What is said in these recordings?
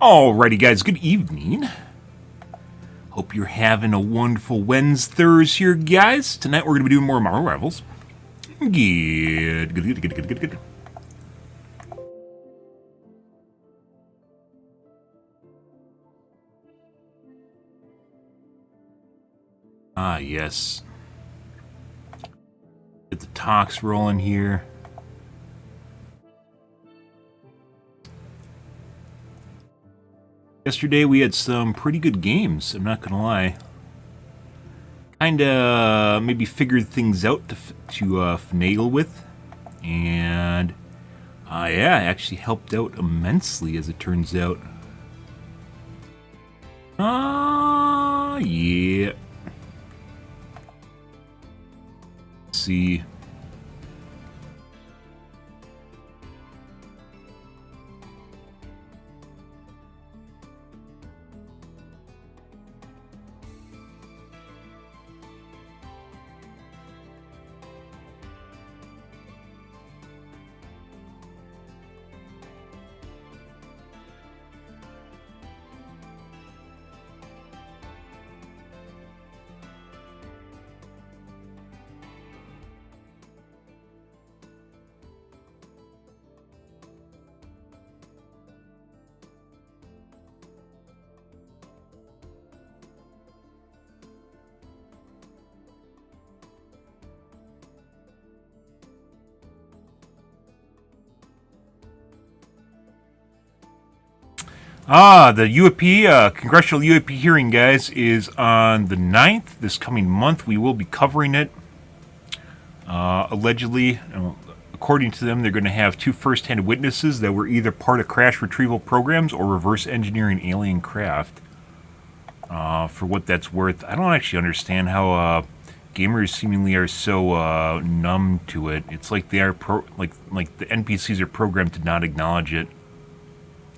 Alrighty, guys, good evening. Hope you're having a wonderful Wednesday here, guys. Tonight we're going to be doing more Marvel Rivals. Good. Ah, yes. Get the talks rolling here. Yesterday we had some pretty good games, I'm not gonna lie. Kinda maybe figured things out to finagle with. And yeah, actually helped out immensely as it turns out. Yeah. Let's see. The UAP, Congressional UAP hearing, guys, is on the 9th. This coming month, we will be covering it. Allegedly, according to them, they're going to have two first-hand witnesses that were either part of crash retrieval programs or reverse engineering alien craft. For what that's worth, I don't actually understand how gamers seemingly are so numb to it. It's like they are like the NPCs are programmed to not acknowledge it.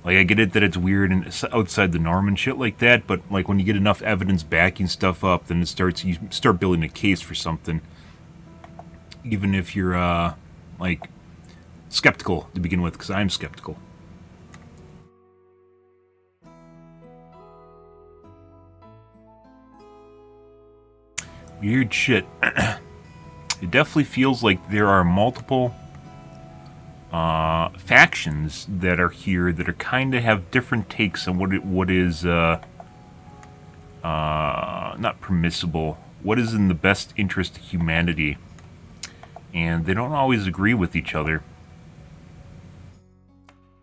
Like, I get it that it's weird and outside the norm and shit like that, but, like, when you get enough evidence backing stuff up, then you start building a case for something. Even if you're, like, skeptical to begin with, because I'm skeptical. Weird shit. It definitely feels like there are multiple factions that are here that are kind of have different takes on what is not permissible, what is in the best interest of humanity, and they don't always agree with each other.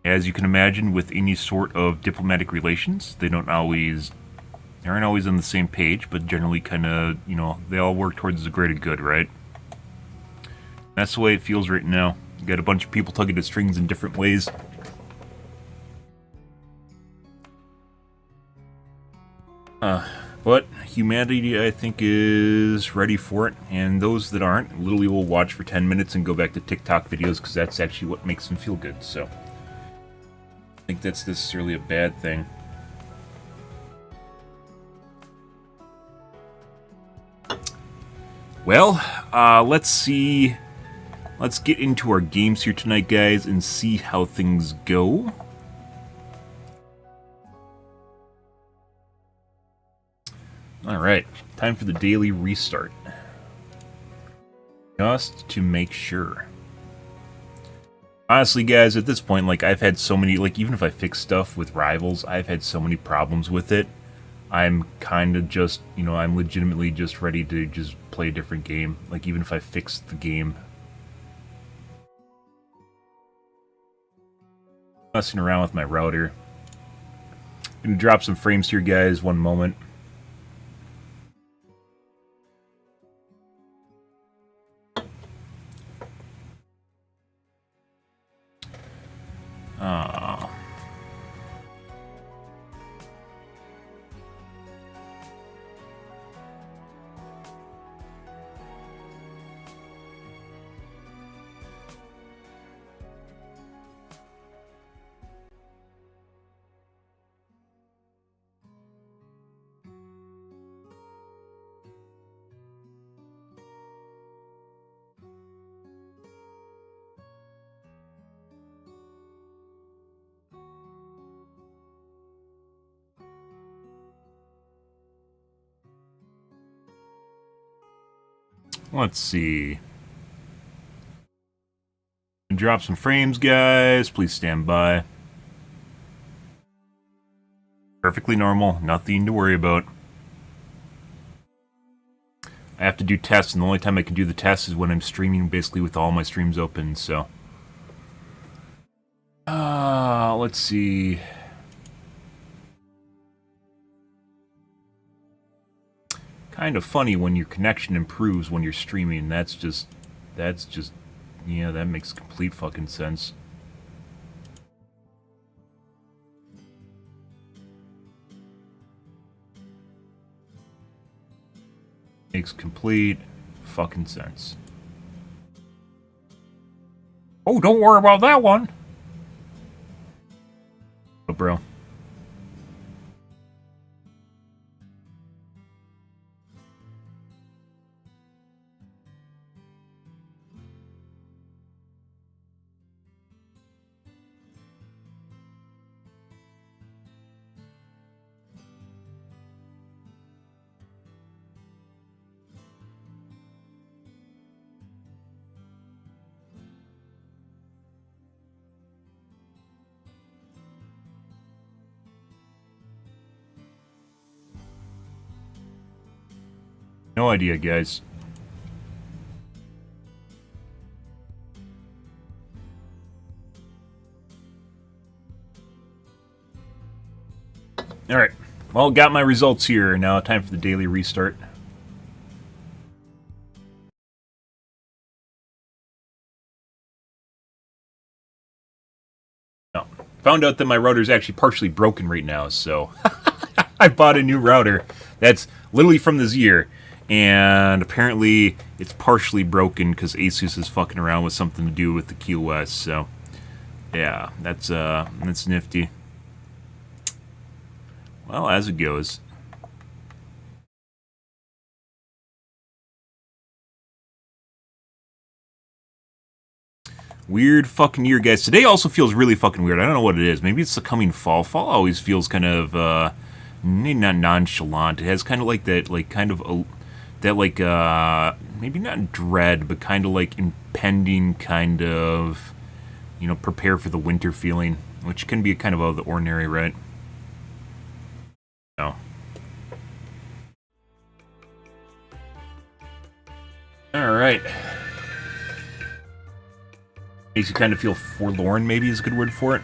As you can imagine, with any sort of diplomatic relations, they aren't always on the same page, but generally kind of, you know, they all work towards the greater good, right? That's the way it feels right now. You got a bunch of people tugging at strings in different ways. But humanity, I think, is ready for it. And those that aren't, literally will watch for 10 minutes and go back to TikTok videos because that's actually what makes them feel good. So, I think that's necessarily a bad thing. Well, let's see. Let's get into our games here tonight, guys, and see how things go. Alright, time for the daily restart. Just to make sure. Honestly, guys, at this point, like, I've had so many, like, even if I fix stuff with Rivals, I've had so many problems with it. I'm kind of just, you know, I'm legitimately just ready to just play a different game. Like, even if I fix the game. Messing around with my router. Gonna drop some frames here, guys. One moment. Let's see. Drop some frames, guys. Please stand by. Perfectly normal. Nothing to worry about. I have to do tests, and the only time I can do the tests is when I'm streaming, basically with all my streams open, so... let's see... Kind of funny when your connection improves when you're streaming. That's just... Yeah, that makes complete fucking sense. Makes complete fucking sense. Oh, don't worry about that one. Oh, bro. No idea, guys. Alright. Well, got my results here. Now time for the daily restart. No. Found out that my router is actually partially broken right now, so... I bought a new router that's literally from this year. And apparently it's partially broken because Asus is fucking around with something to do with the QoS, so... Yeah, that's nifty. Well, as it goes. Weird fucking year, guys. Today also feels really fucking weird. I don't know what it is. Maybe it's the coming fall. Fall always feels kind of, maybe not nonchalant. It has kind of like that, like, kind of, that, like, maybe not dread, but kind of like impending kind of, you know, prepare for the winter feeling, which can be kind of out of the ordinary, right? No. Alright. Makes you kind of feel forlorn, maybe is a good word for it.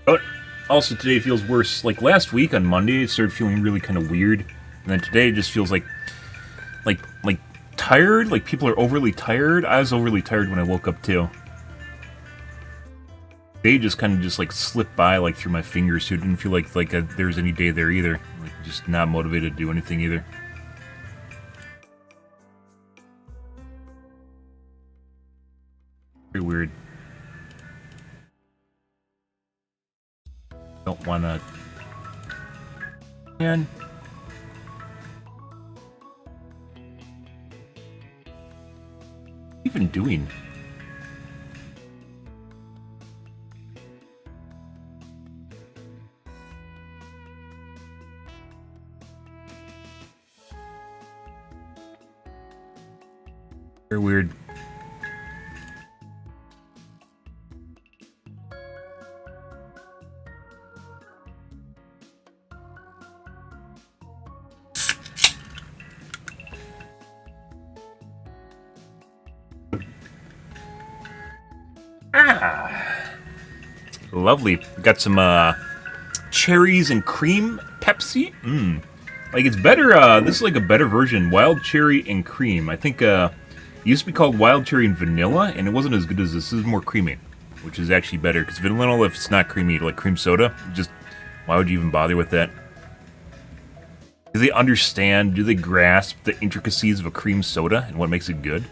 But also today feels worse. Like last week on Monday, it started feeling really kind of weird, and then today it just feels like tired. Like people are overly tired. I was overly tired when I woke up too. They just kind of just like slipped by like through my fingers, so it didn't feel like there's any day there either. Like just not motivated to do anything either. Very weird. Don't wanna... Man. What even doing? Very weird. Lovely. Got some cherries and cream Pepsi. Like it's better. This is like a better version. Wild cherry and cream. I think it used to be called wild cherry and vanilla, and it wasn't as good as this. This is more creamy, which is actually better. Because vanilla, if it's not creamy, like cream soda, just why would you even bother with that? Do they understand? Do they grasp the intricacies of a cream soda and what makes it good?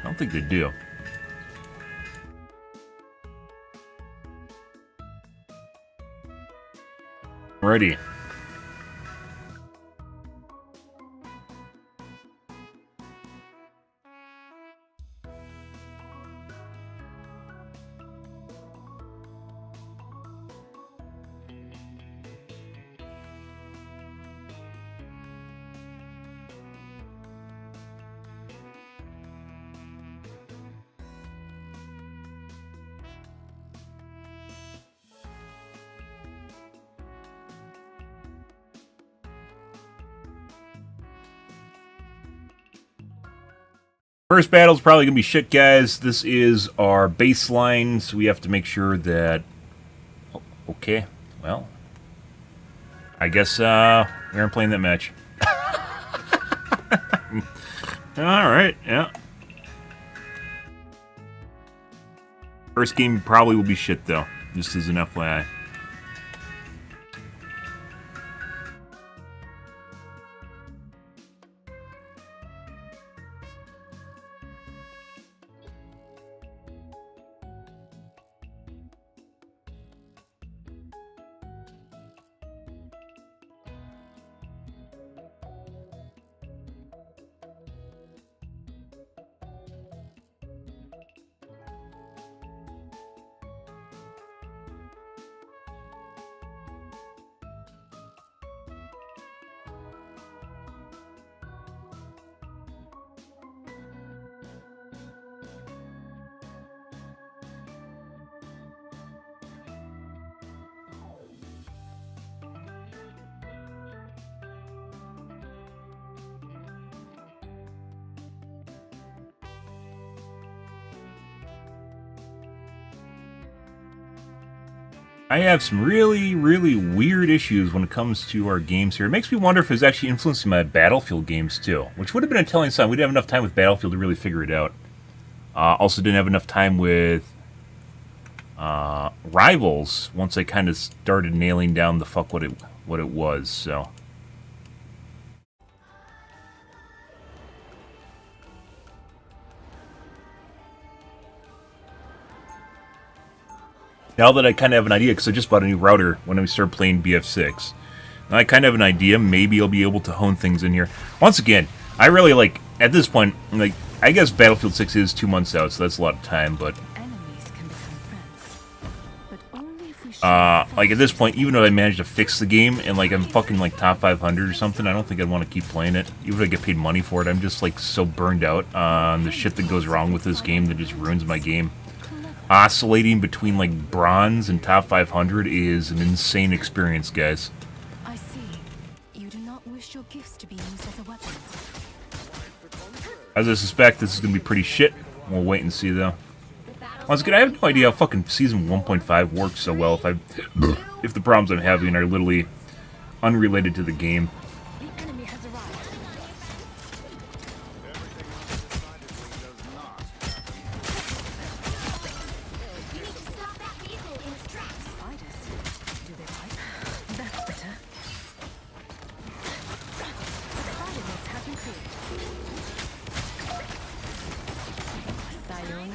I don't think they do. Ready. First battle's probably going to be shit, guys. This is our baseline, so we have to make sure that... Oh, okay, well... I guess, we aren't playing that match. Alright, yeah. First game probably will be shit, though. Just as an FYI. I have some really, really weird issues when it comes to our games here. It makes me wonder if it's actually influencing my Battlefield games too, which would have been a telling sign. We didn't have enough time with Battlefield to really figure it out. Also didn't have enough time with Rivals once I kind of started nailing down the fuck what it was, so... Now that I kind of have an idea, because I just bought a new router when we started playing BF6. Now I kind of have an idea, maybe I'll be able to hone things in here. Once again, I really like, at this point, like, I guess Battlefield 6 is 2 months out, so that's a lot of time, but... like, at this point, even if I manage to fix the game, and, like, I'm fucking, like, top 500 or something, I don't think I'd want to keep playing it. Even if I get paid money for it, I'm just, like, so burned out on the shit that goes wrong with this game that just ruins my game. Oscillating between, like, bronze and top 500 is an insane experience, guys. I see. You do not wish your gifts to be used as a weapon. As I suspect, this is going to be pretty shit. We'll wait and see, though. Once again, I have no idea how fucking Season 1.5 works so well if the problems I'm having are literally unrelated to the game. The enemy has arrived. You need to stop that vehicle in its tracks. Spiders? Do they bite? That's better. Spider nest has been cleared. Sayonara.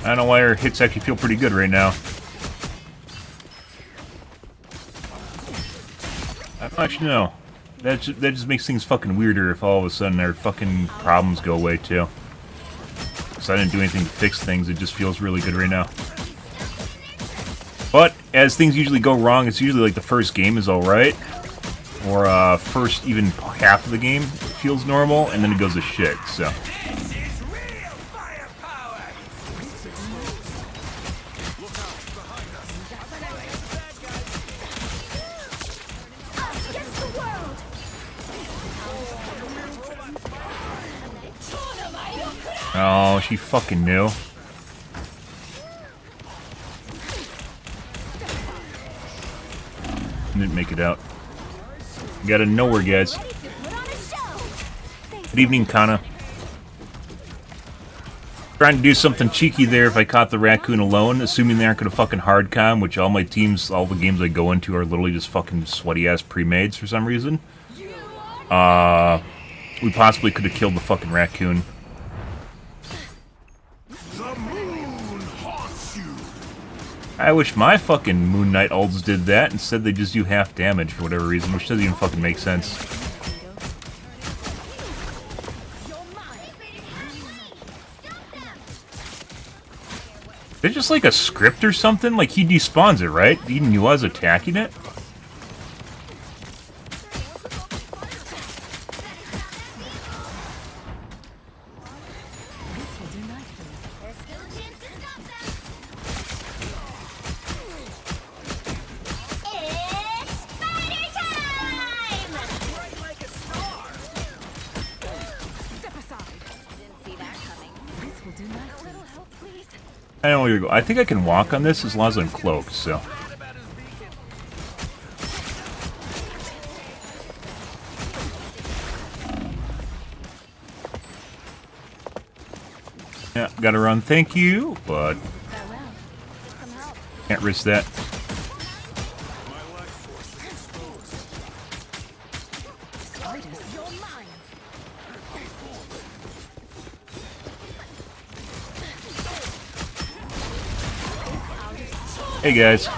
I don't know why our hits actually feel pretty good right now. I don't actually know. That just makes things fucking weirder if all of a sudden our fucking problems go away too. Because I didn't do anything to fix things, it just feels really good right now. But, as things usually go wrong, it's usually like the first game is alright. Or first even half of the game feels normal, and then it goes to shit, so... Oh, she fucking knew. Didn't make it out. We got a nowhere, guys. Good evening, Kana. Trying to do something cheeky there if I caught the raccoon alone, assuming they aren't going to fucking hardcom, which all my teams, all the games I go into are literally just fucking sweaty-ass pre-mades for some reason. We possibly could have killed the fucking raccoon. The moon haunts you. I wish my fucking Moon Knight ults did that. Instead, they just do half damage for whatever reason, which doesn't even fucking make sense. Is it just like a script or something? Like he despawns it, right? Even he was attacking it? I don't know where to go. I think I can walk on this as long as I'm cloaked, so. Yeah, gotta run, thank you, but can't risk that. Hey guys.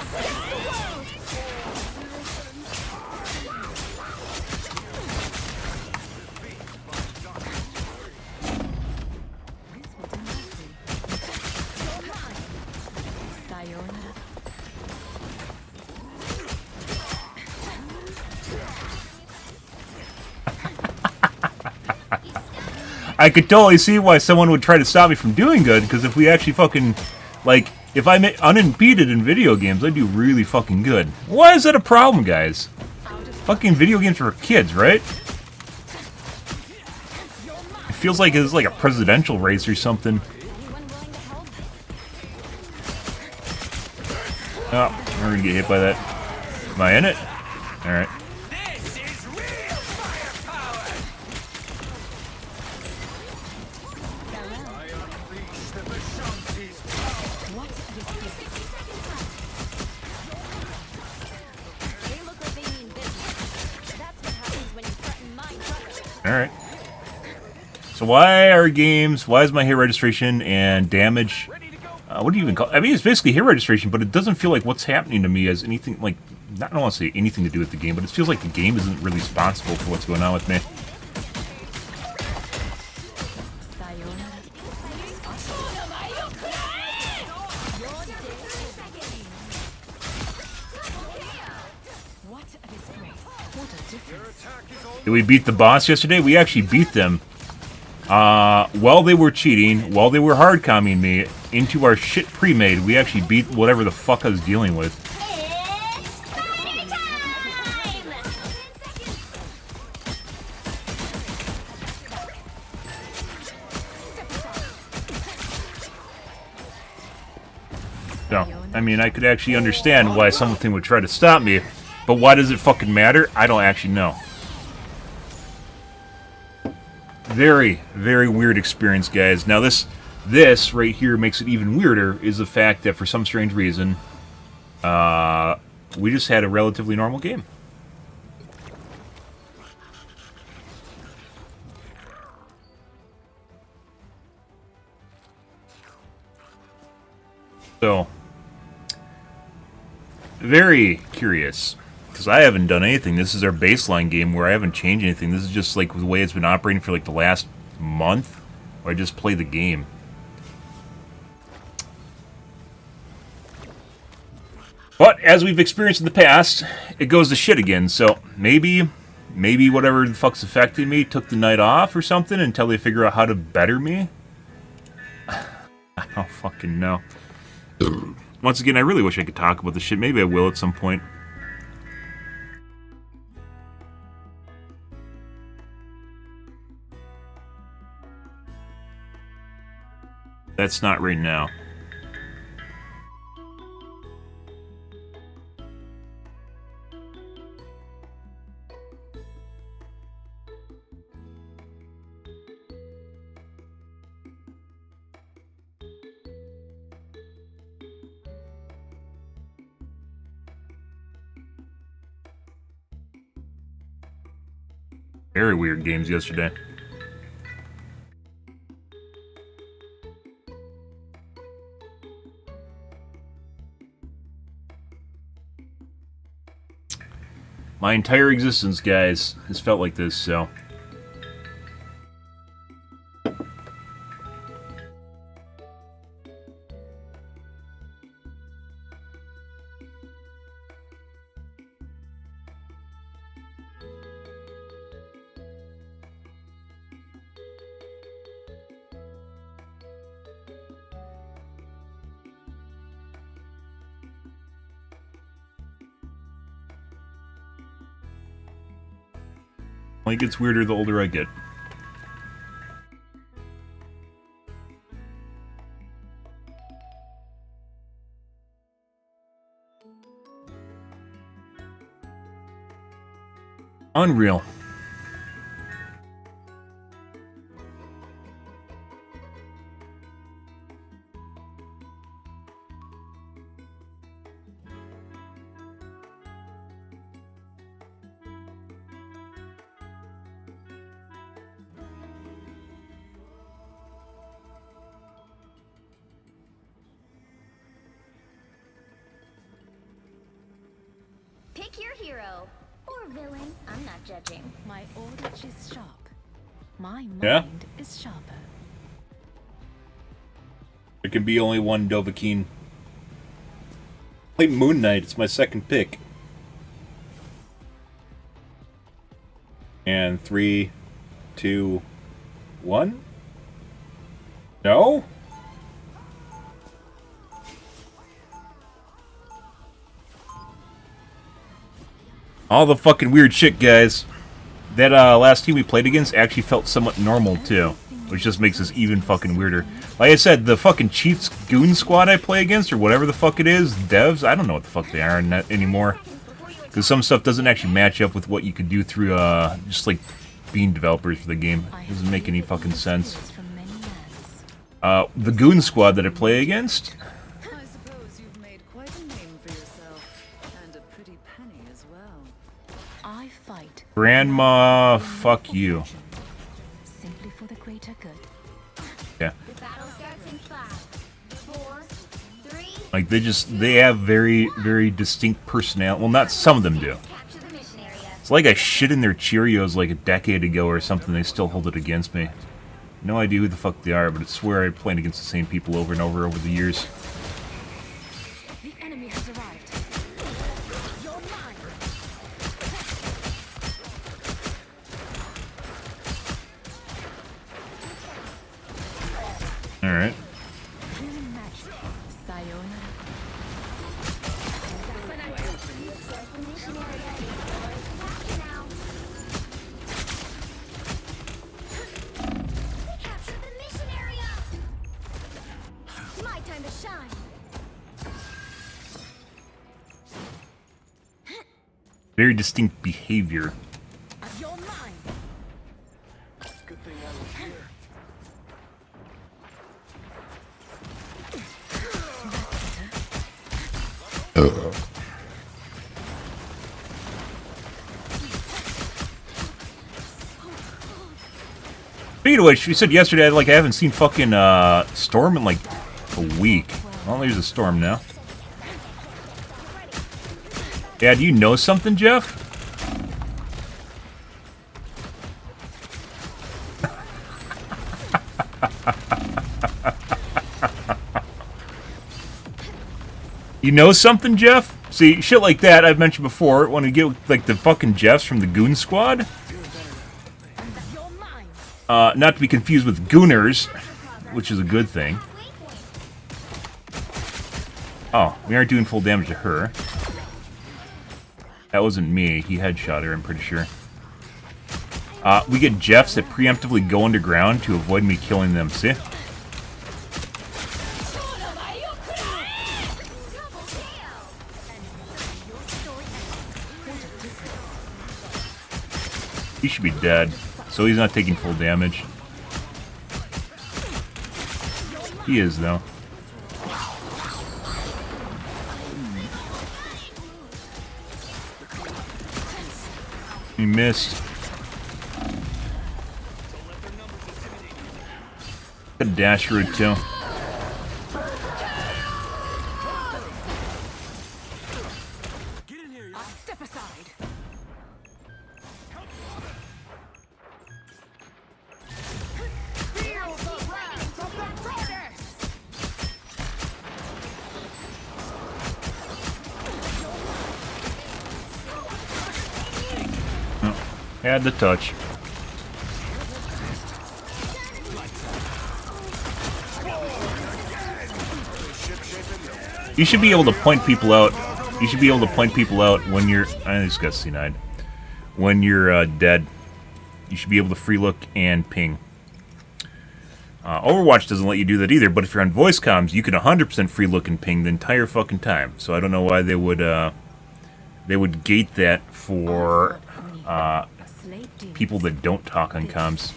I could totally see why someone would try to stop me from doing good, because if we actually fucking, like, if I'm unimpeded in video games, I do really fucking good. Why is that a problem, guys? Fucking video games are for kids, right? It feels like it's like a presidential race or something. Oh, we're gonna get hit by that. Am I in it? Alright. Alright. So why are games, why is my hit registration and damage, what do you even call it? I mean, it's basically hit registration, but it doesn't feel like what's happening to me as anything, like, I don't want to say anything to do with the game, but it feels like the game isn't really responsible for what's going on with me. Did we beat the boss yesterday? We actually beat them. While they were cheating, while they were hard-comming me into our shit pre-made, we actually beat whatever the fuck I was dealing with. So, I mean, I could actually understand why something would try to stop me, but why does it fucking matter? I don't actually know. Very, very weird experience, guys. Now this right here makes it even weirder, is the fact that for some strange reason, we just had a relatively normal game. So, very curious. Because I haven't done anything. This is our baseline game where I haven't changed anything. This is just like the way it's been operating for like the last month, where I just play the game. But as we've experienced in the past, it goes to shit again. So maybe whatever the fuck's affecting me took the night off or something until they figure out how to better me. I don't fucking know. Once again, I really wish I could talk about this shit. Maybe I will at some point. That's not right now. Very weird games yesterday. My entire existence, guys, has felt like this, so... Only gets weirder the older I get. Unreal. Pick your hero. Or villain. I'm not judging. My audit is sharp. My mind Yeah? is sharper. There can be only one Dovahkiin. Play Moon Knight, it's my second pick. And 3, 2, 1? No? All the fucking weird shit, guys. That last team we played against actually felt somewhat normal, too. Which just makes us even fucking weirder. Like I said, the fucking Chiefs Goon Squad I play against, or whatever the fuck it is, devs, I don't know what the fuck they are in that anymore. Because some stuff doesn't actually match up with what you could do through, just like, being developers for the game. It doesn't make any fucking sense. The Goon Squad that I play against... I suppose you've made quite a name for yourself, and a pretty penny as well. I fight. Grandma, fuck you. Simply for the greater good. Yeah. The battle starts in 5, 4, 3. Like, they have very, very distinct personality. Well, not some of them do. Capture the mission area. It's like I shit in their Cheerios like a decade ago or something. They still hold it against me. No idea who the fuck they are, but I swear I've played against the same people over and over the years. The enemy has arrived. You're mine. Alright. Healing magic. Sayonara. The mission area is yours. Back now. We captured the mission area. My time to shine. Very distinct behavior. You're mine. Good thing I was here. Speaking of which, you said yesterday, like, I haven't seen fucking, Storm in, like, a week. Well, there's a Storm now. Yeah, do you know something, Jeff? You know something, Jeff? See, shit like that I've mentioned before. When you get, like, the fucking Jeffs from the Goon Squad. You're mine. Not to be confused with Gooners, which is a good thing. Oh, we aren't doing full damage to her. That wasn't me. He headshot her, I'm pretty sure. We get Jeffs that preemptively go underground to avoid me killing them, see? He should be dead, so he's not taking full damage. He is, though. He missed. A dash route, too. Step aside. Had the touch. You should be able to point people out. You should be able to point people out when you're... I just got C9'd. When you're dead. You should be able to free look and ping. Overwatch doesn't let you do that either, but if you're on voice comms, you can 100% free look and ping the entire fucking time. So I don't know why they would gate that for people that don't talk on comms.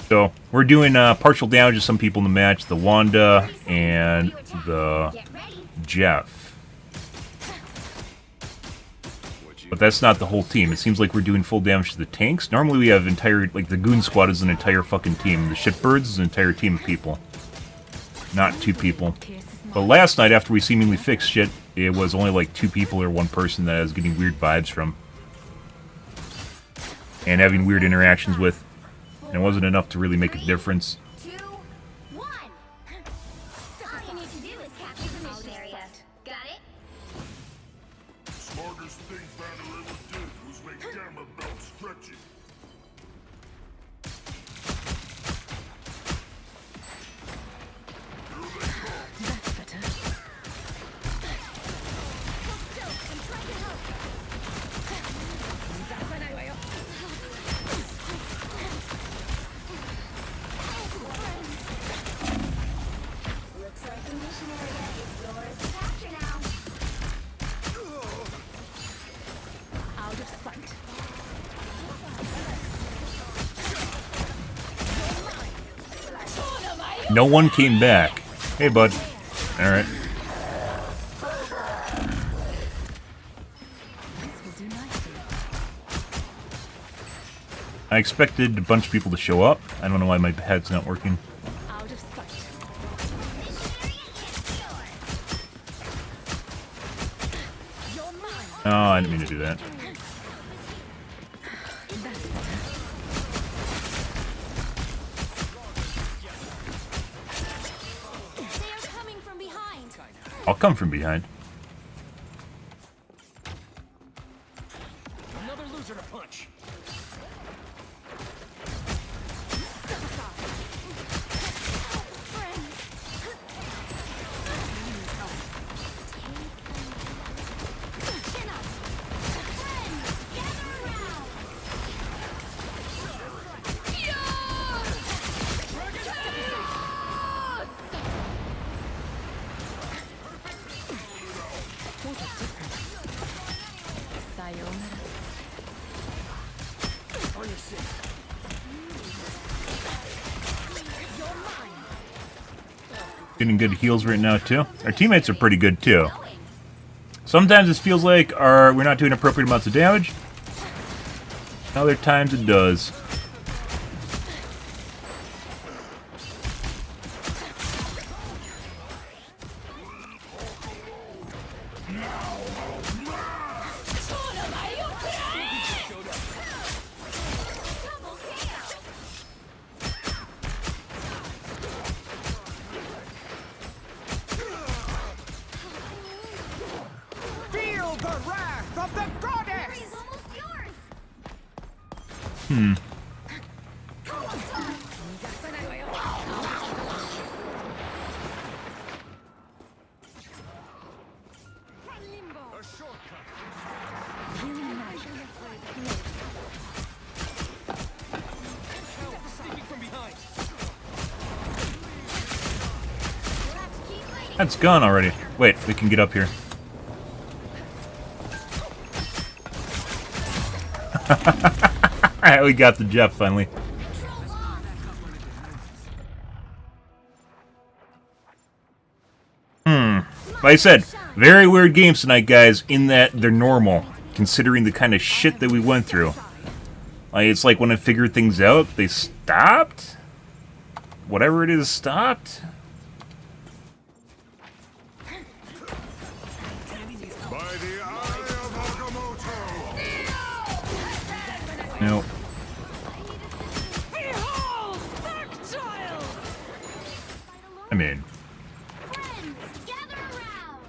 So we're doing partial damage to some people in the match, the Wanda and the Jeff. But that's not the whole team. It seems like we're doing full damage to the tanks. Normally we have entire, like the Goon Squad is an entire fucking team. The Shitbirds is an entire team of people. Not 2 people. But last night, after we seemingly fixed shit, it was only like 2 people or 1 person that I was getting weird vibes from. And having weird interactions with. And it wasn't enough to really make a difference. 2, 1. All you need to do is capture the mission area. Got it? Smartest thing Banner ever did was make gamma belts stretchy. That's better. Looks like the mission area is yours to capture now. Out of sight. No one came back. Hey, bud. Alright. This will do nicely. I expected a bunch of people to show up. I don't know why my head's not working. Out of sight. You're mine. Oh, I didn't mean to do that. That's better. They are coming from behind. I'll come from behind. Another loser to punch. Chin up. Friends, gather around. What a difference. Sayonara. On your 6. You're mine. Getting good heals right now, too. Our teammates are pretty good, too. Sometimes it feels like we're not doing appropriate amounts of damage. Other times it does. Feel the wrath of the goddess! Area's almost yours. A shortcut. Healing magic. Help! Sneaking from behind. We'll have to keep fighting. That's gone already. Wait, we can get up here. Alright, we got the Jeff finally. Control lost. Like I said, very weird games tonight, guys, in that they're normal, considering the kind of shit that we went through. Like, it's like when I figured things out, they stopped? Whatever it is stopped? By the eye of Agamotto! Nope. Behold, that child! I mean, Friends, gather around.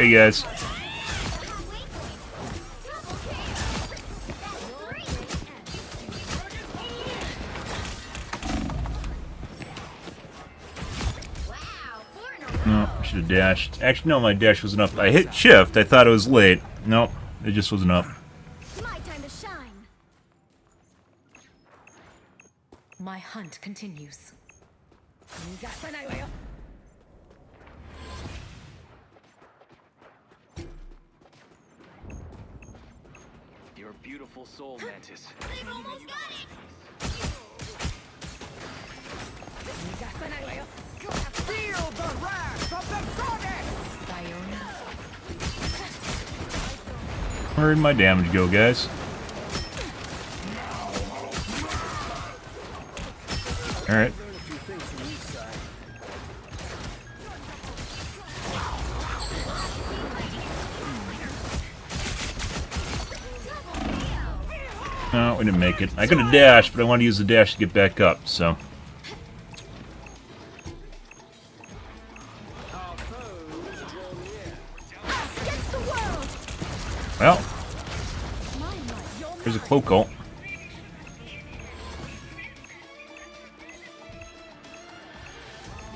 Hey guys. No, I should have dashed. Actually, no, my dash wasn't up. I hit shift. I thought it was late. Nope, it just wasn't up. My time to shine. My hunt continues. You're a beautiful soul, Mantis. They've almost got it. Feel the wrath of the goddess! Where'd my damage go, guys? Alright. No, we didn't make it. I could have dashed, but I wanted to use the dash to get back up, so. Us against the world. Well, there's a cloak ult.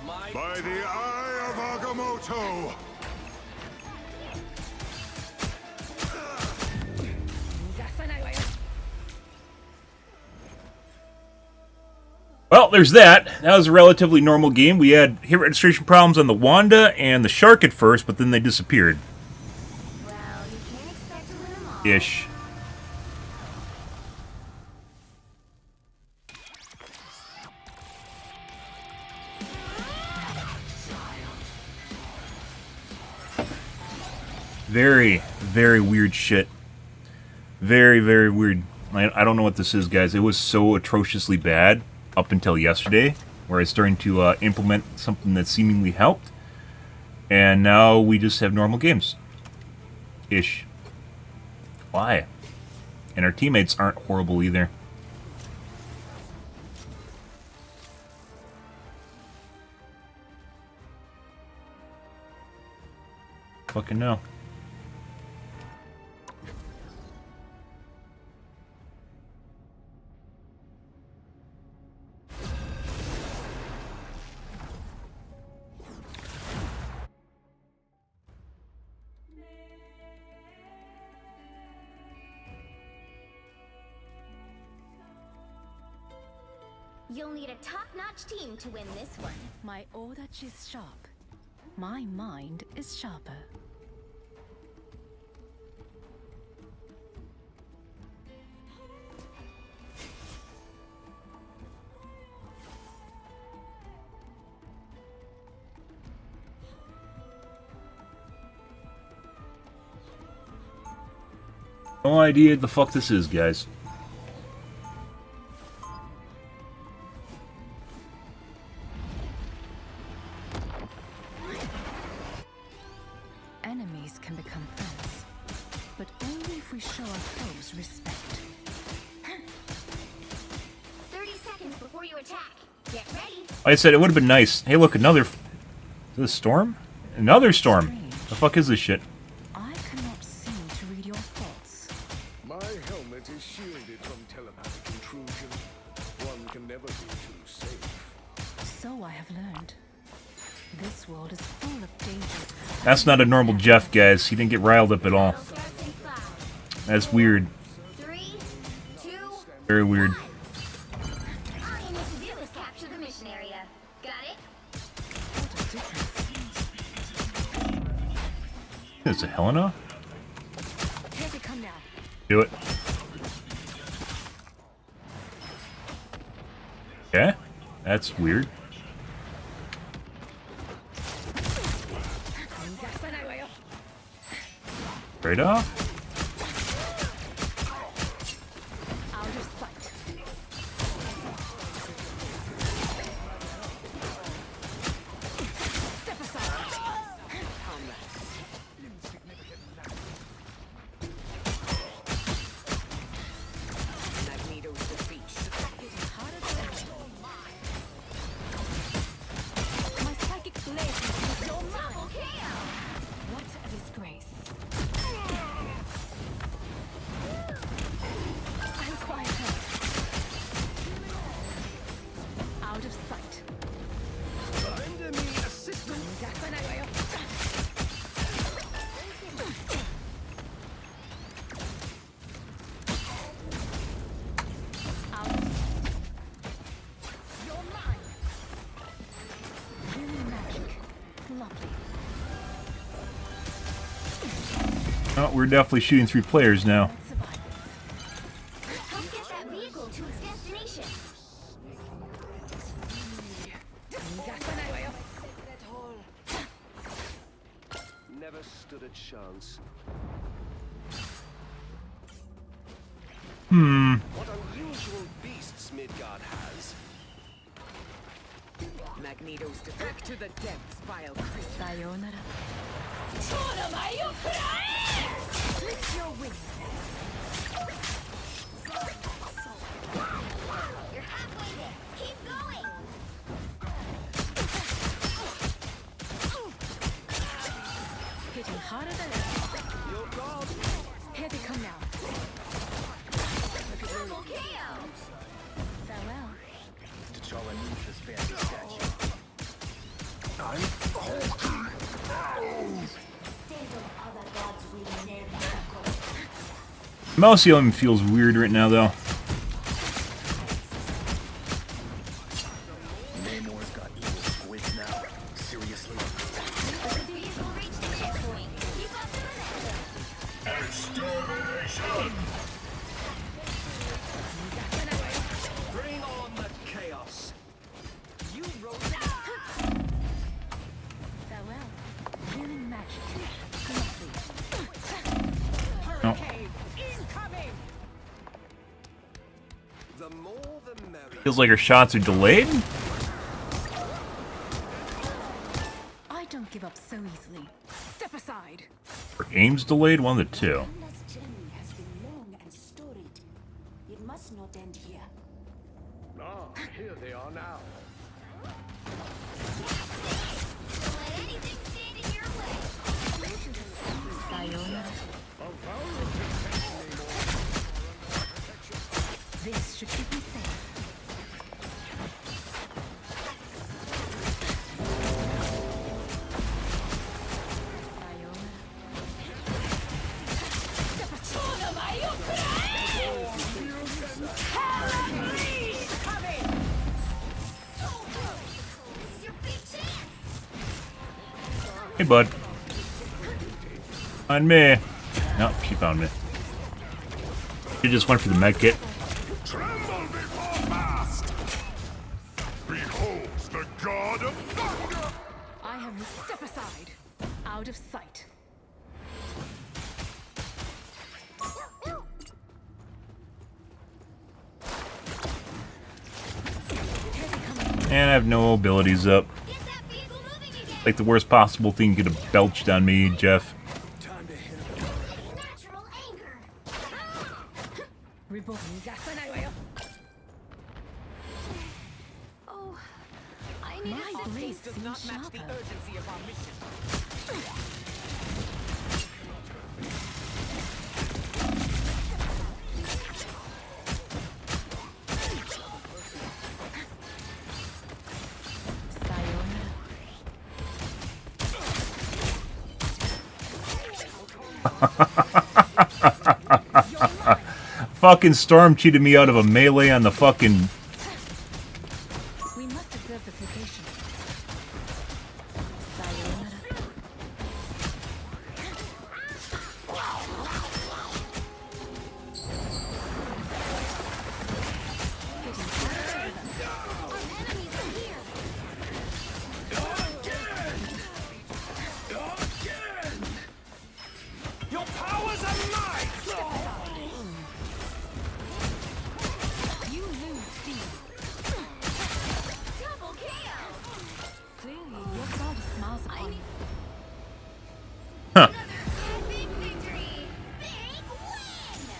By the eye of Agamotto! Well, there's that. That was a relatively normal game. We had hit registration problems on the Wanda and the Shark at first, but then they disappeared. Well, you can't expect to win them all. Ish. Very, very weird shit. Very, very weird. I don't know what this is, guys. It was so atrociously bad up until yesterday, where I was starting to implement something that seemingly helped. And now we just have normal games. Ish. Why? And our teammates aren't horrible either. Fucking no. You'll need a top-notch team to win this one. My Odachi is sharp. My mind is sharper. No idea what the fuck this is, guys. Enemies can become friends, but only if we show our foes respect. 30 seconds before you attack. Get ready. Like I said, it would have been nice. Hey, look, another... Is this a storm? Another storm! The fuck is this shit? I cannot seem to read your thoughts. My helmet is shielded from telepathic intrusion. One can never be too safe. So I have learned. This world is full of dangers. That's not a normal Jeff, guys. He didn't get riled up at all. Starts in 5, That's weird. 3, 2, Very weird. all you need to do is capture the mission area. Got it? What a difference. Is it Helena? Here they come now. Do it. Yeah? That's weird. Right off? Out of sight. Step aside. Magneto's defeat. Getting harder to ever. My psychic blade is your double kill. What a disgrace. Oh, we're definitely shooting 3 players now. Let's survive this. Help get that vehicle to its destination. Never stood a chance. What unusual beasts Midgard has. Magneto's back to the depths, vile creature. Sayonara. Lift your wings. You're halfway there. Keep going. Hitting harder than ever. You're gone. Here they come now. Double KO. Farewell. T'Challa needs this fancy statue. Other gods will never go. Malcium feels weird right now, though. Namor's got evil squids now. Seriously? The vehicle reached the checkpoint. Keep up the Bring on the chaos. You wrote Farewell. Healing magic. Connected. hurricane incoming. The more the merrier. Feels like our shots are delayed. I don't give up so easily. Step aside. Our aim's delayed, one of the two. This journey has been long and storied. It must not end here. Ah, here they are now. Don't let anything stand in your way. Sayonara. A vulnerable This should keep me safe. This is your big chance. Hey, bud. Find me. No, she found me. She just went for the med kit. Tremble before blast! Behold the god of thunder! I have step aside. Out of sight. And I have no abilities up. Get that vehicle moving again. Like the worst possible thing you could have belched on me, Jeff. Time to hit Natural anger. Reborn. Oh, I need My a blade Does seems not match the sharper. urgency of our mission. Sayonara. Fucking Storm cheated me out of a melee on the fucking... We must observe this location. Sayonara. Our enemies are here. Your powers are mine! You lose speed. Double KO. Clearly, your god smiles upon you. Big victory. Big win.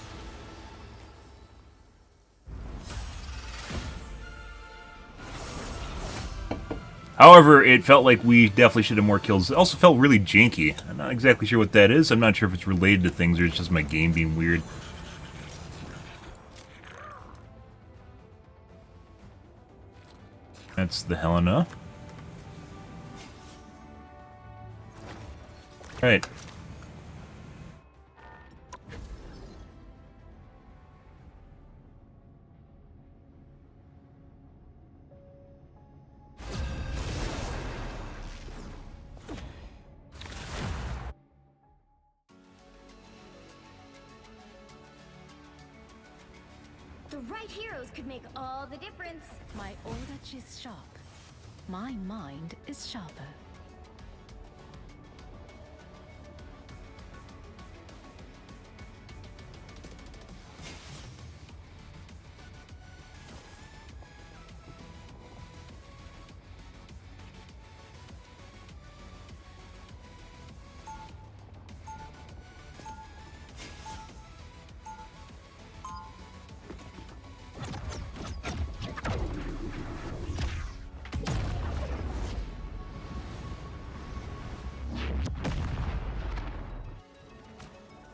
However, it felt like we definitely should have more kills. It also felt really janky. I'm not exactly sure what that is. I'm not sure if it's related to things or it's just my game being weird. That's the Helena. Right. The right heroes could make all the difference. My oldach is sharp. My mind is sharper.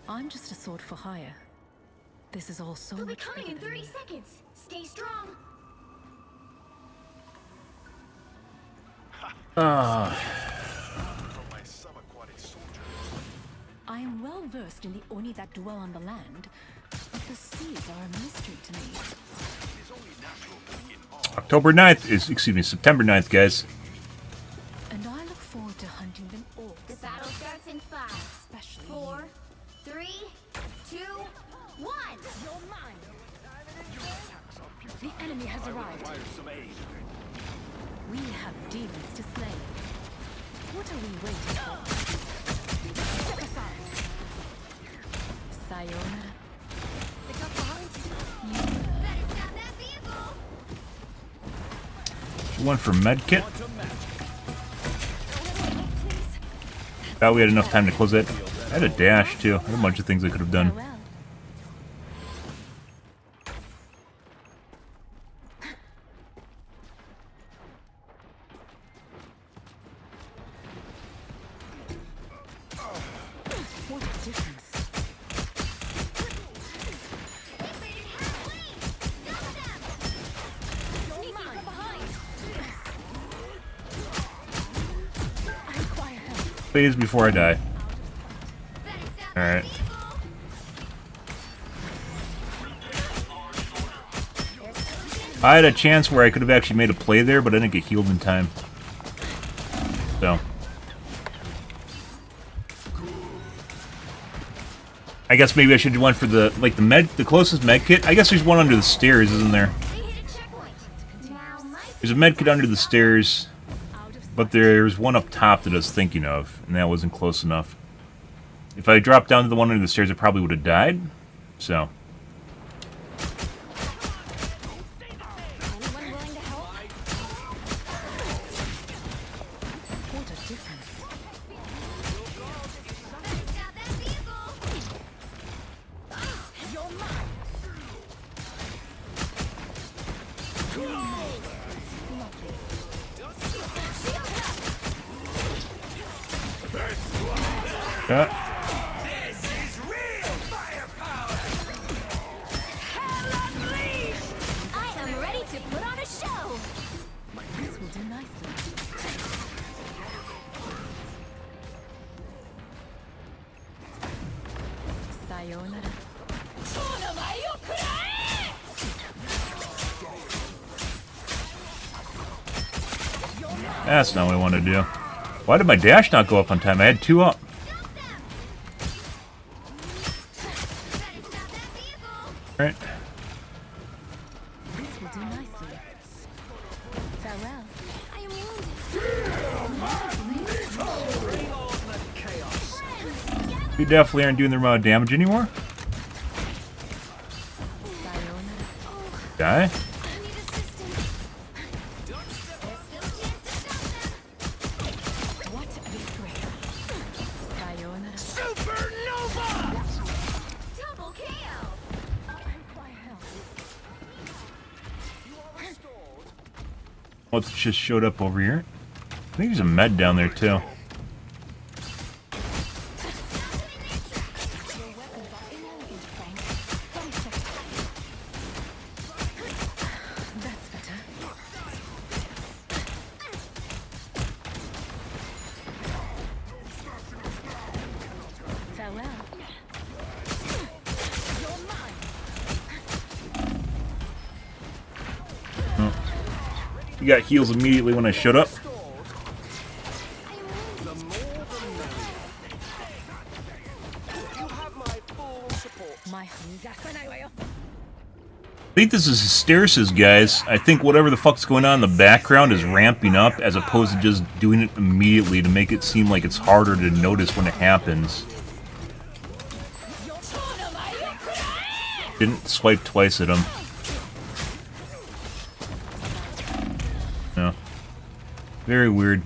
I'm just a sword for hire. This is all so They'll be much coming bigger in than 30 me. seconds. Stay strong. From my subaquatic soldiers. I am well versed in the Oni that dwell on the land, but the seas are a mystery to me. It is only natural to in awe. October 9th is, excuse me, September 9th, guys. And I look forward to hunting them all. The battle starts in 5, Especially 4, 3, 2, 1. You're mine. The enemy has arrived. Require some aid. We have demons to slay. What are we waiting for? Step aside. Sayonara. Look up behind you. Better stop that vehicle. One for medkit. Thought we had enough time to close it. I had a dash too. I had a bunch of things I could have done. Farewell. What a difference. Invaded half lane. Stop them. Sneaking from behind. I require help. Phase before I die. Better stop All right. that vehicle. I had a chance where I could have actually made a play there, but I didn't get healed in time. So. I guess maybe I should have went for the closest med kit. I guess there's one under the stairs, isn't there? They hit a checkpoint. Now my There's a med kit under the stairs, but there's one up top that I was thinking of, and that wasn't close enough. If I dropped down to the one under the stairs, I probably would have died. So. anyone willing to help? What a difference. Better stop that vehicle. You're mine. Yeah. I am ready to put on a show. This will do nicely. Sayonara. That's not what I want to do. Why did my dash not go up on time? I had 2 up. Alright. This will do nicely. Farewell. I am wounded. We definitely aren't doing the amount of damage anymore. Sayonara. Die. I need assistance. There's still a chance to stop them. What a disgrace. Sayonara. Supernova! Double KO. I require help. What's just showed up over here? I think there's a med down there too. Your weapons are inelegant, Frank. Don't check. That's better. Farewell. You're mine. You got heals immediately when I showed up. You have my full support. My At think this is hysteresis, guys. I think whatever the fuck's going on in the background is ramping up as opposed to just doing it immediately to make it seem like it's harder to notice when it happens. Didn't swipe twice at him. No. Very weird.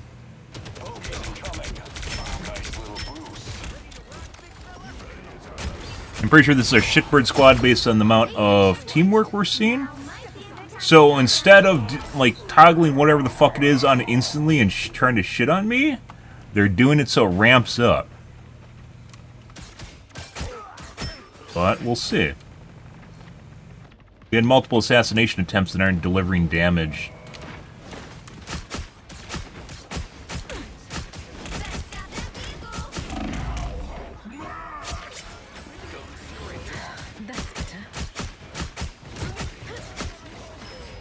I'm pretty sure this is our shitbird squad based on the amount of teamwork we're seeing. So instead of like toggling whatever the fuck it is on instantly and trying to shit on me, they're doing it so it ramps up. But we'll see. We had multiple assassination attempts that aren't delivering damage.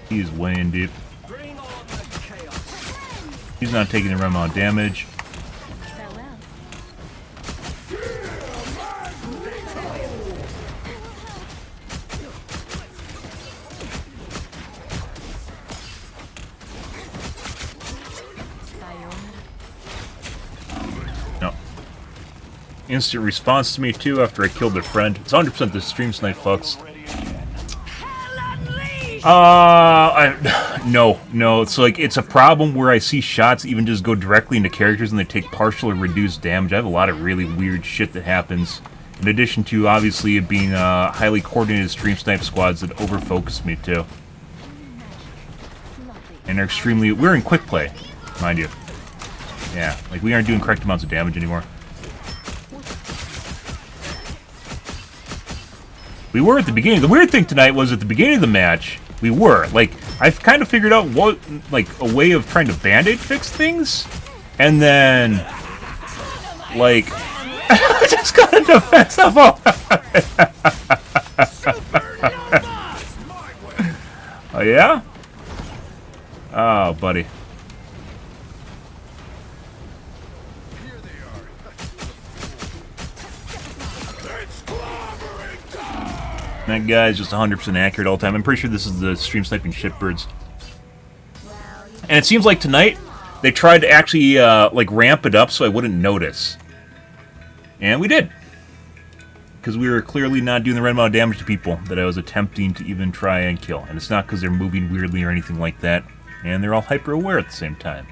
He's way in deep. He's not taking the right amount of damage. No. Instant response to me too after I killed their friend. It's 100% the stream snipe fucks. No. It's like, it's a problem where I see shots even just go directly into characters and they take partial or reduced damage. I have a lot of really weird shit that happens. In addition to, obviously, it being highly coordinated stream snipe squads that overfocus me, too. And they're extremely... We're in quick play, mind you. Yeah, like, we aren't doing correct amounts of damage anymore. We were at the beginning. The weird thing tonight was at the beginning of the match... We were. Like, I've kind of figured out what, like, a way of trying to band-aid fix things. And then, like, I just got a defense of all. Oh, yeah? Oh, buddy. That guy's just 100% accurate all the time. I'm pretty sure this is the stream sniping shitbirds. And it seems like tonight, they tried to actually, like, ramp it up so I wouldn't notice. And we did. Because we were clearly not doing the right amount of damage to people that I was attempting to even try and kill. And it's not because they're moving weirdly or anything like that. And they're all hyper-aware at the same time.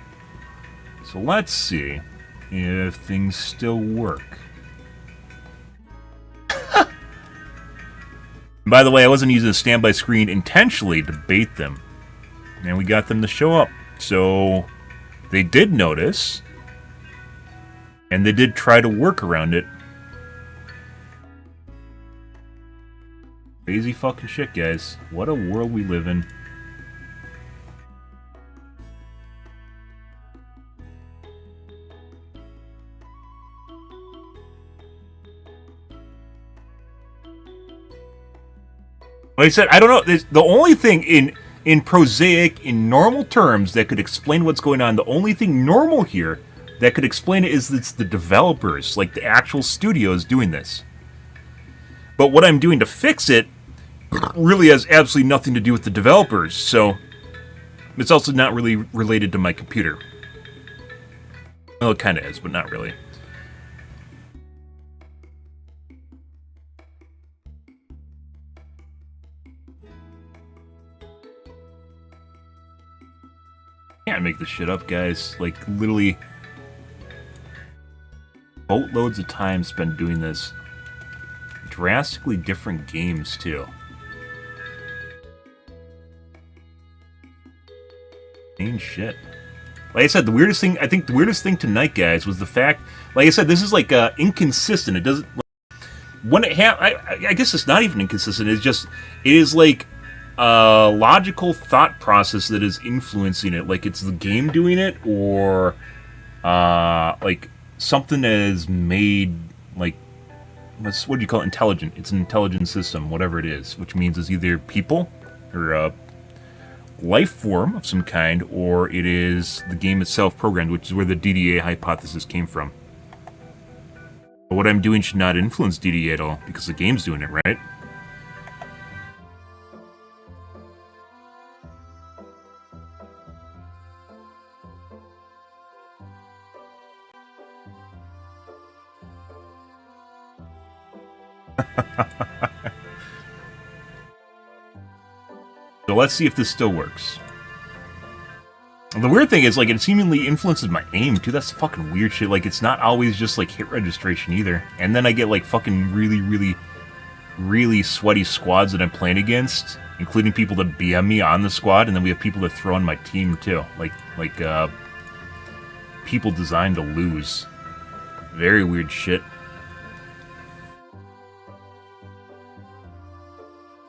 So let's see if things still work. By the way, I wasn't using a standby screen intentionally to bait them. And we got them to show up. So they did notice. And they did try to work around it. Crazy fucking shit, guys. What a world we live in. Like I said, I don't know. The only thing in prosaic, in normal terms, that could explain what's going on, the only thing normal here that could explain it is it's the developers, like the actual studios doing this. But what I'm doing to fix it really has absolutely nothing to do with the developers, so it's also not really related to my computer. Well, it kind of is, but not really. Can't make this shit up, guys. Like, literally boatloads of time spent doing this. Drastically different games, too. Same shit. Like I said, the weirdest thing, I think the weirdest thing tonight, guys, was the fact, like I said, this is like inconsistent. It doesn't, like, when it I guess it's not even inconsistent. It's just, it is like a logical thought process that is influencing it. Like it's the game doing it, or like something that is made, like, what do you call it? Intelligent. It's an intelligent system, whatever it is, which means it's either people or a life form of some kind, or it is the game itself programmed, which is where the DDA hypothesis came from. But what I'm doing should not influence DDA at all, because the game's doing it, right? So let's see if this still works. The weird thing is, like, it seemingly influences my aim, too. That's fucking weird shit. Like, it's not always just, like, hit registration, either. And then I get, like, fucking really sweaty squads that I'm playing against, including people that BM me on the squad, and then we have people that throw on my team, too. Like, people designed to lose. Very weird shit.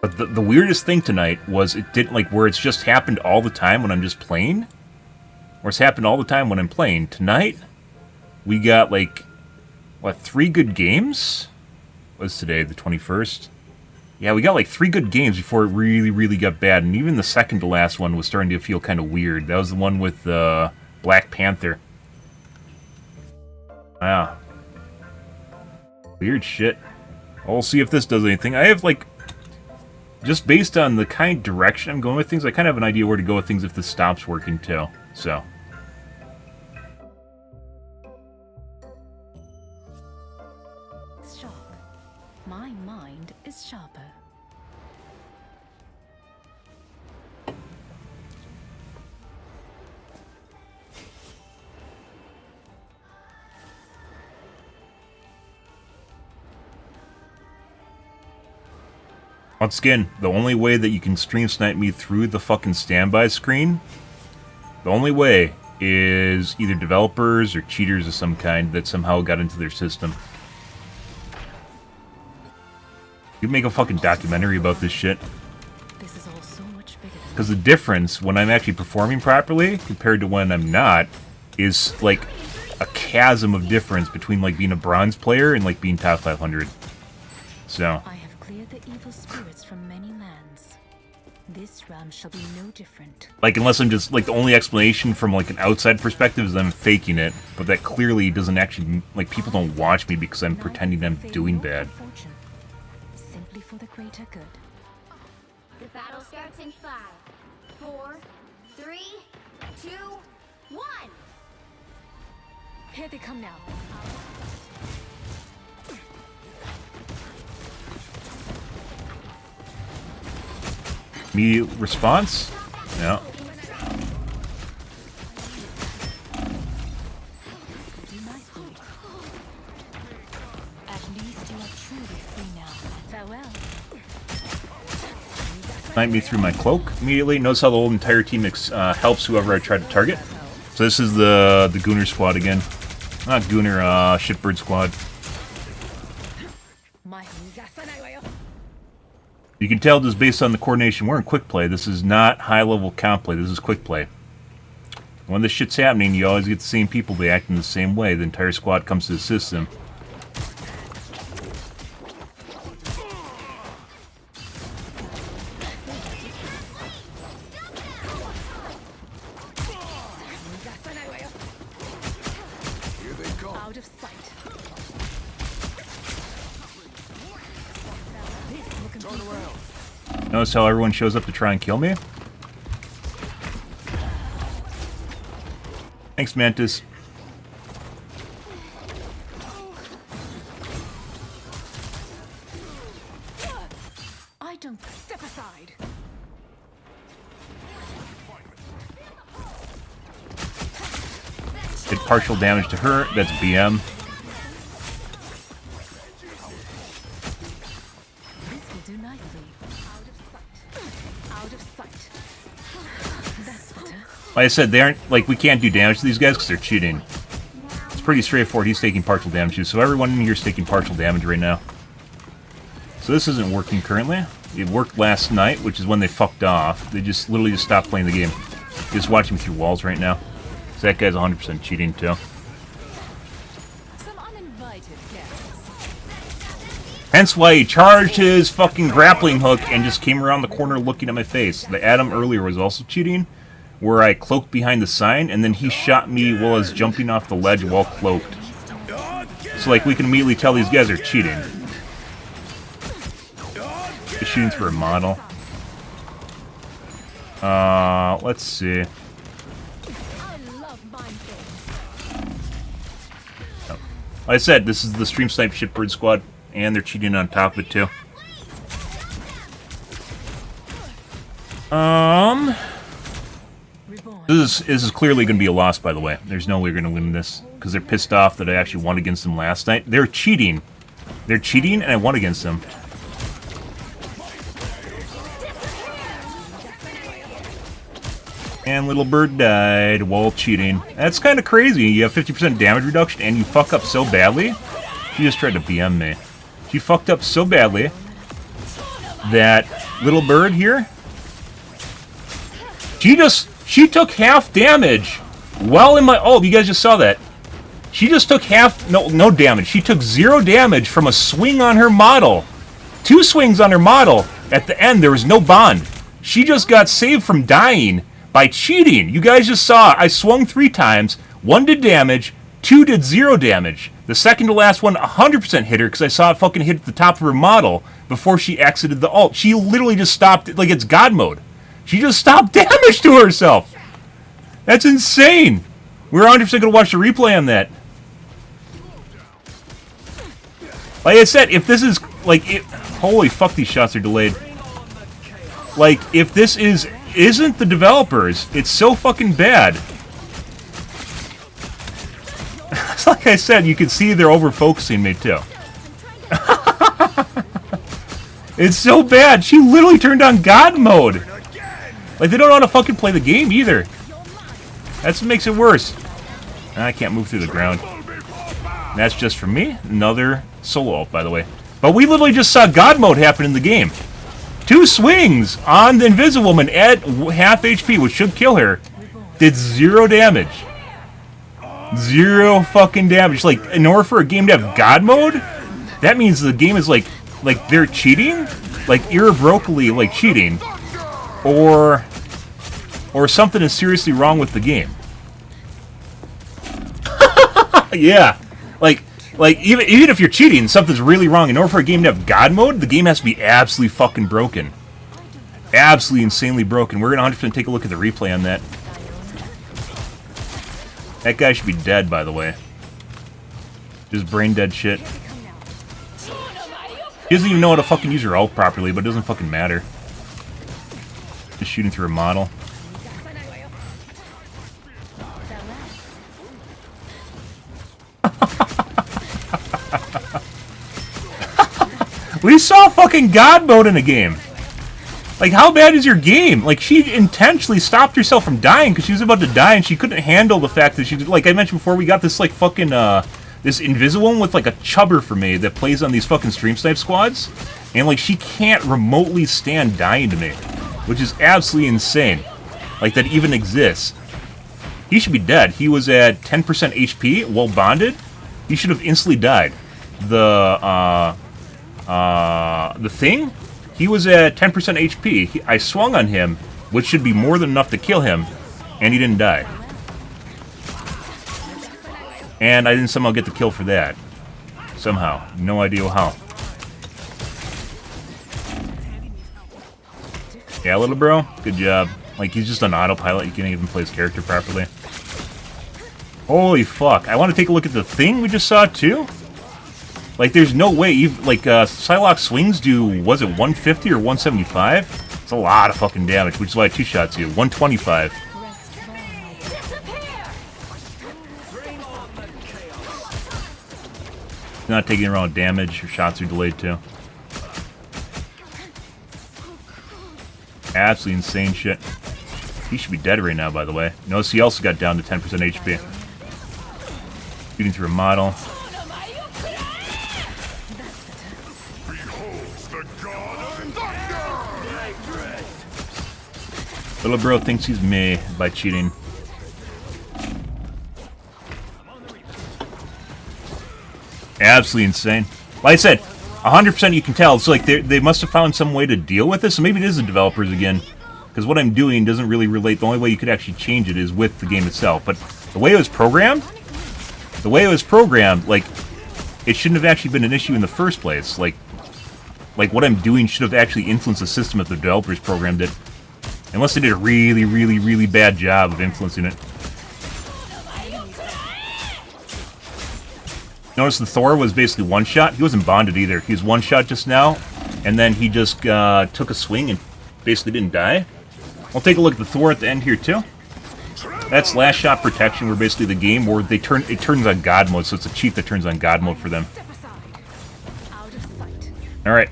But the weirdest thing tonight was it didn't, like, where it's just happened all the time when I'm just playing. Or it's happened all the time when I'm playing. Tonight, we got, like, what, 3 good games? What's today, the 21st? Yeah, we got, like, 3 good games before it really got bad. And even the second to last one was starting to feel kind of weird. That was the one with Black Panther. Wow. Weird shit. We'll see if this does anything. I have, like, just based on the kind of direction I'm going with things, I kind of have an idea where to go with things if this stops working, too. So. Sharp. My mind is sharper. Once again, the only way that you can stream snipe me through the fucking standby screen, the only way is either developers or cheaters of some kind that somehow got into their system. You make a fucking documentary about this shit. This is all so much bigger than Because the difference when I'm actually performing properly compared to when I'm not is like a chasm of difference between like being a bronze player and like being top 500. So. I have cleared the evil spirits from many lands. This realm shall be no different. Like, unless I'm just, like, the only explanation from, like, an outside perspective is I'm faking it, but that clearly doesn't actually, like, people don't watch me because I'm pretending I'm doing bad. Simply for the greater good. The battle starts in 5, 4, 3, 2, 1. Here they come now. Immediate response? No. Do nicely. At least you are truly free now. Farewell. Snipe me through my cloak immediately. Notice how the whole entire team helps whoever I try to target. So this is the Gooner squad again. Not Gooner, Shitbird squad. You can tell just based on the coordination, we're in quick play. This is not high-level comp play. This is quick play. When this shit's happening, you always get the same people. They act in the same way. The entire squad comes to assist them. Here they come. Out of sight. Turn around. Notice how everyone shows up to try and kill me? Thanks, Mantis. I don't step aside. Did partial damage to her. That's BM. This will do nicely. Out of sight. Out of sight. That's better. Like I said, they aren't, like, we can't do damage to these guys because they're cheating. It's pretty straightforward. He's taking partial damage too, so everyone in here is taking partial damage right now. So this isn't working currently. It worked last night, which is when they fucked off. They just literally just stopped playing the game. Just watching me through walls right now. So that guy's 100% cheating too. Some uninvited guests. Hence why he charged his fucking grappling hook and just came around the corner looking at my face. The Adam earlier was also cheating, where I cloaked behind the sign, and then he shot me while I was jumping off the ledge while cloaked. So, like, we can immediately tell these guys are cheating. He's shooting through a model. Let's see. I love mine things. Like I said, this is the Stream Snipe Shitbird squad, And they're cheating on top of it, too. This is clearly going to be a loss, by the way. There's no way we're going to win this. Because they're pissed off that I actually won against them last night. They're cheating. They're cheating, and I won against them. And little bird died while cheating. That's kind of crazy. You have 50% damage reduction, and you fuck up so badly. She just tried to BM me. She fucked up so badly that little bird here, she took half damage while in my ult. You guys just saw that. She just took no damage. She took 0 damage from a swing on her model. 2 swings on her model. At the end, there was no bond. She just got saved from dying by cheating. You guys just saw I swung 3 times. 1 did damage, 2 did 0 damage. The second to last one 100% hit her because I saw it fucking hit at the top of her model before she exited the ult. She literally just stopped, like it's God mode. She just stopped damage to herself. That's insane. We're 100% going to watch the replay on that. Like I said, if this is, like, holy fuck, these shots are delayed. Like, if this isn't the developers, it's so fucking bad. It's like I said, you can see they're over-focusing me, too. It's so bad. She literally turned on God mode. Like, they don't know how to fucking play the game, either. That's what makes it worse. I can't move through the ground. And that's just for me. Another solo ult, by the way. But we literally just saw God mode happen in the game. 2 swings on the Invisible Woman at half HP, which should kill her. Did 0 damage. 0 fucking damage. Like, in order for a game to have God mode, that means the game is like they're cheating? Like, irrevocably, like, cheating. Or something is seriously wrong with the game. Yeah. Like even if you're cheating, something's really wrong. In order for a game to have God mode, the game has to be absolutely fucking broken. Absolutely insanely broken. We're going to 100% take a look at the replay on that. That guy should be dead, by the way. Just brain dead shit. He doesn't even know how to fucking use her ult properly, but it doesn't fucking matter. Just shooting through a model. We saw fucking God mode in a game. Like, how bad is your game? Like, she intentionally stopped herself from dying because she was about to die and she couldn't handle the fact that she, like I mentioned before, we got this, like, fucking, this Invisible one with, like, a chubber for me that plays on these fucking stream snipe squads. And, like, she can't remotely stand dying to me, which is absolutely insane. Like, that even exists. He should be dead. He was at 10% HP while bonded. He should have instantly died. The Thing, he was at 10% HP. I swung on him, which should be more than enough to kill him, and he didn't die. And I didn't somehow get the kill for that. Somehow. No idea how. Yeah, little bro, good job. Like, he's just on autopilot. He can't even play his character properly. Holy fuck. I want to take a look at the Thing we just saw, too. Like, there's no way. Like, Psylocke swings do, was it 150 or 175? It's a lot of fucking damage, which is why 2 shots you. 125. Not taking around damage. Your shots are delayed, too. Absolutely insane shit. He should be dead right now, by the way. Notice he also got down to 10% HP. Shooting through a model. Little bro thinks he's me by cheating. Absolutely insane. Like I said, 100% you can tell. It's like they must have found some way to deal with this. So maybe it is the developers again. Because what I'm doing doesn't really relate. The only way you could actually change it is with the game itself. But the way it was programmed, like, it shouldn't have actually been an issue in the first place. Like what I'm doing should have actually influenced the system if the developers programmed it. Unless they did a really, really, really bad job of influencing it. Notice the Thor was basically one shot. He wasn't bonded either. He was one shot just now, and then he just took a swing and basically didn't die. We'll take a look at the Thor at the end here too. That's last shot protection, where basically the game where it turns on God mode, so it's a cheat that turns on God mode for them. Step aside. Out of sight. Alright.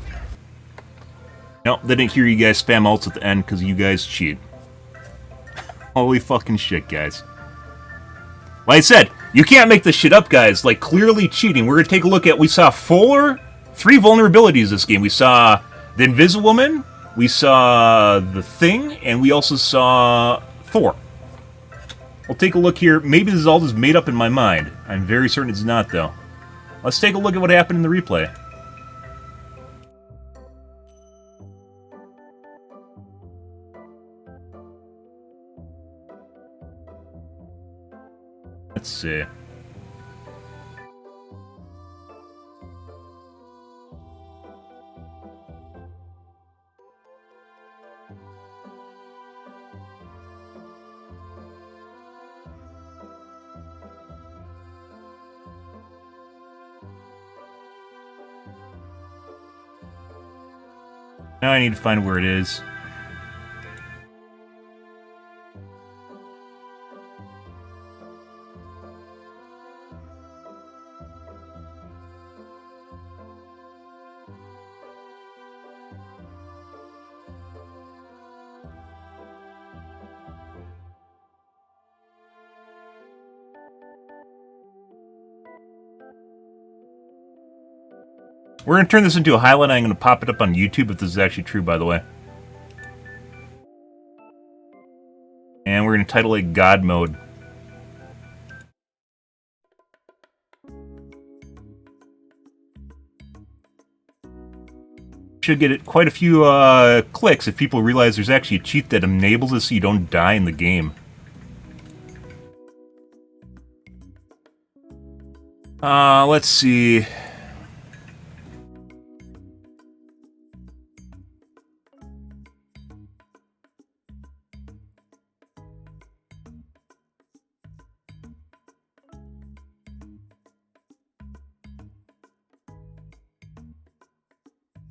Nope, they didn't hear you guys spam ults at the end because you guys cheat. Holy fucking shit, guys. Like I said, you can't make this shit up, guys. Like, clearly cheating. We're gonna take a look at, we saw three vulnerabilities this game. We saw the Invisiwoman, we saw the Thing, and we also saw Thor. We'll take a look here. Maybe this is all just made up in my mind. I'm very certain it's not, though. Let's take a look at what happened in the replay. Let's see. Now I need to find where it is. We're going to turn this into a highlight. I'm going to pop it up on YouTube if this is actually true, by the way. And we're going to title it God Mode. Should get it quite a few clicks if people realize there's actually a cheat that enables this so you don't die in the game. Let's see.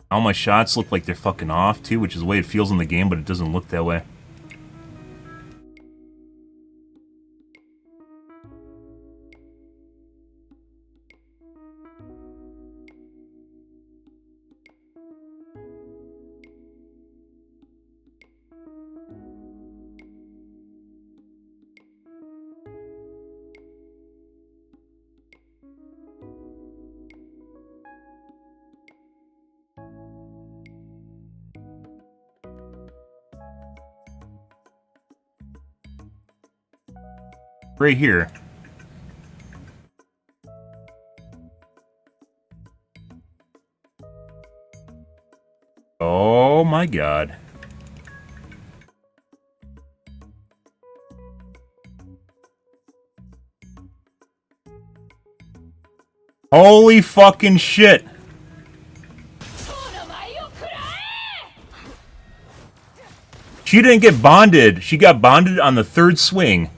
All my shots look like they're fucking off, too, which is the way it feels in the game, but it doesn't look that way. Right here. Oh my god. Holy fucking shit. She didn't get bonded. She got bonded on the third swing.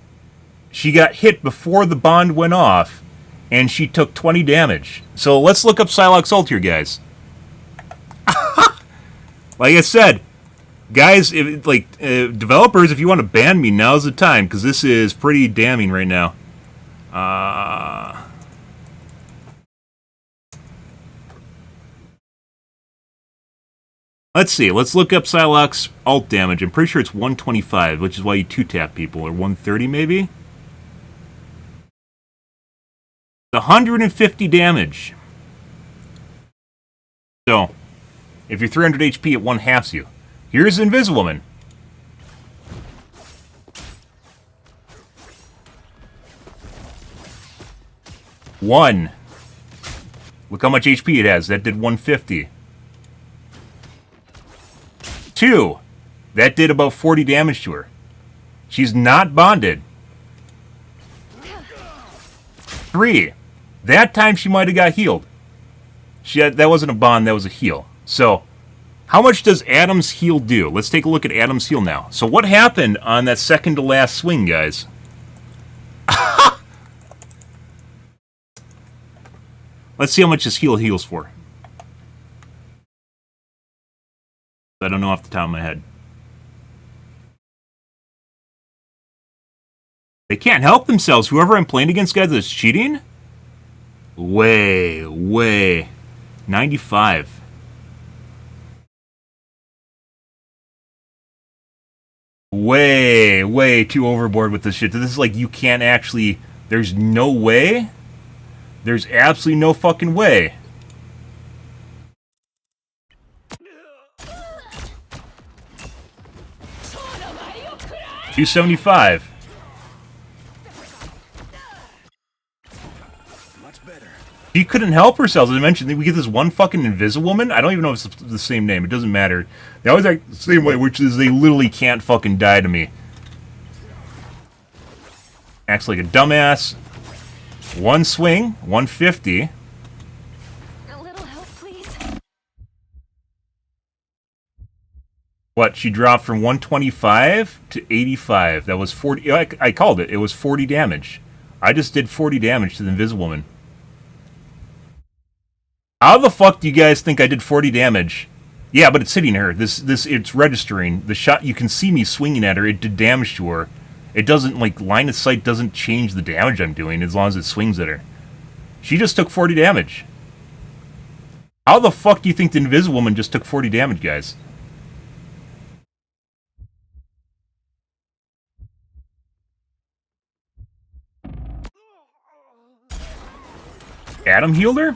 She got hit before the bond went off, and she took 20 damage. So let's look up Psylocke's ult here, guys. Like I said, guys, developers, if you want to ban me, now's the time, because this is pretty damning right now. Let's see. Let's look up Psylocke's ult damage. I'm pretty sure it's 125, which is why you two-tap people, or 130 maybe? 150 damage. So, if you're 300 HP, it one-halves you. Here's Invisiwoman. One. Look how much HP it has. That did 150. 2. That did about 40 damage to her. She's not bonded. 3. That time she might have got healed. That wasn't a bond, that was a heal. So, how much does Adam's heal do? Let's take a look at Adam's heal now. So what happened on that second to last swing, guys? Let's see how much this heal heals for. I don't know off the top of my head. They can't help themselves. Whoever I'm playing against, guys, is cheating? Way. 95. Way too overboard with this shit. This is like, you can't actually... There's no way. There's absolutely no fucking way. $275. Much better. She couldn't help herself. As I mentioned, we get this one fucking invisible woman. I don't even know if it's the same name. It doesn't matter. They always act the same way, which is they literally can't fucking die to me. Acts like a dumbass. One swing, 150. A little help, please. What? She dropped from 125 to 85. That was 40. I called it. It was 40 damage. I just did 40 damage to the invisible woman. How the fuck do you guys think I did 40 damage? Yeah, but it's hitting her. It's registering. The shot, you can see me swinging at her. It did damage to her. It doesn't, like, line of sight doesn't change the damage I'm doing as long as it swings at her. She just took 40 damage. How the fuck do you think the invisible woman just took 40 damage, guys? Adam healed her?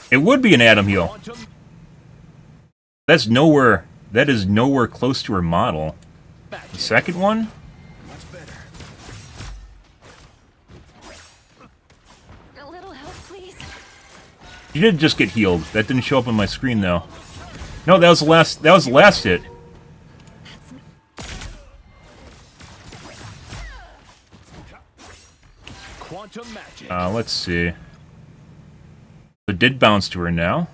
It would be an Adam heal. That's nowhere. That is nowhere close to her model. The second one? Much better. A little help, please. She did just get healed. That didn't show up on my screen though. No, that was the last. That was the last hit. Quantum magic. Let's see. It did bounce to her now.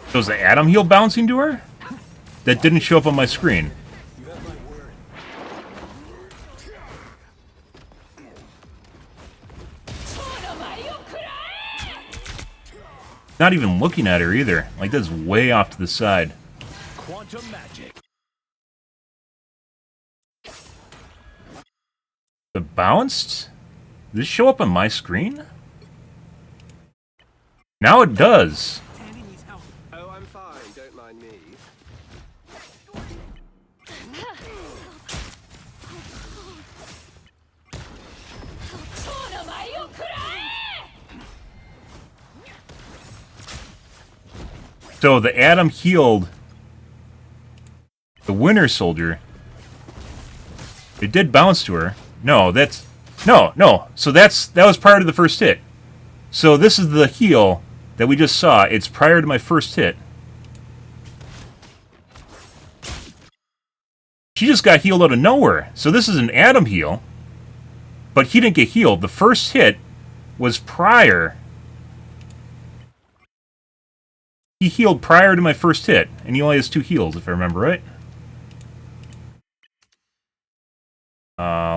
So is the Adam heal bouncing to her? That didn't show up on my screen. You have my word. Not even looking at her either. Like, that's way off to the side. Quantum magic. It bounced? Did this show up on my screen? Now it does. Oh, I'm fine. Don't mind me. So the Adam healed the Winter Soldier. It did bounce to her. No, that's... No. So that was prior to the first hit. So this is the heal that we just saw. It's prior to my first hit. She just got healed out of nowhere. So this is an Adam heal. But he didn't get healed. The first hit was prior. He healed prior to my first hit. And he only has 2 heals, if I remember right.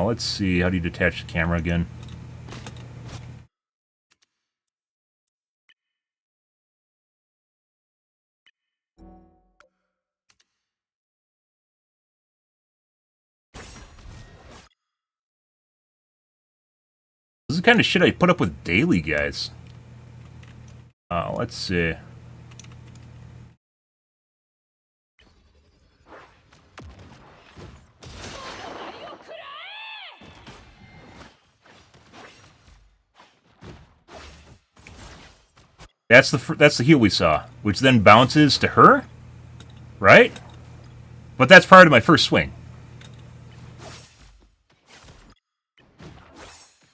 Let's see. How do you detach the camera again? This is the kind of shit I put up with daily, guys. Let's see. That's the heal we saw, which then bounces to her, right? But that's prior to my first swing.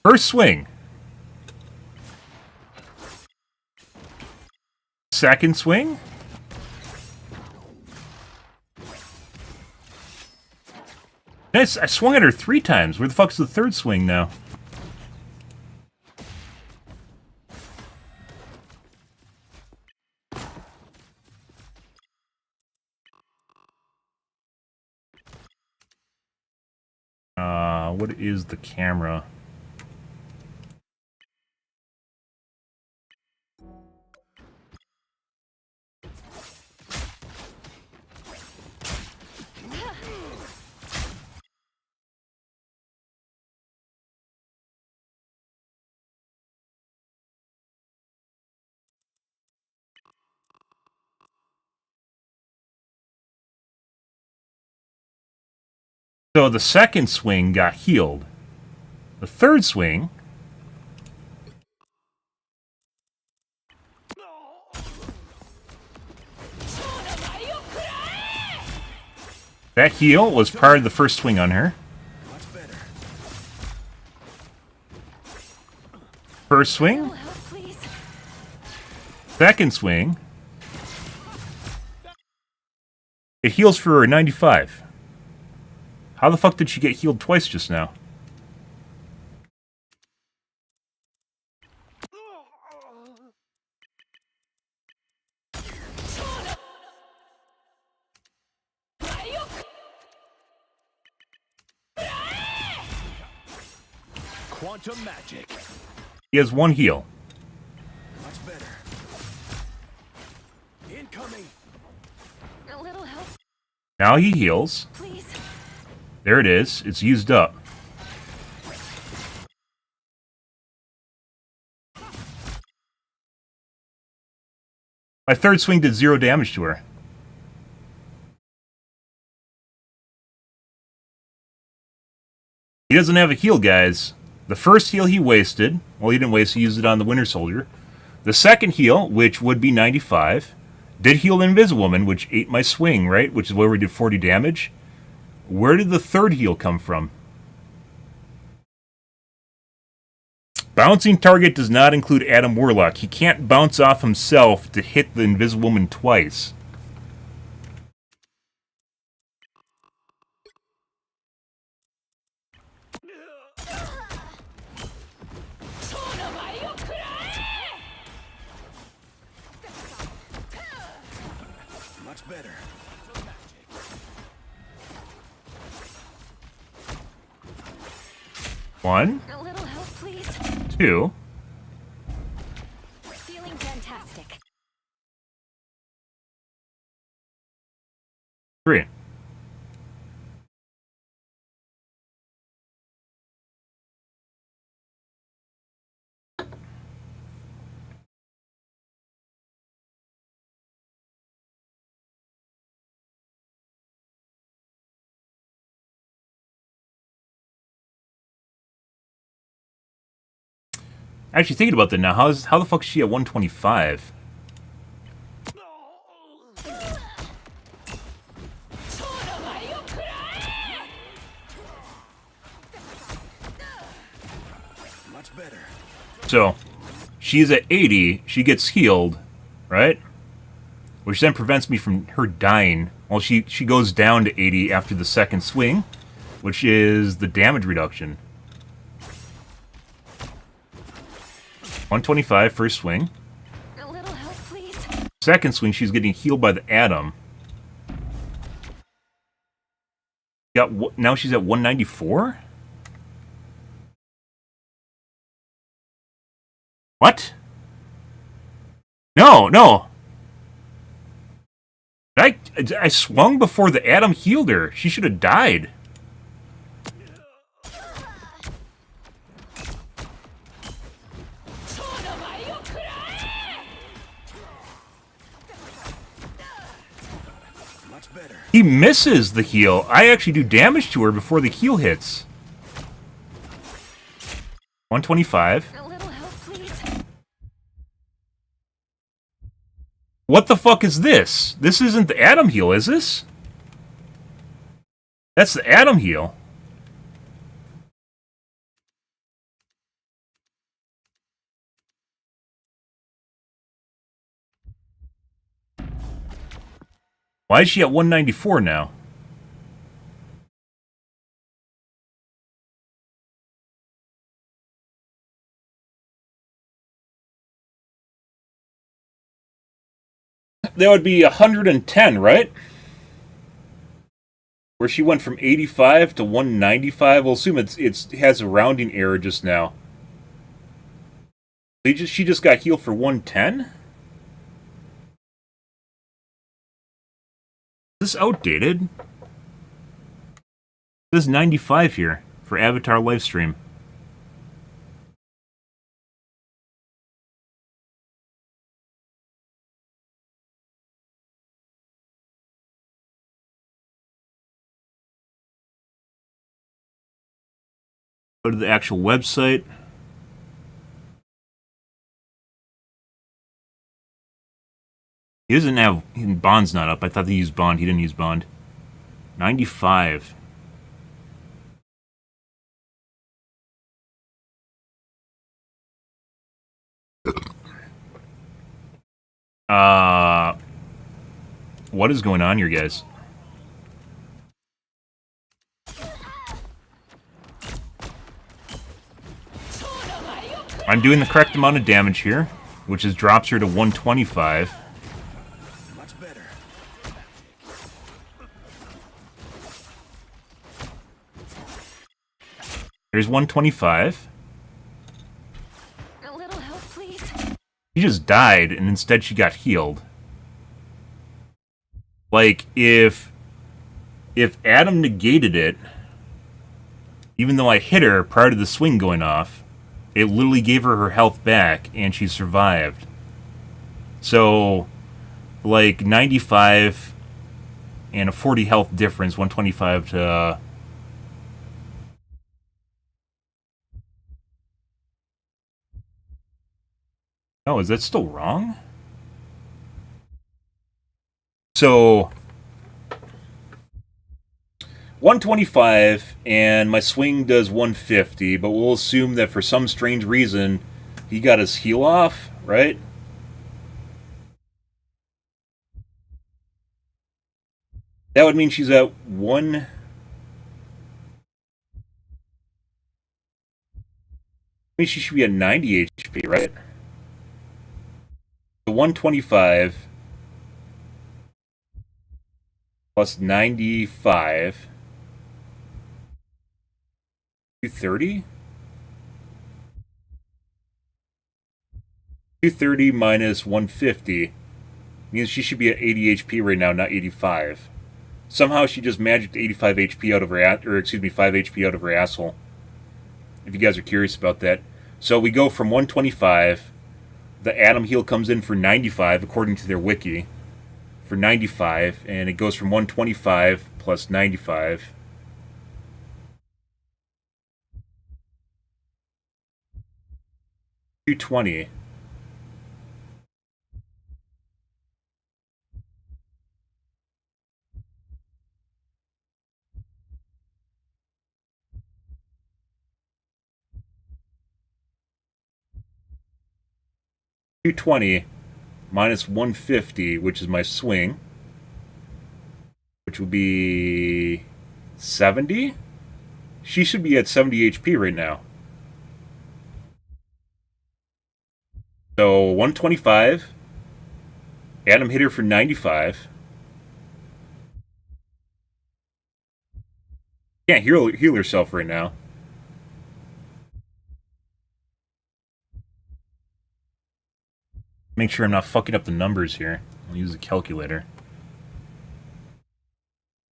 First swing. Second swing. I swung at her 3 times. Where the fuck's the third swing now? What is the camera? So the second swing got healed. The third swing... That heal was part of the first swing on her. Much better. First swing. Help, please. Second swing. It heals for 95. How the fuck did she get healed twice just now? Quantum magic. He has one heal. Much better. Incoming. A little help, Now he heals. please. There it is. It's used up. My third swing did 0 damage to her. He doesn't have a heal, guys. The first heal he wasted. Well, he didn't waste, he used it on the Winter Soldier. The second heal, which would be 95, did heal the Invisible Woman, which ate my swing, right? Which is where we did 40 damage. Where did the third heal come from? Bouncing target does not include Adam Warlock. He can't bounce off himself to hit the Invisible Woman twice. Much better. One, A little help, please. 2. Feeling fantastic. 3. Actually, thinking about that now, how the fuck is she at 125? Much better. So, she's at 80, she gets healed, right? Which then prevents me from her dying. Well, she goes down to 80 after the second swing, which is the damage reduction. 125 first swing. A little help, please. Second swing, she's getting healed by the Atom. Now she's at 194? What? No. I swung before the Atom healed her. She should have died. Much better. He misses the heal. I actually do damage to her before the heal hits. 125. A little help, please. What the fuck is this? This isn't the Atom heal, is this? That's the Atom heal. Why is she at 194 now? That would be 110, right? Where she went from 85 to 195. We'll assume it has a rounding error just now. She just got healed for 110? Is this outdated? This is 95 here for Avatar Livestream. Go to the actual website. He doesn't have... Bond's not up. I thought he used Bond. He didn't use Bond. 95. What is going on here, guys? I'm doing the correct amount of damage here, which is drops her to 125. Much better. There's 125. A little help, please. She just died, and instead she got healed. Like, if Adam negated it, even though I hit her prior to the swing going off, it literally gave her her health back, and she survived. So, like, 95 and a 40 health difference, 125 to... Oh, is that still wrong? So, 125, and my swing does 150, but we'll assume that for some strange reason, he got his heal off, right? That would mean she's at 1... I mean, she should be at 90 HP, right? So 125... plus 95... 230? 230 minus 150 means she should be at 80 HP right now, not 85. Somehow she just magicked 85 HP out of her or excuse me, 5 HP out of her asshole. If you guys are curious about that. So we go from 125. The Atom heal comes in for 95 according to their wiki. For 95, and it goes from 125 plus 95. $220. $220 minus 150, which is my swing, which would be 70. She should be at 70 HP right now. So 125. Adam hit her for 95. Can't heal herself right now. Make sure I'm not fucking up the numbers here. I'll use a calculator.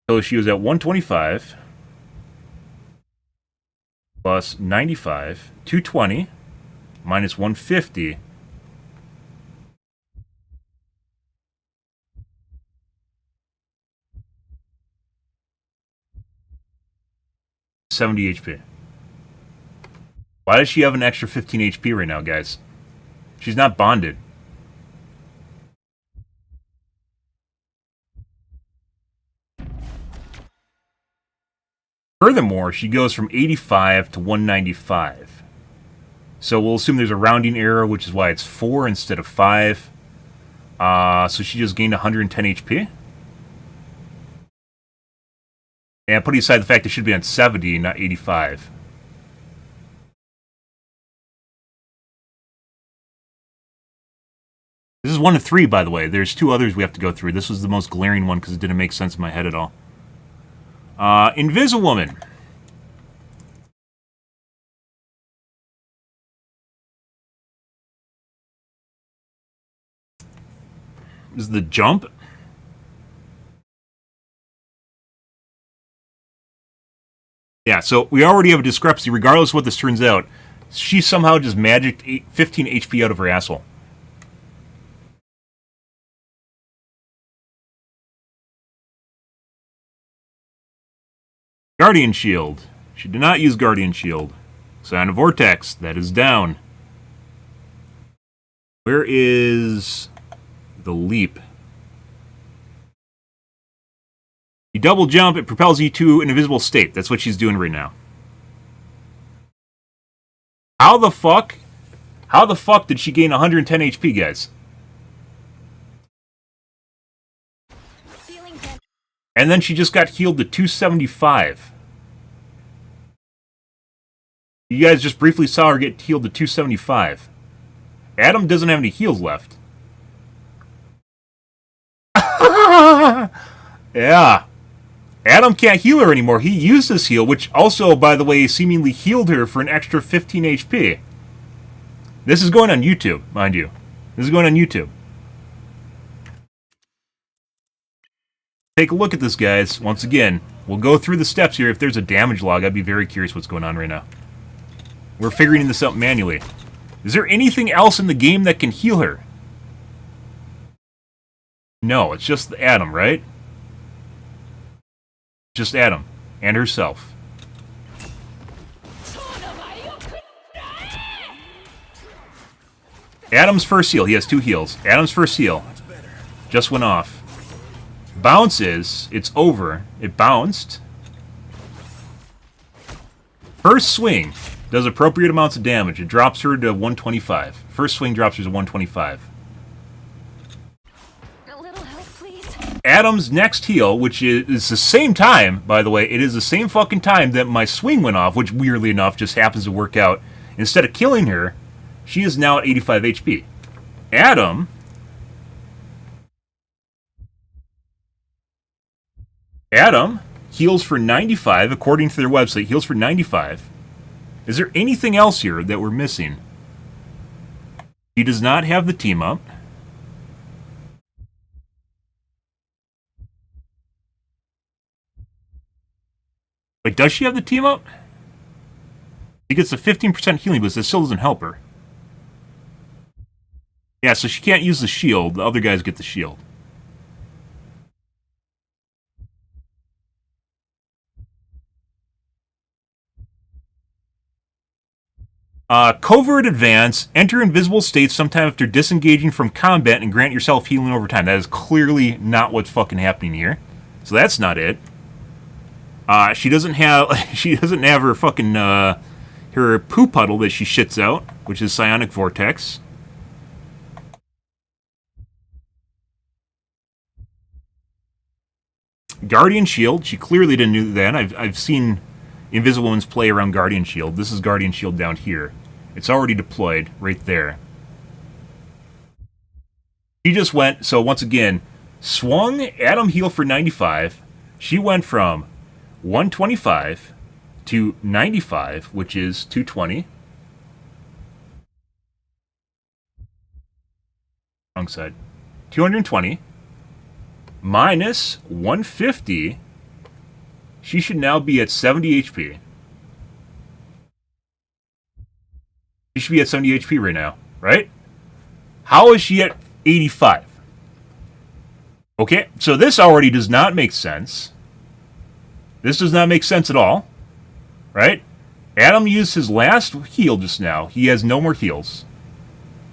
So she was at 125 plus 95, 220 minus 150. $70 HP. Why does she have an extra 15 HP right now, guys? She's not bonded. Furthermore, she goes from 85 to 195. So we'll assume there's a rounding error, which is why it's 4 instead of 5. So she just gained 110 HP. And putting aside the fact it should be on 70, not 85. This is one of 3, by the way. There's 2 others we have to go through. This was the most glaring one because it didn't make sense in my head at all. Invisiwoman. Is the jump? Yeah, so we already have a discrepancy. Regardless of what this turns out, she somehow just magicked 15 HP out of her asshole. Guardian Shield. She did not use Guardian Shield. Sign of Vortex. That is down. Where is the leap? You double jump, it propels you to an invisible state. That's what she's doing right now. How the fuck did she gain 110 HP, guys? Feeling dead. And then she just got healed to 275. You guys just briefly saw her get healed to 275. Adam doesn't have any heals left. Yeah. Adam can't heal her anymore. He used his heal, which also, by the way, seemingly healed her for an extra 15 HP. This is going on YouTube, mind you. This is going on YouTube. Take a look at this, guys. Once again, we'll go through the steps here. If there's a damage log, I'd be very curious what's going on right now. We're figuring this out manually. Is there anything else in the game that can heal her? No, it's just Adam, right? Just Adam and herself. Adam's first heal. He has 2 heals. Adam's first heal just went off. Bounces. It's over. It bounced. First swing does appropriate amounts of damage. It drops her to 125. First swing drops her to 125. A little help, please. Adam's next heal, which is the same time, by the way, it is the same fucking time that my swing went off, which weirdly enough just happens to work out. Instead of killing her, she is now at 85 HP. Adam heals for 95, according to their website, heals for 95. Is there anything else here that we're missing? He does not have the team up. Wait, does she have the team up? She gets a 15% healing boost. That still doesn't help her. Yeah, so she can't use the shield. The other guys get the shield. Covert advance. Enter invisible states sometime after disengaging from combat and grant yourself healing over time. That is clearly not what's fucking happening here. So that's not it. She doesn't have her fucking her poo puddle that she shits out, which is psionic vortex. Guardian shield. She clearly didn't do that. I've seen Invisible Woman's play around Guardian shield. This is Guardian shield down here. It's already deployed right there. She just went, so once again, swung, Adam heal for 95. She went from 125 to 95, which is 220. Wrong side. 220 minus 150. She should now be at 70 HP. She should be at 70 HP right now, right? How is she at 85? Okay, so this already does not make sense. This does not make sense at all, right? Adam used his last heal just now. He has no more heals.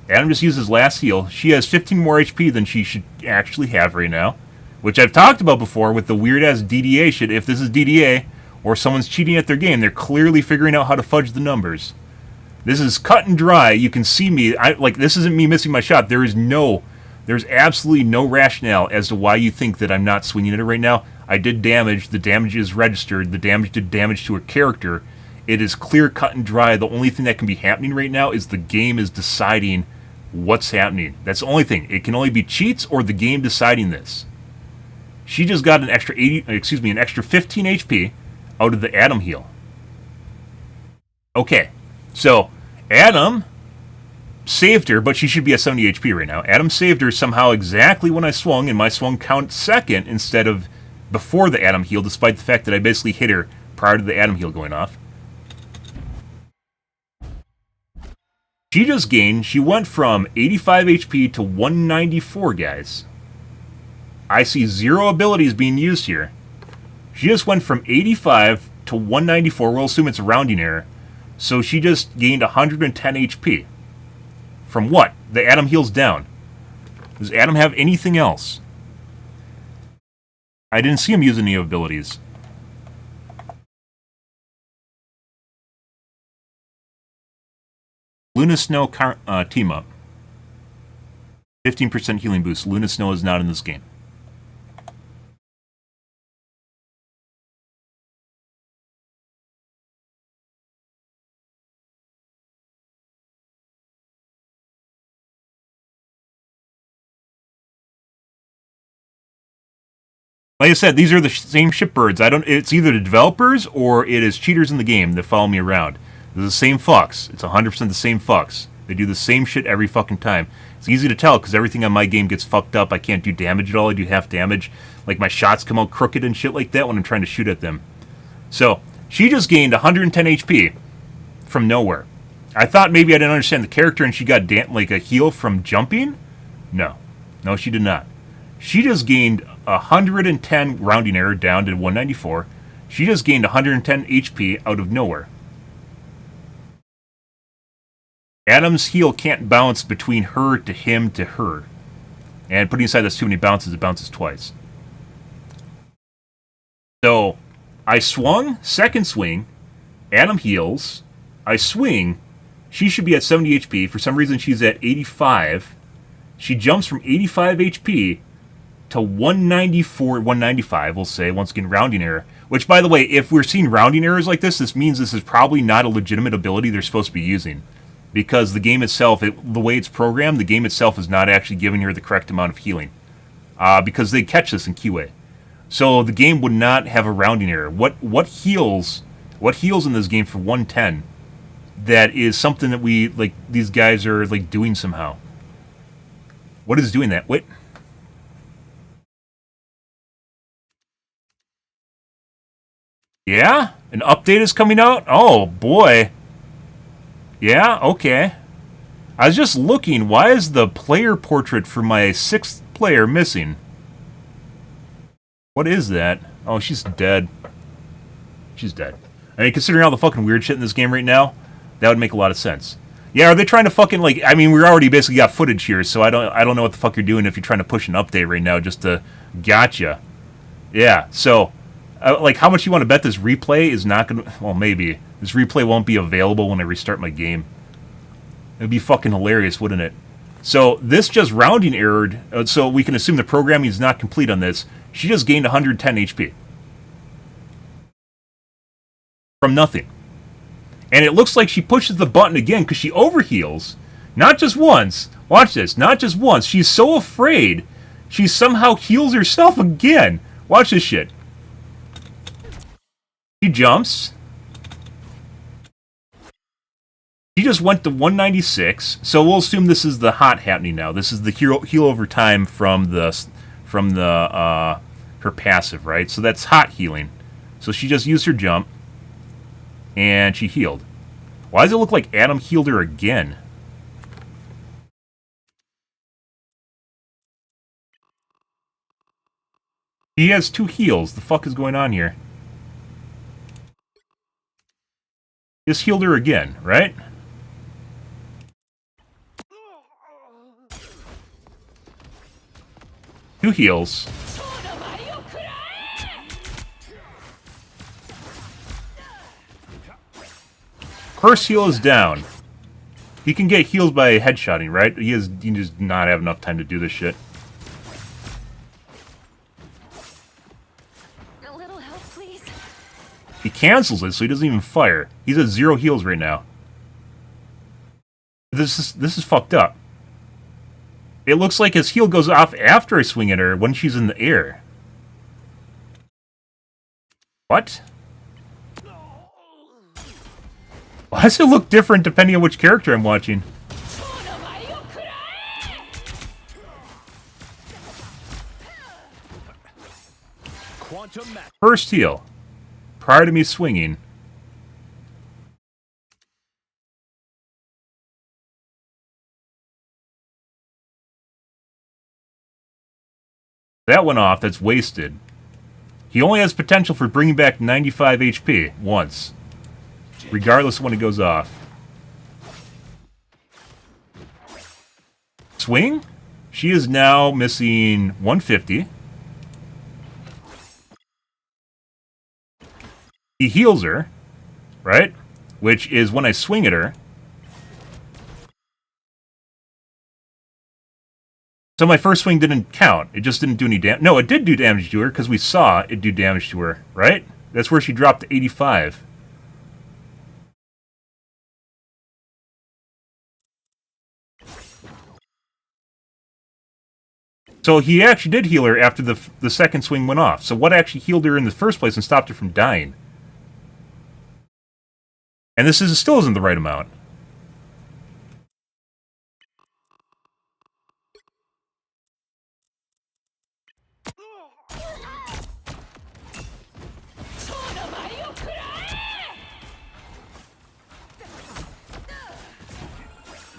Adam just used his last heal. She has 15 more HP than she should actually have right now, which I've talked about before with the weird-ass DDA shit. If this is DDA or someone's cheating at their game, they're clearly figuring out how to fudge the numbers. This is cut and dry. You can see me. This isn't me missing my shot. There's absolutely no rationale as to why you think that I'm not swinging it right now. I did damage. The damage is registered. The damage did damage to a character. It is clear, cut and dry. The only thing that can be happening right now is the game is deciding what's happening. That's the only thing. It can only be cheats or the game deciding this. She just got an extra an extra 15 HP out of the Adam heal. Okay, so Adam saved her, but she should be at 70 HP right now. Adam saved her somehow exactly when I swung, and my swung counts second instead of before the Adam heal, despite the fact that I basically hit her prior to the Adam heal going off. She just gained, she went from 85 HP to 194, guys. I see 0 abilities being used here. She just went from 85 to 194. We'll assume it's a rounding error. So she just gained 110 HP. From what? The Adam heals down. Does Adam have anything else? I didn't see him use any abilities. Luna Snow team up. 15% healing boost. Luna Snow is not in this game. Like I said, these are the same shipbirds. It's either the developers or it is cheaters in the game that follow me around. They're the same fucks. It's 100% the same fucks. They do the same shit every fucking time. It's easy to tell because everything on my game gets fucked up. I can't do damage at all. I do half damage. Like my shots come out crooked and shit like that when I'm trying to shoot at them. So, she just gained 110 HP from nowhere. I thought maybe I didn't understand the character and she got like a heal from jumping. No. No, she did not. She just gained 110 rounding error down to 194. She just gained 110 HP out of nowhere. Adam's heal can't bounce between her to him to her. And putting aside that's too many bounces, it bounces twice. So, I swung, second swing, Adam heals, I swing, she should be at 70 HP. For some reason she's at 85. She jumps from 85 HP to 194, 195, we'll say, once again, rounding error. Which, by the way, if we're seeing rounding errors like this means this is probably not a legitimate ability they're supposed to be using. Because the game itself, the way it's programmed, the game itself is not actually giving her the correct amount of healing. Because they catch this in QA. So the game would not have a rounding error. What heals in this game for 110 that is something that these guys are, doing somehow? What is doing that? Wait. Yeah? An update is coming out? Oh, boy. Yeah? Okay. I was just looking. Why is the player portrait for my 6th player missing? What is that? Oh, she's dead. She's dead. I mean, considering all the fucking weird shit in this game right now, that would make a lot of sense. Yeah, are they trying to fucking, I mean, we already basically got footage here, so I don't know what the fuck you're doing if you're trying to push an update right now just to gotcha. Yeah, so... how much you want to bet this replay is not going to... Well, maybe. This replay won't be available when I restart my game. It would be fucking hilarious, wouldn't it? So, this just rounding errored, so we can assume the programming is not complete on this. She just gained 110 HP. From nothing. And it looks like she pushes the button again because she overheals. Not just once. Watch this. Not just once. She's so afraid, she somehow heals herself again. Watch this shit. She jumps. She just went to 196, so we'll assume this is the hot happening now. This is the heal over time from her passive, right? So that's hot healing. So she just used her jump, and she healed. Why does it look like Adam healed her again? He has 2 heals. The fuck is going on here? Just healed her again, right? Two heals. Curse heal is down. He can get heals by headshotting, right? He does not have enough time to do this shit. A little help, please. He cancels it, so he doesn't even fire. He's at 0 heals right now. This is fucked up. It looks like his heal goes off after I swing at her when she's in the air. What? Why does it look different depending on which character I'm watching? Quantum match. First heal. Prior to me swinging. That went off. That's wasted. He only has potential for bringing back 95 HP once. Regardless of when it goes off. Swing? She is now missing 150. He heals her, right? Which is when I swing at her. So my first swing didn't count. It just didn't do any damage. No, it did do damage to her because we saw it do damage to her, right? That's where she dropped to 85. So he actually did heal her after the second swing went off. So what actually healed her in the first place and stopped her from dying? And this still isn't the right amount.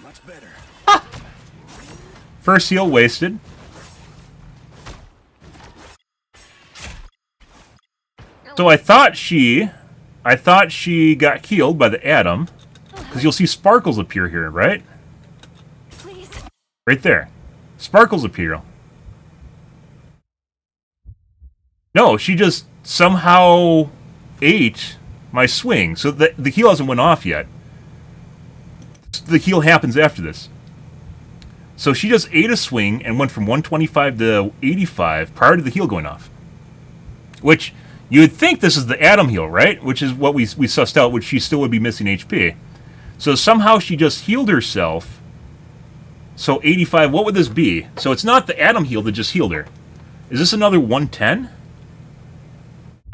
Much better. First heal wasted. So I thought she got healed by the atom, because you'll see sparkles appear here, right? Please. Right there. Sparkles appear. No, she just somehow ate my swing, so the heal hasn't went off yet. The heal happens after this. So she just ate a swing and went from 125 to 85 prior to the heal going off. Which, you would think this is the atom heal, right? Which is what we sussed out, which she still would be missing HP. So somehow she just healed herself. So 85, what would this be? So it's not the atom heal that just healed her. Is this another 110?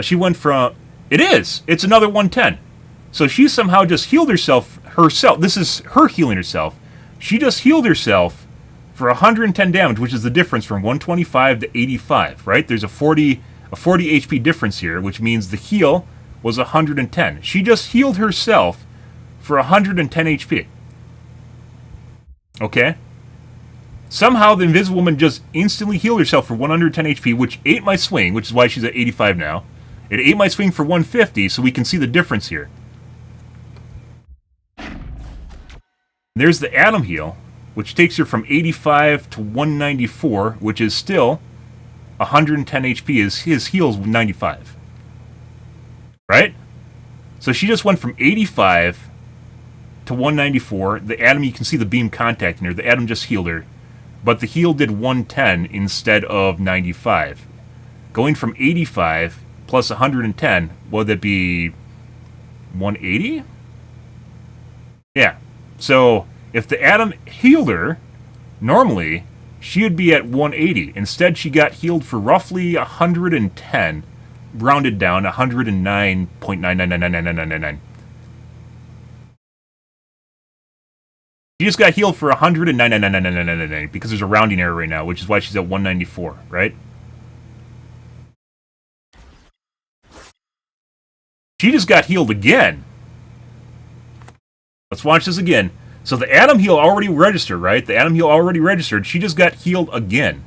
She went from... It is! It's another 110. So she somehow just healed herself. This is her healing herself. She just healed herself for 110 damage, which is the difference from 125 to 85, right? There's a 40 HP difference here, which means the heal was 110. She just healed herself for 110 HP. Okay? Somehow the Invisible Woman just instantly healed herself for 110 HP, which ate my swing, which is why she's at 85 now. It ate my swing for 150, so we can see the difference here. There's the atom heal, which takes her from 85 to 194, which is still 110 HP. His heal's 95. Right? So she just went from 85 to 194. The atom, you can see the beam contacting her. The atom just healed her. But the heal did 110 instead of 95. Going from 85 plus 110, would that be 180? Yeah. So if the atom healed her, normally she would be at 180. Instead, she got healed for roughly 110, rounded down 109.9999999. She just got healed for 109.9999999 because there's a rounding error right now, which is why she's at 194, right? She just got healed again. Let's watch this again. So the atom heal already registered, right? The atom heal already registered. She just got healed again.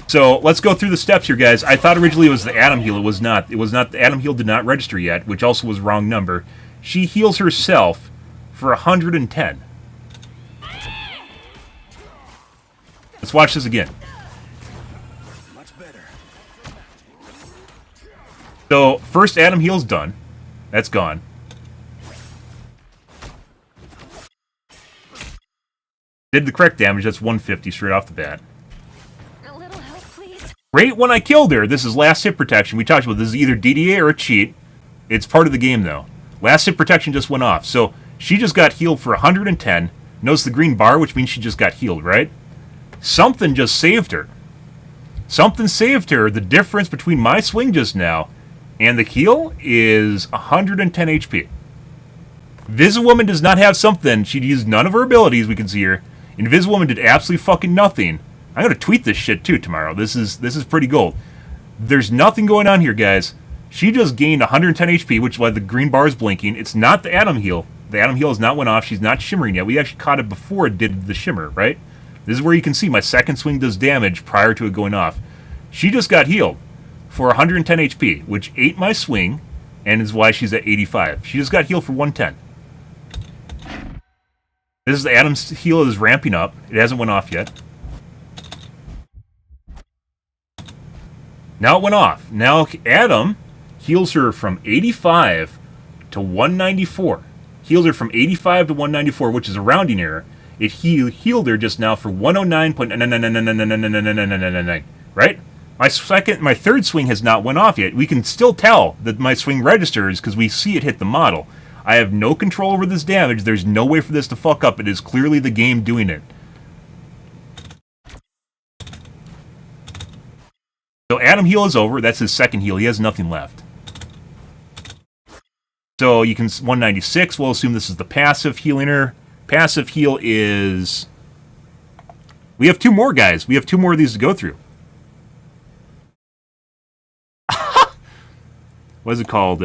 So let's go through the steps here, guys. I thought originally it was the atom heal. It was not. It was not. The atom heal did not register yet, which also was wrong number. She heals herself for 110. Let's watch this again. Much better. So first atom heal's done. That's gone. Did the correct damage. That's 150 straight off the bat. A little help, please. Right when I killed her, this is last hit protection. We talked about this is either DDA or a cheat. It's part of the game, though. Last hit protection just went off. So she just got healed for 110. Notice the green bar, which means she just got healed, right? Something just saved her. Something saved her. The difference between my swing just now and the heal is 110 HP. Invisiwoman does not have something. She used none of her abilities, we can see here. Invisiwoman did absolutely fucking nothing. I'm going to tweet this shit too tomorrow. This is pretty gold. There's nothing going on here, guys. She just gained 110 HP, which is why the green bar is blinking. It's not the Atom heal. The Atom heal has not went off. She's not shimmering yet. We actually caught it before it did the shimmer, right? This is where you can see my second swing does damage prior to it going off. She just got healed for 110 HP, which ate my swing, and is why she's at 85. She just got healed for 110. This is the Atom's heal is ramping up. It hasn't went off yet. Now it went off. Now Atom heals her from 85 to 194. Heals her from 85 to 194, which is a rounding error. It healed her just now for 109.999999999, right? My third swing has not went off yet. We can still tell that my swing registers because we see it hit the model. I have no control over this damage. There's no way for this to fuck up. It is clearly the game doing it. So Atom heal is over. That's his second heal. He has nothing left. So you can 196. We'll assume this is the passive healing her. Passive heal is... We have two more, guys. We have two more of these to go through. What is it called?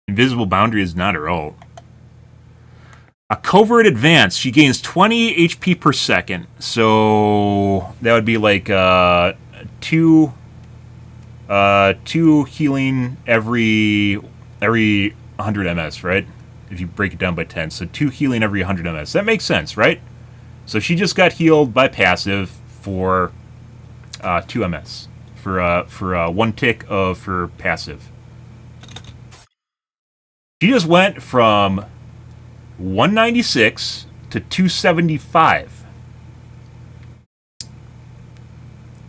Invisible Boundary is not her ult. A Covert Advance. She gains 20 HP per second. So that would be like two healing every 100 MS, right? If you break it down by 10. So 2 healing every 100 MS. That makes sense, right? So she just got healed by passive for 2 MS. For 1 tick of her passive. She just went from 196 to 275.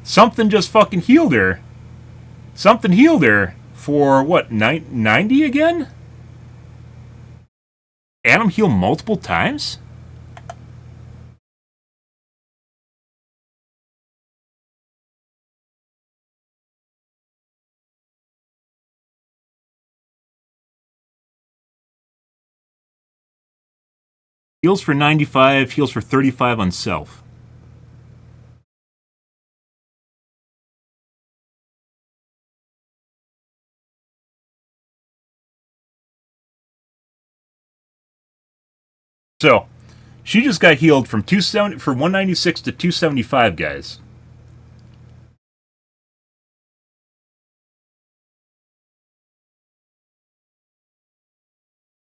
Something just fucking healed her. Something healed her for what, 90 again? Atom heal multiple times? Heals for 95, heals for 35 on self. So, she just got healed from 196 to 275, guys.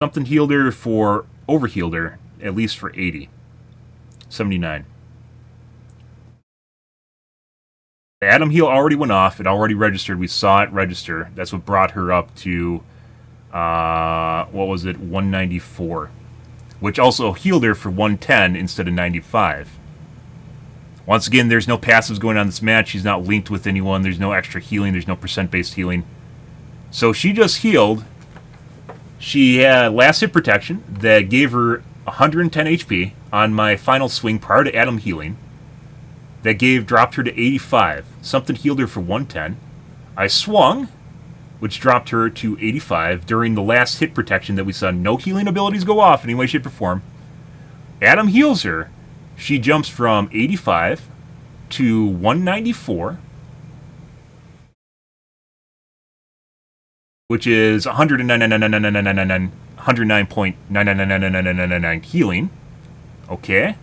Something healed her for overhealed her. At least for 80. 79. The Atom heal already went off. It already registered. We saw it register. That's what brought her up to, what was it, 194. Which also healed her for 110 instead of 95. Once again, there's no passives going on in this match. She's not linked with anyone. There's no extra healing. There's no percent-based healing. So she just healed. She had last hit protection that gave her 110 HP on my final swing prior to Atom healing. That dropped her to 85. Something healed her for 110. I swung, which dropped her to 85 during the last hit protection that we saw no healing abilities go off in any way, shape, or form. Atom heals her. She jumps from 85 to 194, which is 109.9999999 healing. Okay.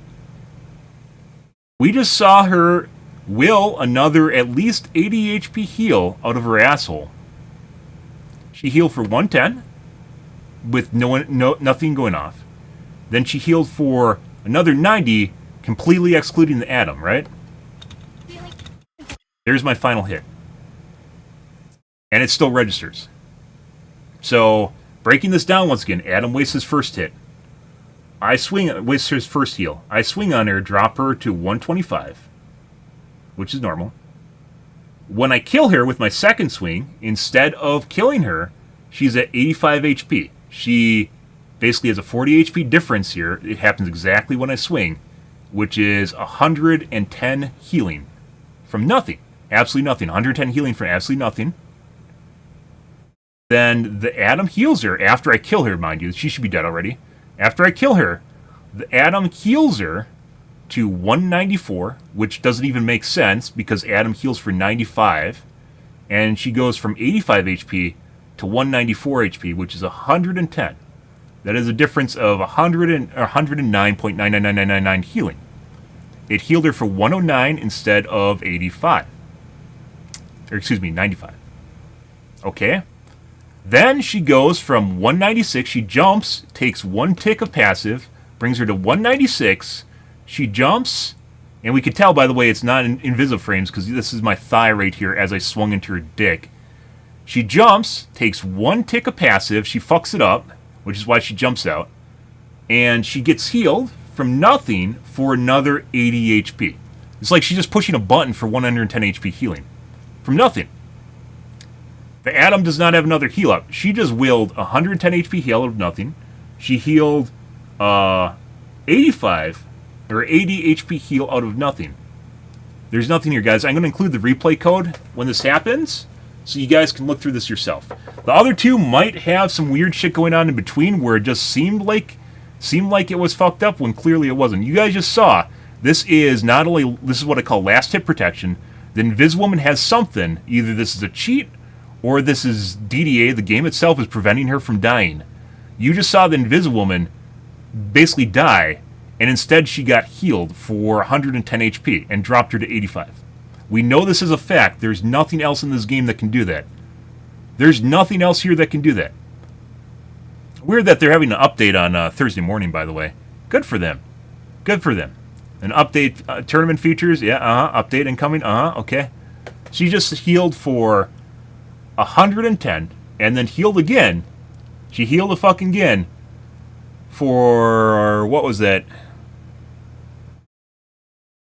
We just saw her will another at least 80 HP heal out of her asshole. She healed for 110 with nothing going off. Then she healed for another 90, completely excluding the Atom, right? There's my final hit. And it still registers. So, breaking this down once again, Atom wastes his first hit. Wastes his first heal. I swing on her, drop her to 125, which is normal. When I kill her with my second swing, instead of killing her, she's at 85 HP. She basically has a 40 HP difference here. It happens exactly when I swing, which is 110 healing from nothing. Absolutely nothing. 110 healing from absolutely nothing. Then the Atom heals her after I kill her, mind you. She should be dead already. After I kill her, the Atom heals her to 194, which doesn't even make sense because Atom heals for 95. And she goes from 85 HP to 194 HP, which is 110. That is a difference of 109.999999 healing. It healed her for 109 instead of 85. Or excuse me, 95. Okay. Then she goes from 196, she jumps, takes one tick of passive, brings her to 196, she jumps, and we can tell, by the way, it's not in Invisiframes, because this is my thigh right here as I swung into her dick. She jumps, takes one tick of passive, she fucks it up, which is why she jumps out, and she gets healed from nothing for another 80 HP. It's like she's just pushing a button for 110 HP healing. From nothing. The Atom does not have another heal up. She just willed 110 HP heal out of nothing. She healed 85 or 80 HP heal out of nothing. There's nothing here, guys. I'm going to include the replay code when this happens, so you guys can look through this yourself. The other two might have some weird shit going on in between where it just seemed like it was fucked up when clearly it wasn't. You guys just saw, this is not only, this is what I call last hit protection. The Inviswoman has something. Either this is a cheat, or this is DDA, the game itself is preventing her from dying. You just saw the Inviswoman basically die, and instead she got healed for 110 HP and dropped her to 85. We know this is a fact. There's nothing else in this game that can do that. There's nothing else here that can do that. Weird that they're having an update on Thursday morning, by the way. Good for them. Good for them. An update, tournament features, yeah, update incoming, okay. She just healed for 110, and then healed again. She healed a fucking again for, what was that?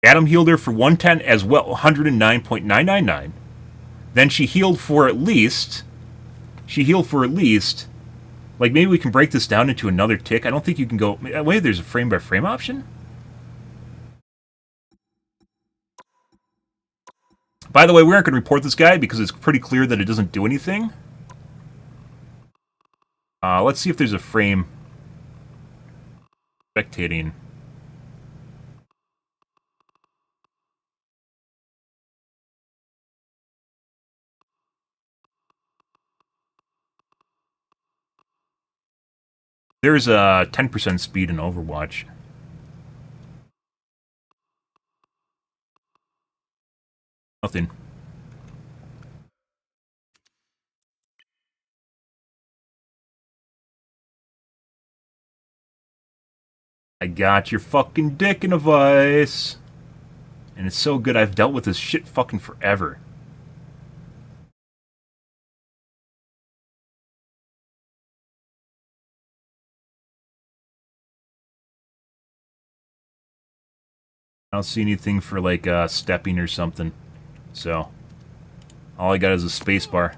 Atom healed her for 110 as well, 109.999. Then she healed for at least, like maybe we can break this down into another tick. I don't think you can go, wait, there's a frame by frame option? By the way, we aren't going to report this guy because it's pretty clear that it doesn't do anything. Let's see if there's a frame spectating. There's a 10% speed in Overwatch. Nothing. I got your fucking dick in a vice. And it's so good, I've dealt with this shit fucking forever. I don't see anything for like stepping or something. So, all I got is a space bar.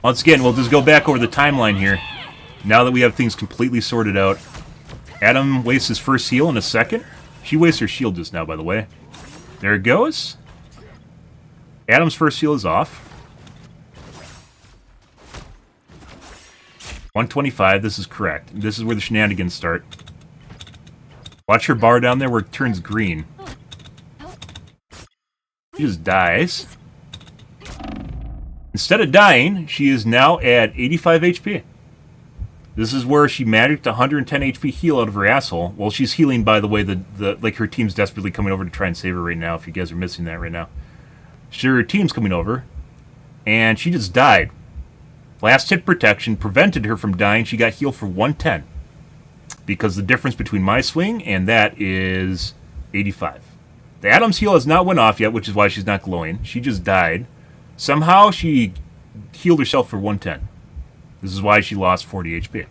Once again, we'll just go back over the timeline here. Now that we have things completely sorted out. Atom wastes his first heal in a second. She wastes her shield just now, by the way. There it goes. Atom's first heal is off. 125, this is correct. This is where the shenanigans start. Watch her bar down there where it turns green. She just dies. Instead of dying, she is now at 85 HP. This is where she magicked 110 HP heal out of her asshole. Well, she's healing, by the way. Like her team's desperately coming over to try and save her right now. If you guys are missing that right now, sure, her team's coming over, and she just died. Last hit protection prevented her from dying. She got healed for 110 because the difference between my swing and that is 85. The Atom's heal has not went off yet, which is why she's not glowing. She just died. Somehow she healed herself for 110. This is why she lost 40 HP.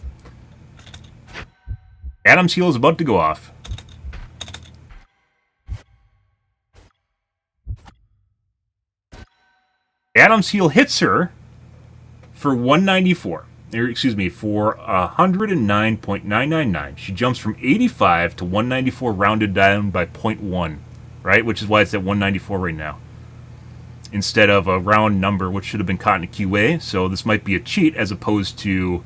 Atom's heal is about to go off. Adam's heal hits her for 194. Excuse me, for 109.999. She jumps from 85 to 194, rounded down by 0.1, right? Which is why it's at 194 right now, instead of a round number, which should have been caught in a QA. So this might be a cheat, as opposed to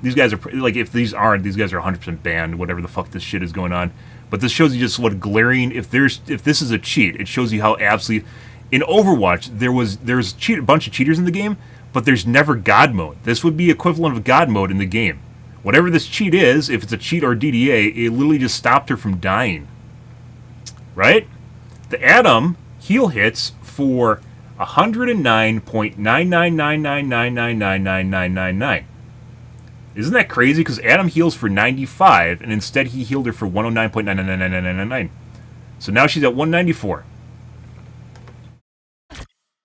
these guys are like, if these aren't, these guys are 100% banned. Whatever the fuck this shit is going on. But this shows you just what glaring. If this is a cheat, it shows you how absolutely. In Overwatch, there's a bunch of cheaters in the game, but there's never God mode. This would be equivalent of God mode in the game. Whatever this cheat is, if it's a cheat or DDA, it literally just stopped her from dying. Right? The Adam heal hits for 109.99999999999. Isn't that crazy? Because Adam heals for 95, and instead he healed her for 109.9999999. So now she's at 194.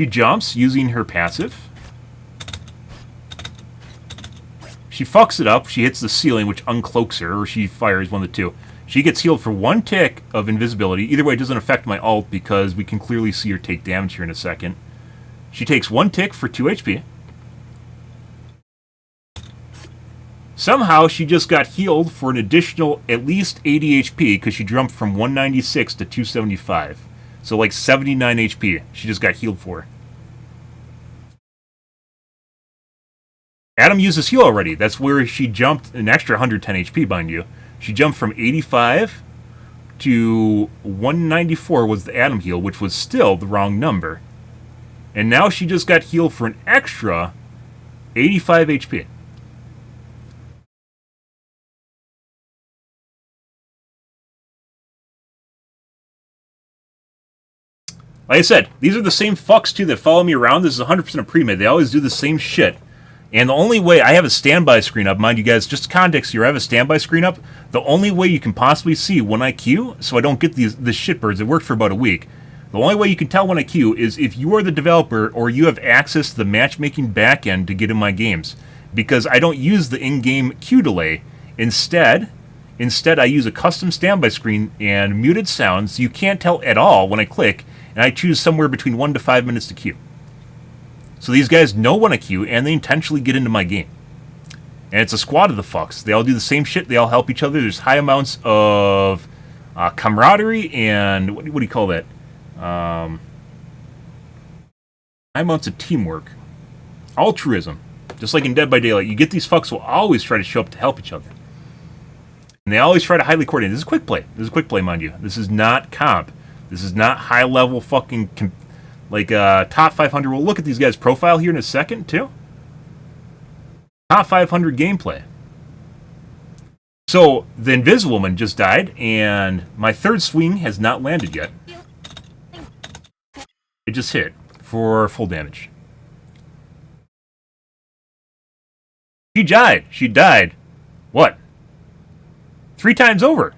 She jumps using her passive. She fucks it up. She hits the ceiling, which uncloaks her, or she fires, one of the two. She gets healed for 1 tick of invisibility. Either way, it doesn't affect my ult because we can clearly see her take damage here in a second. She takes 1 tick for 2 HP. Somehow, she just got healed for an additional at least 80 HP because she jumped from 196 to 275. So like 79 HP she just got healed for. Adam used his heal already. That's where she jumped an extra 110 HP, mind you. She jumped from 85 to 194 was the Adam heal, which was still the wrong number. And now she just got healed for an extra 85 HP. Like I said, these are the same fucks, too, that follow me around. This is 100% a pre-made. They always do the same shit. And the only way... I have a standby screen up. Mind you guys, just context here, I have a standby screen up. The only way you can possibly see when I queue, so I don't get these shitbirds, it worked for about a week. The only way you can tell when I queue is if you are the developer or you have access to the matchmaking backend to get in my games. Because I don't use the in-game queue delay. Instead, I use a custom standby screen and muted sound, so you can't tell at all when I click, and I choose somewhere between 1 to 5 minutes to queue. So these guys know when I queue, and they intentionally get into my game. And it's a squad of the fucks. They all do the same shit. They all help each other. There's high amounts of camaraderie and... What do you call that? High amounts of teamwork. Altruism. Just like in Dead by Daylight. You get these fucks who will always try to show up to help each other. And they always try to highly coordinate. This is quick play. This is quick play, mind you. This is not comp. This is not high-level fucking, top 500. We'll look at these guys' profile here in a second, too. Top 500 gameplay. So, the Invisible Woman just died, and my third swing has not landed yet. It just hit for full damage. She died. She died. What? 3 times over.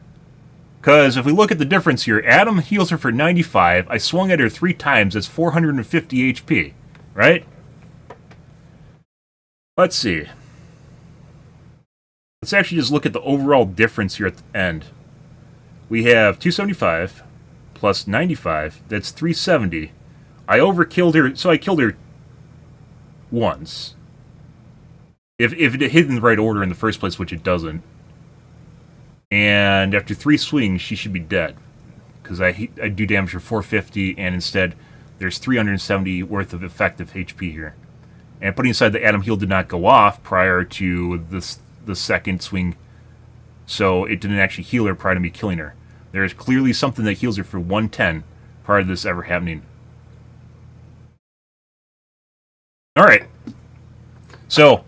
Because if we look at the difference here, Adam heals her for 95. I swung at her 3 times. That's 450 HP. Right? Let's see. Let's actually just look at the overall difference here at the end. We have 275 plus 95. That's 370. I overkilled her. So I killed her once. If it hit in the right order in the first place, which it doesn't. And after 3 swings, she should be dead. Because I do damage for 450, and instead, there's 370 worth of effective HP here. And putting aside the Adam heal did not go off prior to the second swing, so it didn't actually heal her prior to me killing her. There is clearly something that heals her for 110 prior to this ever happening. Alright. So...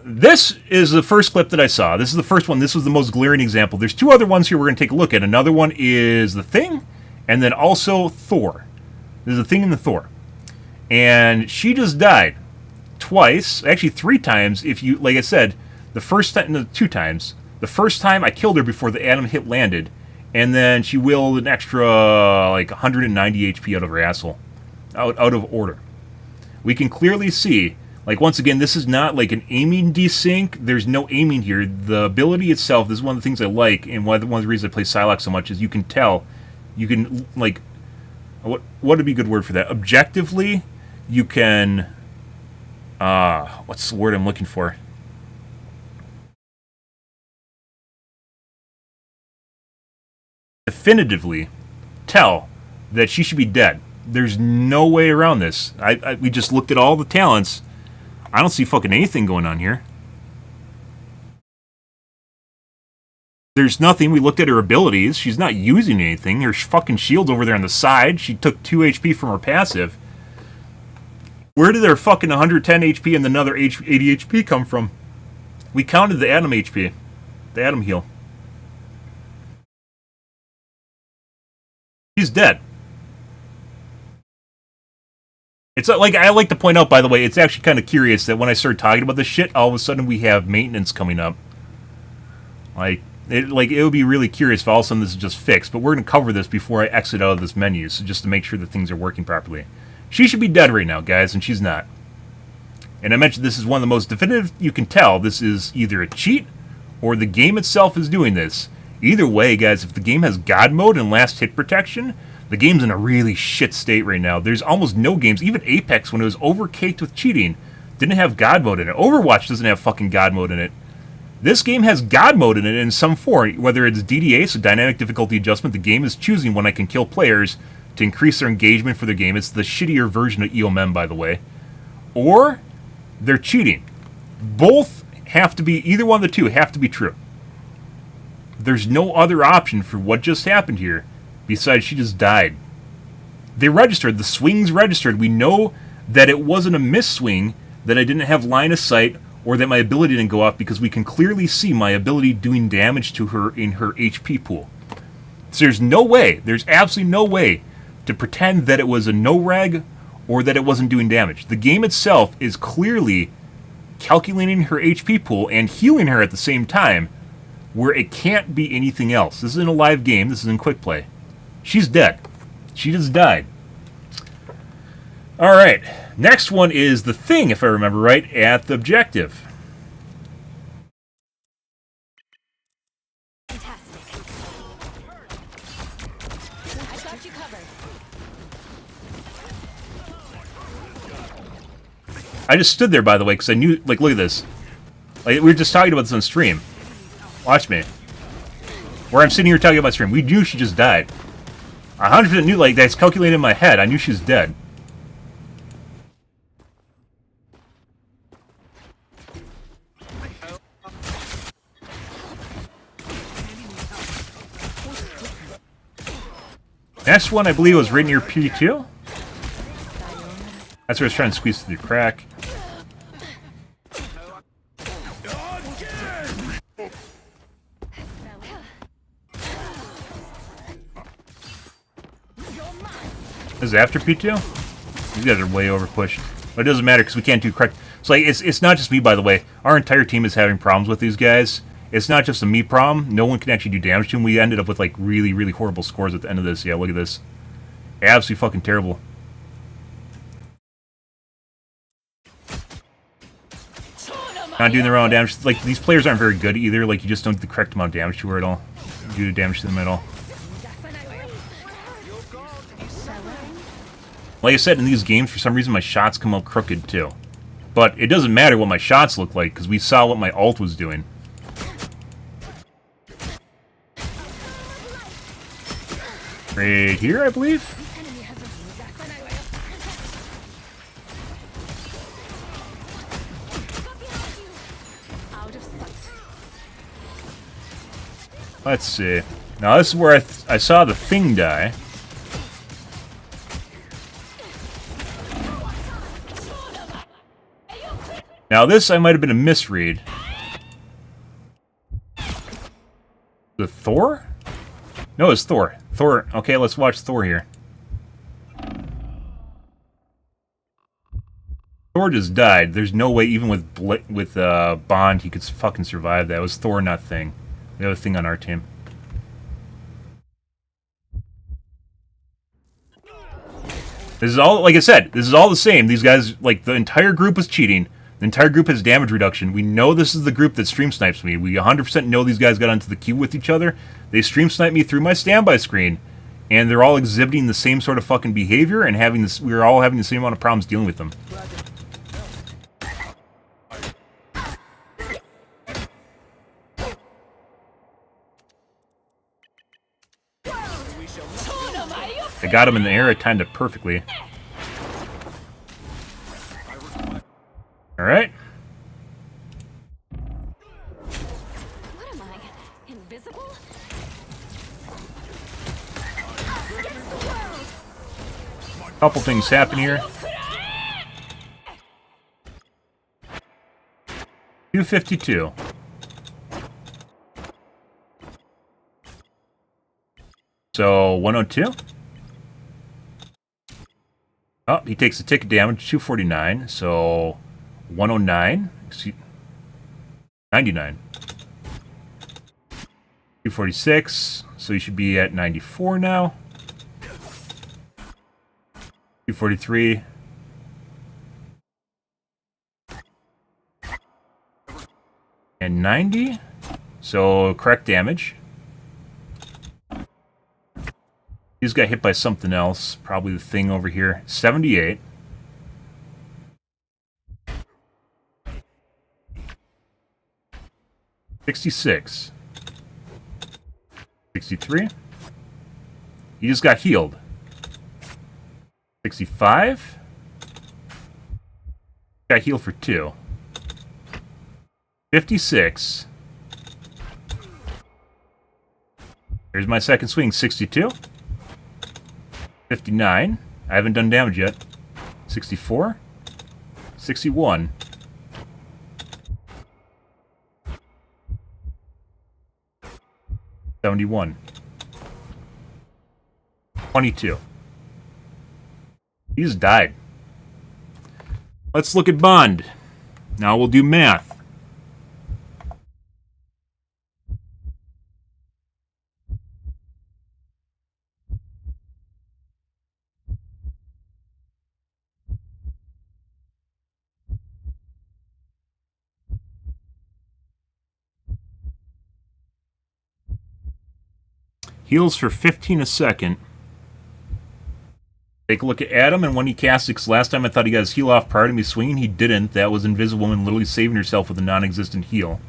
this is the first clip that I saw. This is the first one. This was the most glaring example. There's 2 other ones here we're going to take a look at. Another one is The Thing, and then also Thor. There's The Thing and the Thor. And she just died twice, actually 3 times, if you, like I said, the first time, no, 2 times. The first time I killed her before the Adam hit landed, and then she willed an extra, 190 HP out of her asshole. Out of order. We can clearly see... once again, this is not like an aiming desync. There's no aiming here. The ability itself, this is one of the things I like, and one of the reasons I play Psylocke so much is you can tell, you can, What would be a good word for that? Objectively, you can... what's the word I'm looking for? Definitively tell that she should be dead. There's no way around this. We just looked at all the talents. I don't see fucking anything going on here. There's nothing. We looked at her abilities. She's not using anything. Her fucking shield's over there on the side. She took 2 HP from her passive. Where did her fucking 110 HP and another 80 HP come from? We counted the Atom HP. The Atom heal. She's dead. It's like, I like to point out, by the way, it's actually kind of curious that when I started talking about this shit, all of a sudden we have maintenance coming up. It would be really curious if all of a sudden this is just fixed, but we're going to cover this before I exit out of this menu, so just to make sure that things are working properly. She should be dead right now, guys, and she's not. And I mentioned this is one of the most definitive you can tell. This is either a cheat, or the game itself is doing this. Either way, guys, if the game has God mode and last hit protection, the game's in a really shit state right now. There's almost no games, even Apex, when it was overcaked with cheating, didn't have God mode in it. Overwatch doesn't have fucking God mode in it. This game has God mode in it in some form, whether it's DDA, so dynamic difficulty adjustment. The game is choosing when I can kill players to increase their engagement for the game. It's the shittier version of EOMM, by the way. Or they're cheating. Both have to be, either one of the two have to be true. There's no other option for what just happened here, besides she just died. They registered, the swings registered. We know that it wasn't a miss swing, that I didn't have line of sight, or that my ability didn't go off, because we can clearly see my ability doing damage to her in her HP pool. So there's no way, there's absolutely no way to pretend that it was a no-reg or that it wasn't doing damage. The game itself is clearly calculating her HP pool and healing her at the same time, where it can't be anything else. This isn't a live game, this is in quick play. She's dead. She just died. Alright, next one is the thing, if I remember right, at the objective. Fantastic. I got you covered. I just stood there, by the way, because I knew, look at this. We were just talking about this on stream. Watch me. Where I'm sitting here talking about stream, we knew she just died. I 100% knew, that's calculated in my head. I knew she was dead. Next one, I believe, was right near P2. That's where I was trying to squeeze through the crack. This is after P2? These guys are way over pushed. But it doesn't matter because we can't do correct. So it's not just me, by the way. Our entire team is having problems with these guys. It's not just a me problem. No one can actually do damage to them. We ended up with really, really horrible scores at the end of this. Yeah, look at this. Absolutely fucking terrible. Not doing the wrong damage. These players aren't very good either. You just don't do the correct amount of damage to her at all. Do the damage to them at all. Like I said, in these games, for some reason, my shots come out crooked, too. But it doesn't matter what my shots look like, because we saw what my ult was doing. Right here, I believe? Let's see. Now, this is where I saw the thing die. Now, this I might have been a misread. The Thor? No, it's Thor. Thor. Okay, let's watch Thor here. Thor just died. There's no way, even with Bond, he could fucking survive that. It was Thor, not Thing. We have a Thing on our team. This is all, like I said, this is all the same. These guys, the entire group was cheating. The entire group has damage reduction. We know this is the group that stream snipes me. We 100% know these guys got onto the queue with each other. They stream sniped me through my standby screen. And they're all exhibiting the same sort of fucking behavior and having this. We're all having the same amount of problems dealing with them. I got him in the air. I timed it perfectly. All right. What am I? Invisible? Couple things happen here. 252. So 102. Oh, he takes the ticket damage, 249. So 109. 99. 246. So you should be at 94 now. 243. And 90. So correct damage. He just got hit by something else. Probably the thing over here. 78. 66. 63. He just got healed. 65. Got healed for 2. 56. Here's my second swing. 62. 59. I haven't done damage yet. 64. 61. 71. 22. He just died. Let's look at Bond. Now we'll do math. Heals for 15 a second. Take a look at Adam, and when he cast it, last time I thought he got his heal off prior to me swinging, he didn't. That was Invisible Woman literally saving herself with a non-existent heal.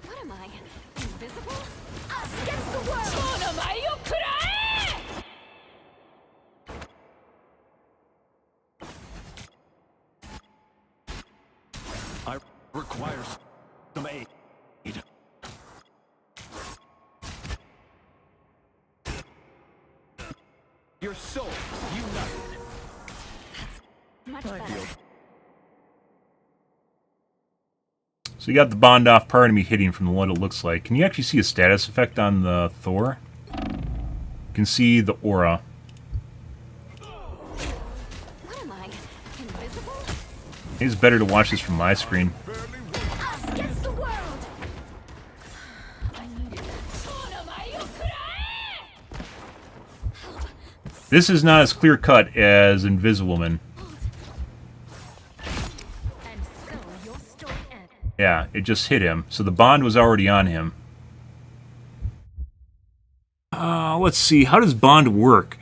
What am I? Invisible? Us against the world! I require some aid. Your souls united. Much better. So you got the Bond off prior to me hitting from what it looks like. Can you actually see a status effect on the Thor? You can see the aura. What am I? Invisible? It's better to watch this from my screen. Us against the world! This is not as clear-cut as Invisible Woman. And so your story ends. Yeah, it just hit him. So the Bond was already on him. Let's see. How does Bond work?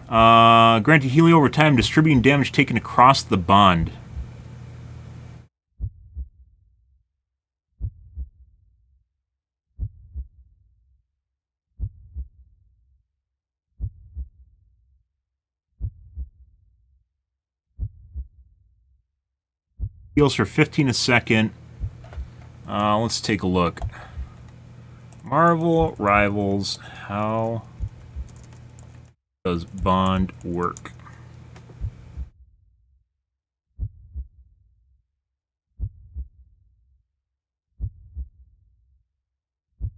Granted healing over time, distributing damage taken across the Bond. Heals for 15 a second. Let's take a look. Marvel Rivals. How does Bond work?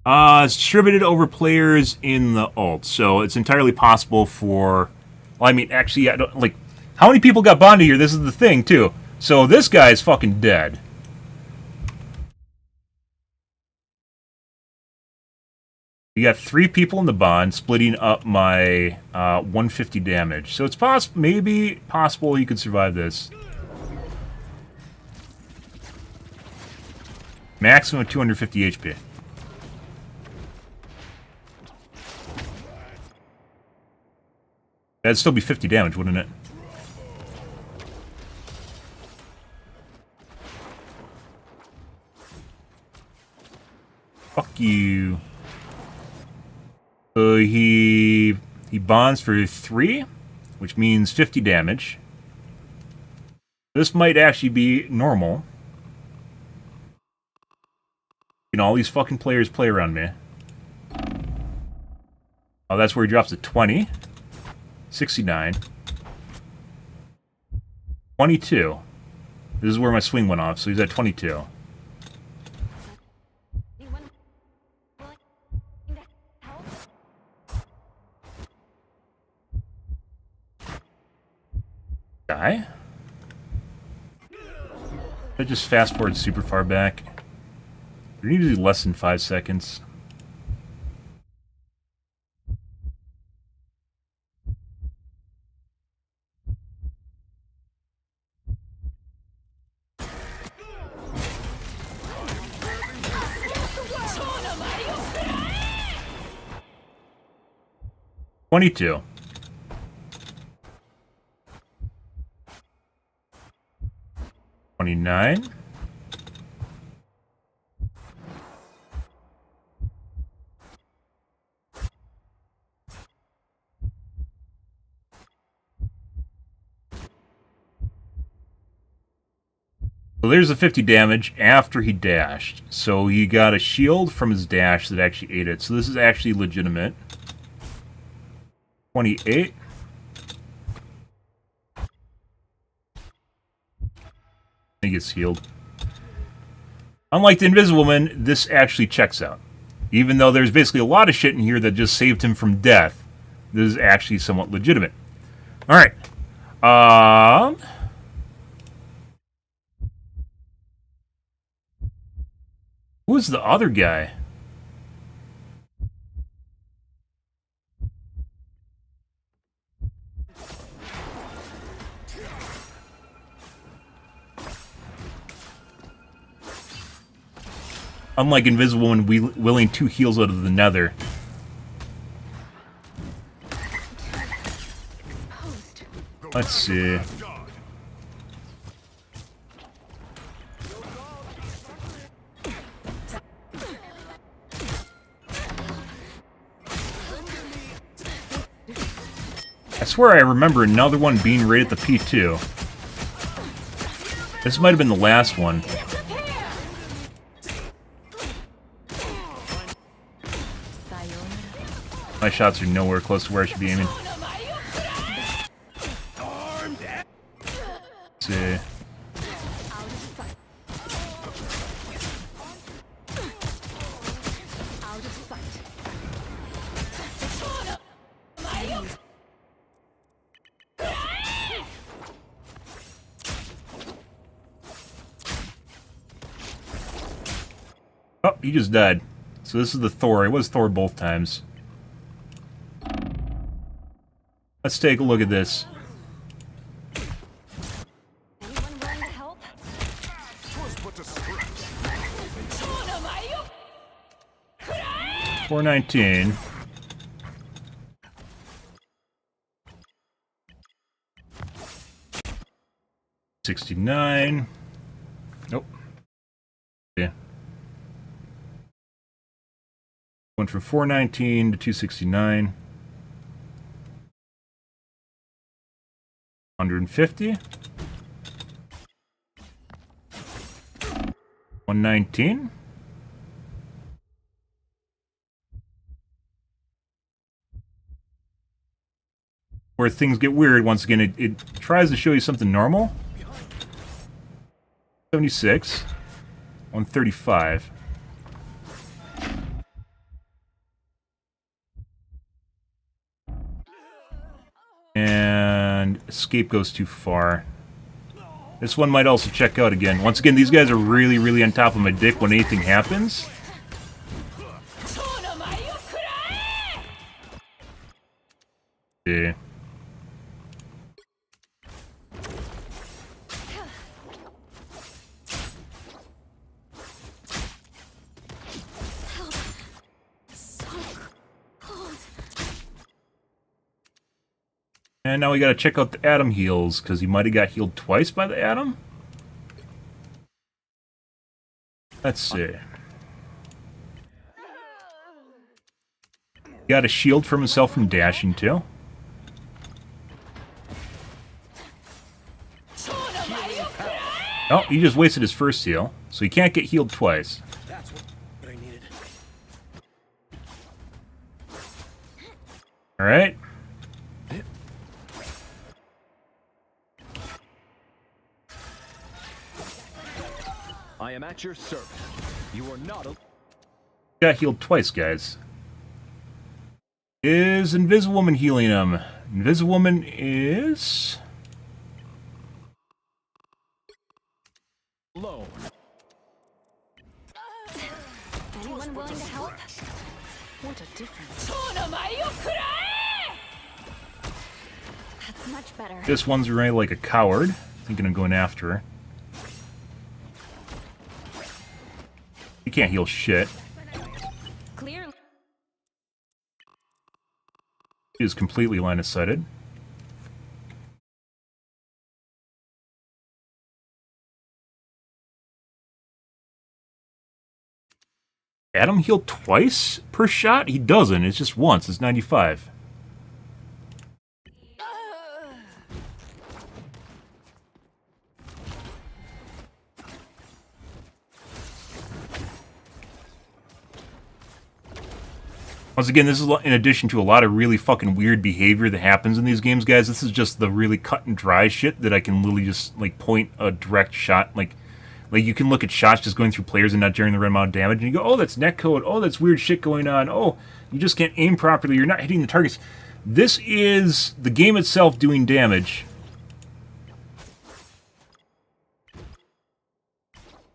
It's distributed over players in the ult, so it's entirely possible for... Well, I mean, actually, I don't, like, how many people got Bond here? This is the thing, too. So this guy's fucking dead. You got 3 people in the Bond, splitting up my 150 damage. So it's maybe possible he could survive this. Maximum of 250 HP. That'd still be 50 damage, wouldn't it? Fuck you. So he bonds for 3, which means 50 damage. This might actually be normal. You know, all these fucking players play around me. Oh, that's where he drops to 20. 69. 22. This is where my swing went off, so he's at 22. Anyone willing to help? Die? I just fast forward super far back. We need to do less than 5 seconds. $22. $29. So there's the 50 damage after he dashed. So he got a shield from his dash that actually ate it. So this is actually legitimate. 28. He gets healed. Unlike the Invisible Man, this actually checks out. Even though there's basically a lot of shit in here that just saved him from death, this is actually somewhat legitimate. Alright. Who's the other guy? Unlike Invisible and willing 2 heals out of the nether. Let's see. I swear I remember another one being right at the P2. This might have been the last one. My shots are nowhere close to where I should be aiming. Let's see. Oh, he just died. So this is the Thor. It was Thor both times. Let's take a look at this. Anyone willing to help? 419. $69. Nope. Yeah. Went from 419 to 269. 150. 119. Where things get weird, once again, it tries to show you something normal. 76. 135. And escape goes too far. This one might also check out again. Once again, these guys are really, really on top of my dick when anything happens. Yeah. And now we gotta check out the Adam heals, because he might have got healed twice by the Adam. Let's see. Got a shield from himself from dashing too. Oh, he just wasted his first heal, so he can't get healed twice. That's what I needed. Alright. I am at your service. You are not a... Got healed twice, guys. Is Invisible Woman healing him? Invisible Woman is... alone. Anyone willing to help? What a difference. That's much better. This one's really like a coward, thinking of going after her. He can't heal shit. Clear. He is completely line-of-sighted. Adam heal twice per shot? He doesn't. It's just once. It's 95. Once again, this is in addition to a lot of really fucking weird behavior that happens in these games, guys. This is just the really cut and dry shit that I can literally just, like, point a direct shot. Like you can look at shots just going through players and not generating the right amount of damage, and you go, oh, that's netcode. Oh, that's weird shit going on. Oh, you just can't aim properly. You're not hitting the targets. This is the game itself doing damage.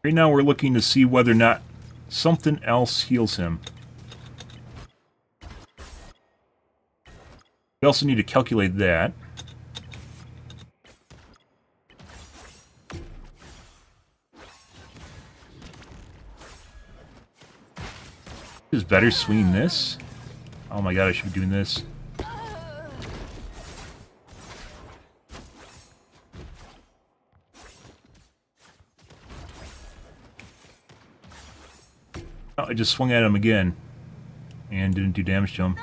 Right now we're looking to see whether or not something else heals him. We also need to calculate that. Is better swinging this. Oh my god, I should be doing this. Oh, I just swung at him again and didn't do damage to him.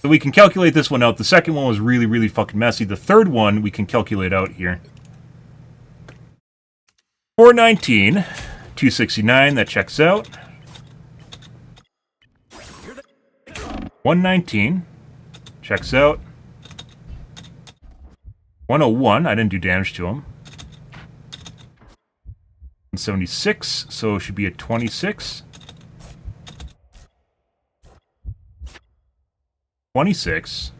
So we can calculate this one out. The second one was really, really fucking messy. The third one we can calculate out here. 419, 269, that checks out. 119, checks out. 101, I didn't do damage to him. 176, so it should be a 26. 26.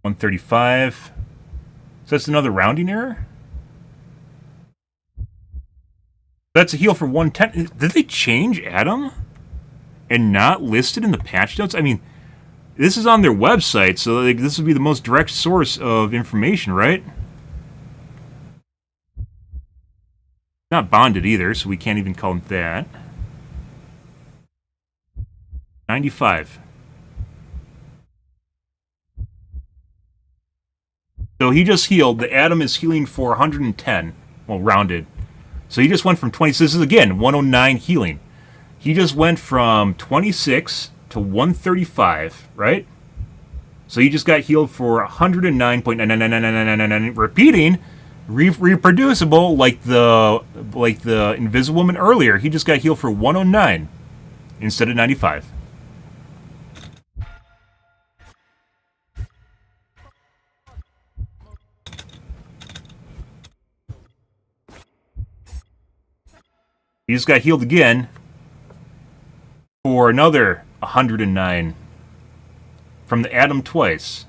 135. So that's another rounding error? That's a heal for 110. Did they change Adam? And not listed in the patch notes? I mean, this is on their website, so like, this would be the most direct source of information, right? Not bonded either, so we can't even call it that. 95. So he just healed. The Adam is healing for 110. Well, rounded. So he just went from 20. So this is, again, 109 healing. He just went from 26 to 135, right? So he just got healed for 109.9999999, repeating, reproducible, like the Invisible Woman earlier. He just got healed for 109 instead of 95. He just got healed again for another 109 from the Adam twice.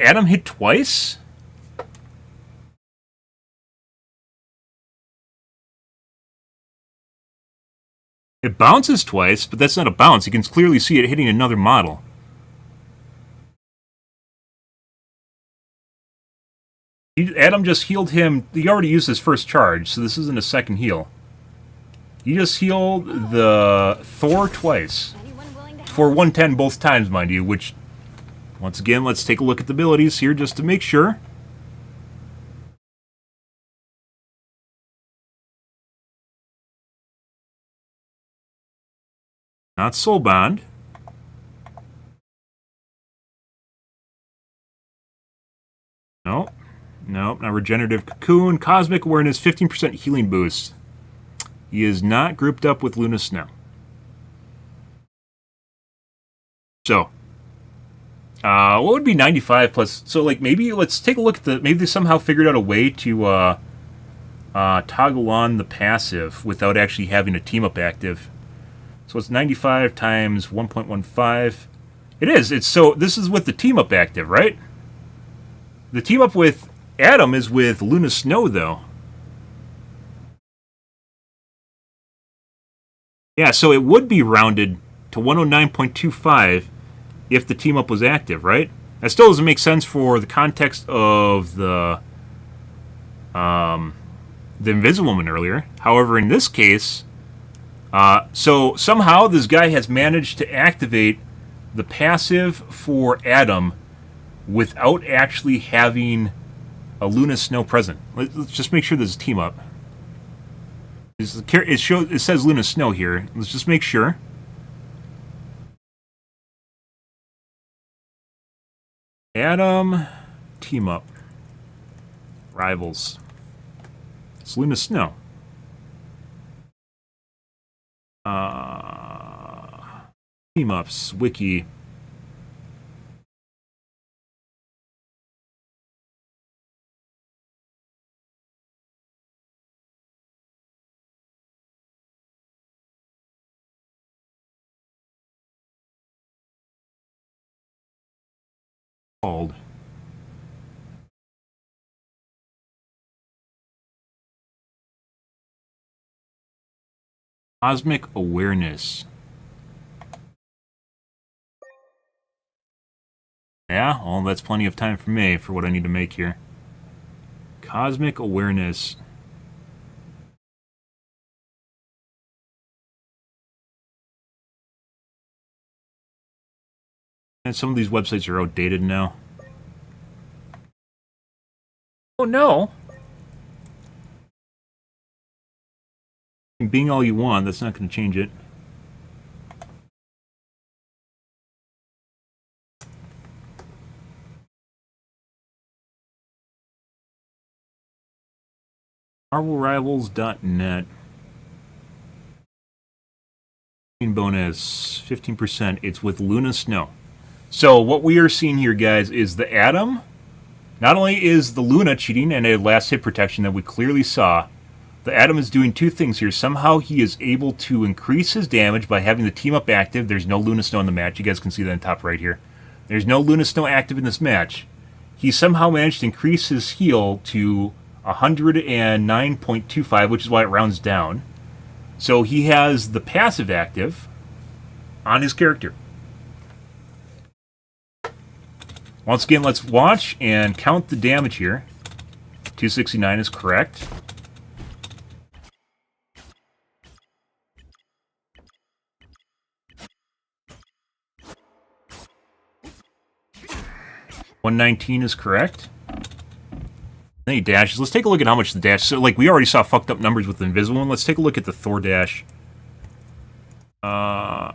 Adam hit twice? It bounces twice, but that's not a bounce. You can clearly see it hitting another model. Adam just healed him. He already used his first charge, so this isn't a second heal. You just healed the Thor twice. Anyone willing to help? For 110 both times, mind you, which, once again, let's take a look at the abilities here just to make sure. Not Soulbound. No. No, not Regenerative Cocoon. Cosmic Awareness, 15% healing boost. He is not grouped up with Luna Snow. So, what would be 95 plus? So, like, maybe let's take a look at the. Maybe they somehow figured out a way to toggle on the passive without actually having a team up active. So it's 95 times 1.15. It is. It's so. This is with the team up active, right? The team up with Adam is with Luna Snow, though. Yeah, so it would be rounded to 109.25 if the team up was active, right? That still doesn't make sense for the context of the Invisible Woman earlier. However, in this case, so somehow this guy has managed to activate the passive for Adam without actually having a Luna Snow present. Let's just make sure there's a team up. It says Luna Snow here. Let's just make sure. Adam, team up. Rivals. It's Luna Snow. Team ups, wiki. Called. Cosmic Awareness. Yeah, well, that's plenty of time for me for what I need to make here. Cosmic Awareness. And some of these websites are outdated now. Oh no! Being all you want, that's not going to change it. marvelrivals.net. Bonus 15%. It's with Luna Snow. So what we are seeing here, guys, is the Adam. Not only is the Luna cheating and a last hit protection that we clearly saw, the Adam is doing two things here. Somehow he is able to increase his damage by having the team up active. There's no Luna Snow in the match. You guys can see that in the top right here. There's no Luna Snow active in this match. He somehow managed to increase his heal to 109.25, which is why it rounds down. So he has the passive active on his character. Once again, let's watch and count the damage here. 269 is correct. $119 is correct. Then he dashes. Let's take a look at how much the dash. So, like, we already saw fucked up numbers with the Invisible One. Let's take a look at the Thor dash. Go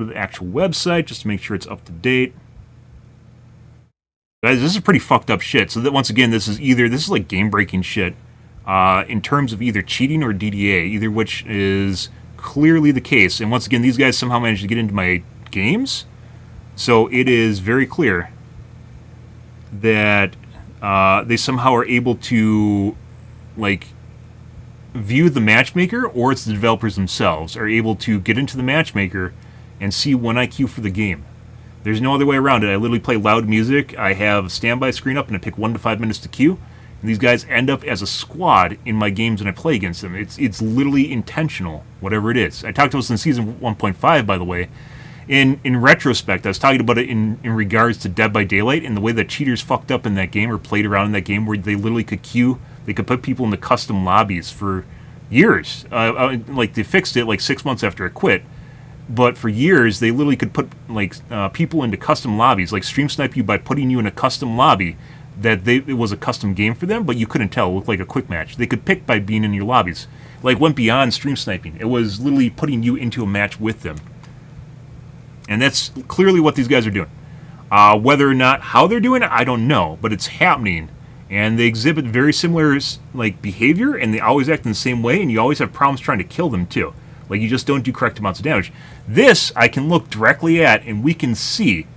to the actual website just to make sure it's up to date. Guys, this is pretty fucked up shit. So that once again, this is like game breaking shit. In terms of either cheating or DDA, either which is clearly the case. And once again, these guys somehow managed to get into my games. So it is very clear that they somehow are able to, like, view the matchmaker, or it's the developers themselves are able to get into the matchmaker and see when I queue for the game. There's no other way around it. I literally play loud music. I have a standby screen up, and I pick 1 to 5 minutes to queue. And these guys end up as a squad in my games when I play against them. It's literally intentional, whatever it is. I talked about this in Season 1.5, by the way. In retrospect, I was talking about it in regards to Dead by Daylight and the way that cheaters fucked up in that game or played around in that game where they literally could queue They could put people into custom lobbies for years. Like they fixed it like 6 months after it quit. But for years, they literally could put like people into custom lobbies, like stream snipe you by putting you in a custom lobby that it was a custom game for them, but you couldn't tell. It looked like a quick match. They could pick by being in your lobbies. Like went beyond stream sniping. It was literally putting you into a match with them. And that's clearly what these guys are doing. Whether or not how they're doing it, I don't know, but it's happening. And they exhibit very similar like behavior, and they always act in the same way, and you always have problems trying to kill them too. Like you just don't do correct amounts of damage. This I can look directly at, and we can see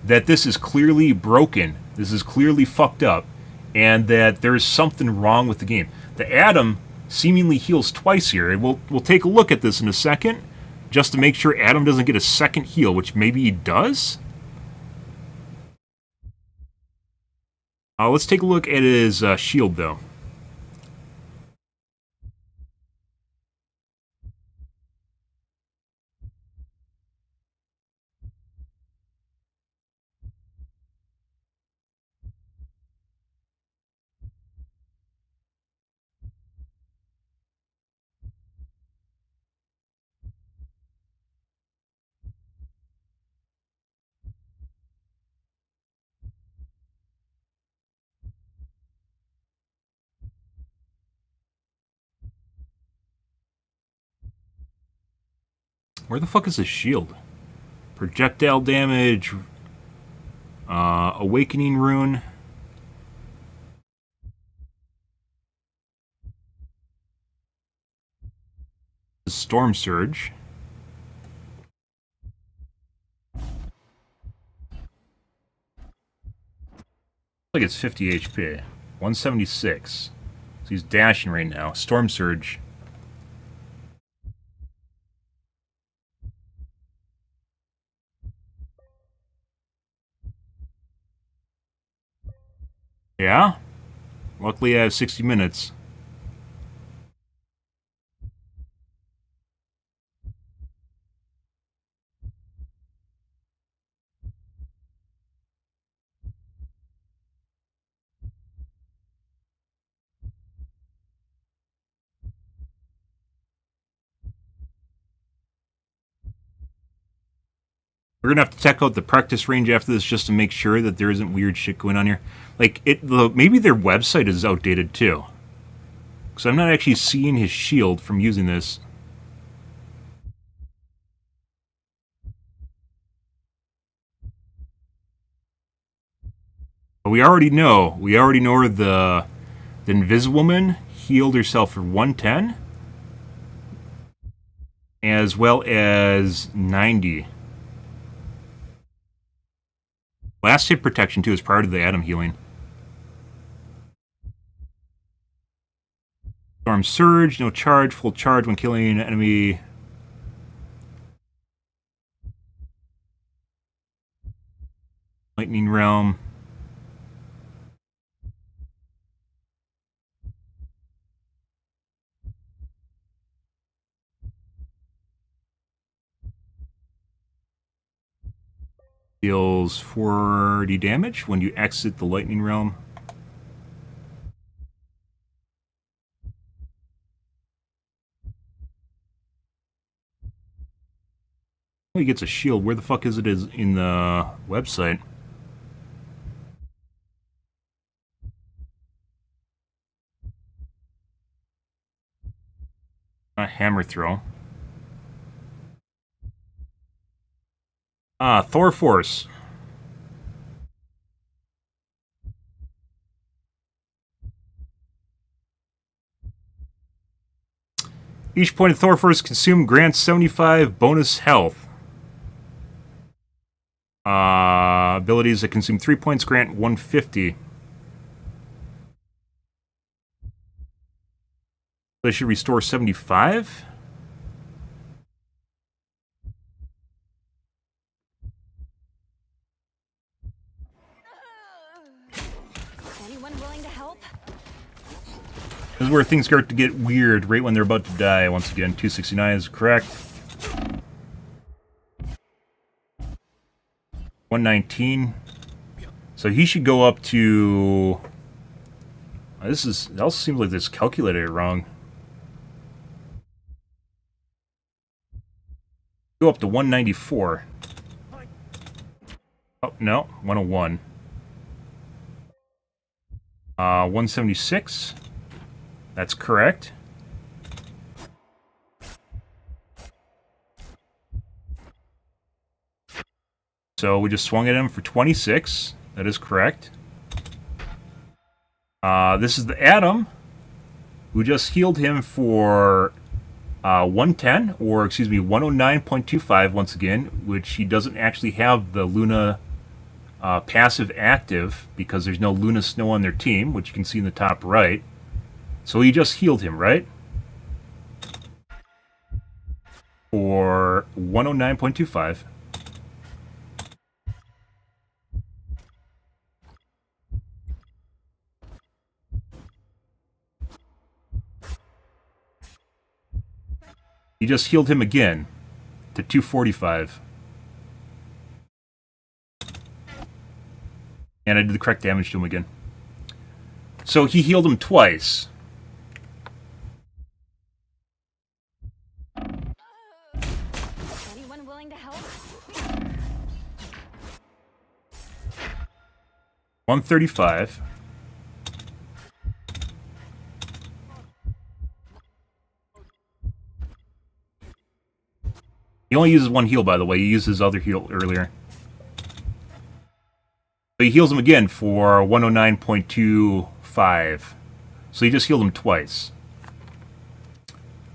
that this is clearly broken. This is clearly fucked up, and that there is something wrong with the game. The Adam seemingly heals twice here, and we'll take a look at this in a second, just to make sure Adam doesn't get a second heal, which maybe he does. Let's take a look at his shield, though. Where the fuck is his shield? Projectile damage, awakening rune. Storm surge. Like it's 50 HP. 176. So he's dashing right now. Storm surge. Yeah? Luckily I have 60 minutes. We're gonna have to check out the practice range after this just to make sure that there isn't weird shit going on here. Like, maybe their website is outdated too. Because I'm not actually seeing his shield from using this. But we already know where the Inviswoman healed herself for 110. As well as 90. Last hit protection, too, is prior to the Adam healing. Storm Surge, no charge, full charge when killing an enemy. Lightning Realm. Deals 40 damage when you exit the Lightning Realm. Oh, he gets a shield. Where the fuck is it in the website? Not hammer throw. Thor Force. Each point of Thor Force consumed grants 75 bonus health. Abilities that consume 3 points grant 150. They should restore 75? Anyone willing to help? This is where things start to get weird, right when they're about to die. Once again, 269 is correct. 119. So he should go up to It also seems like this calculated it wrong. Go up to 194. Oh, no, 101. 176. That's correct. So we just swung at him for 26. That is correct. This is the Atom, who just healed him for 110, or excuse me, 109.25 once again, which he doesn't actually have the Luna passive active because there's no Luna Snow on their team, which you can see in the top right. So he just healed him, right? For 109.25. He just healed him again to 245. And I did the correct damage to him again. So he healed him twice. Anyone willing to help? 135. He only uses one heal, by the way. He used his other heal earlier. So he heals him again for 109.25. So he just healed him twice.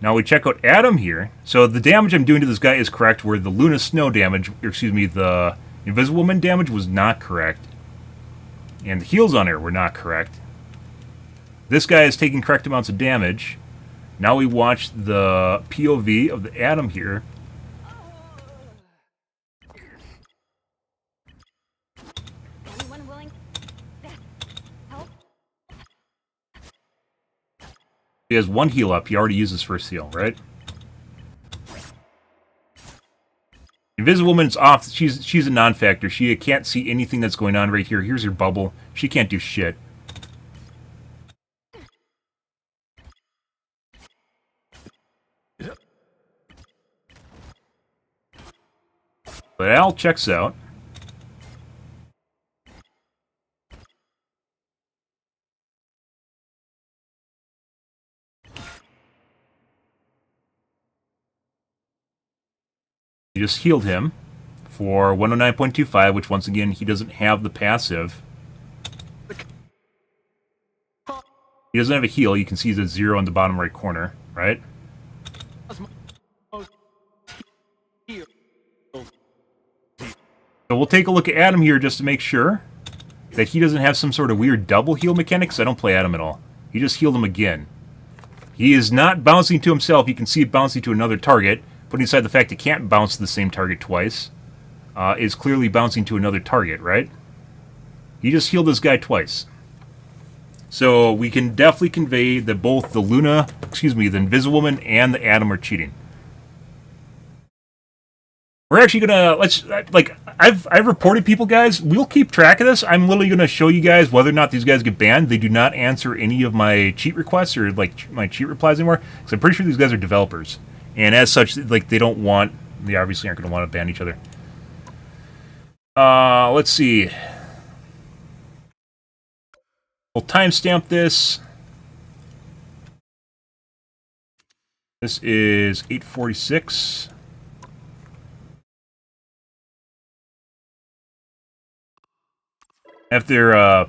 Now we check out Adam here. So the damage I'm doing to this guy is correct, where the Luna Snow damage, or excuse me, the Invisible Woman damage was not correct. And the heals on her were not correct. This guy is taking correct amounts of damage. Now we watch the POV of the Atom here. Anyone willing to help? He has one heal up. He already used his first heal, right? Invisible Woman's off. She's a non-factor. She can't see anything that's going on right here. Here's her bubble. She can't do shit. But Al checks out. He just healed him for 109.25, which once again, he doesn't have the passive. He doesn't have a heal. You can see the 0 in the bottom right corner, right? So we'll take a look at Adam here just to make sure that he doesn't have some sort of weird double heal mechanic, because I don't play Adam at all. He just healed him again. He is not bouncing to himself. You can see it bouncing to another target. Putting aside the fact it can't bounce to the same target twice, is clearly bouncing to another target, right? He just healed this guy twice. So we can definitely convey that both the the Invisible Woman and the Atom are cheating. We're actually gonna I've reported people, guys. We'll keep track of this. I'm literally gonna show you guys whether or not these guys get banned. They do not answer any of my cheat requests or my cheat replies anymore, because I'm pretty sure these guys are developers. And as such, they obviously aren't going to want to ban each other. Let's see. We'll timestamp this. This is 8:46. After,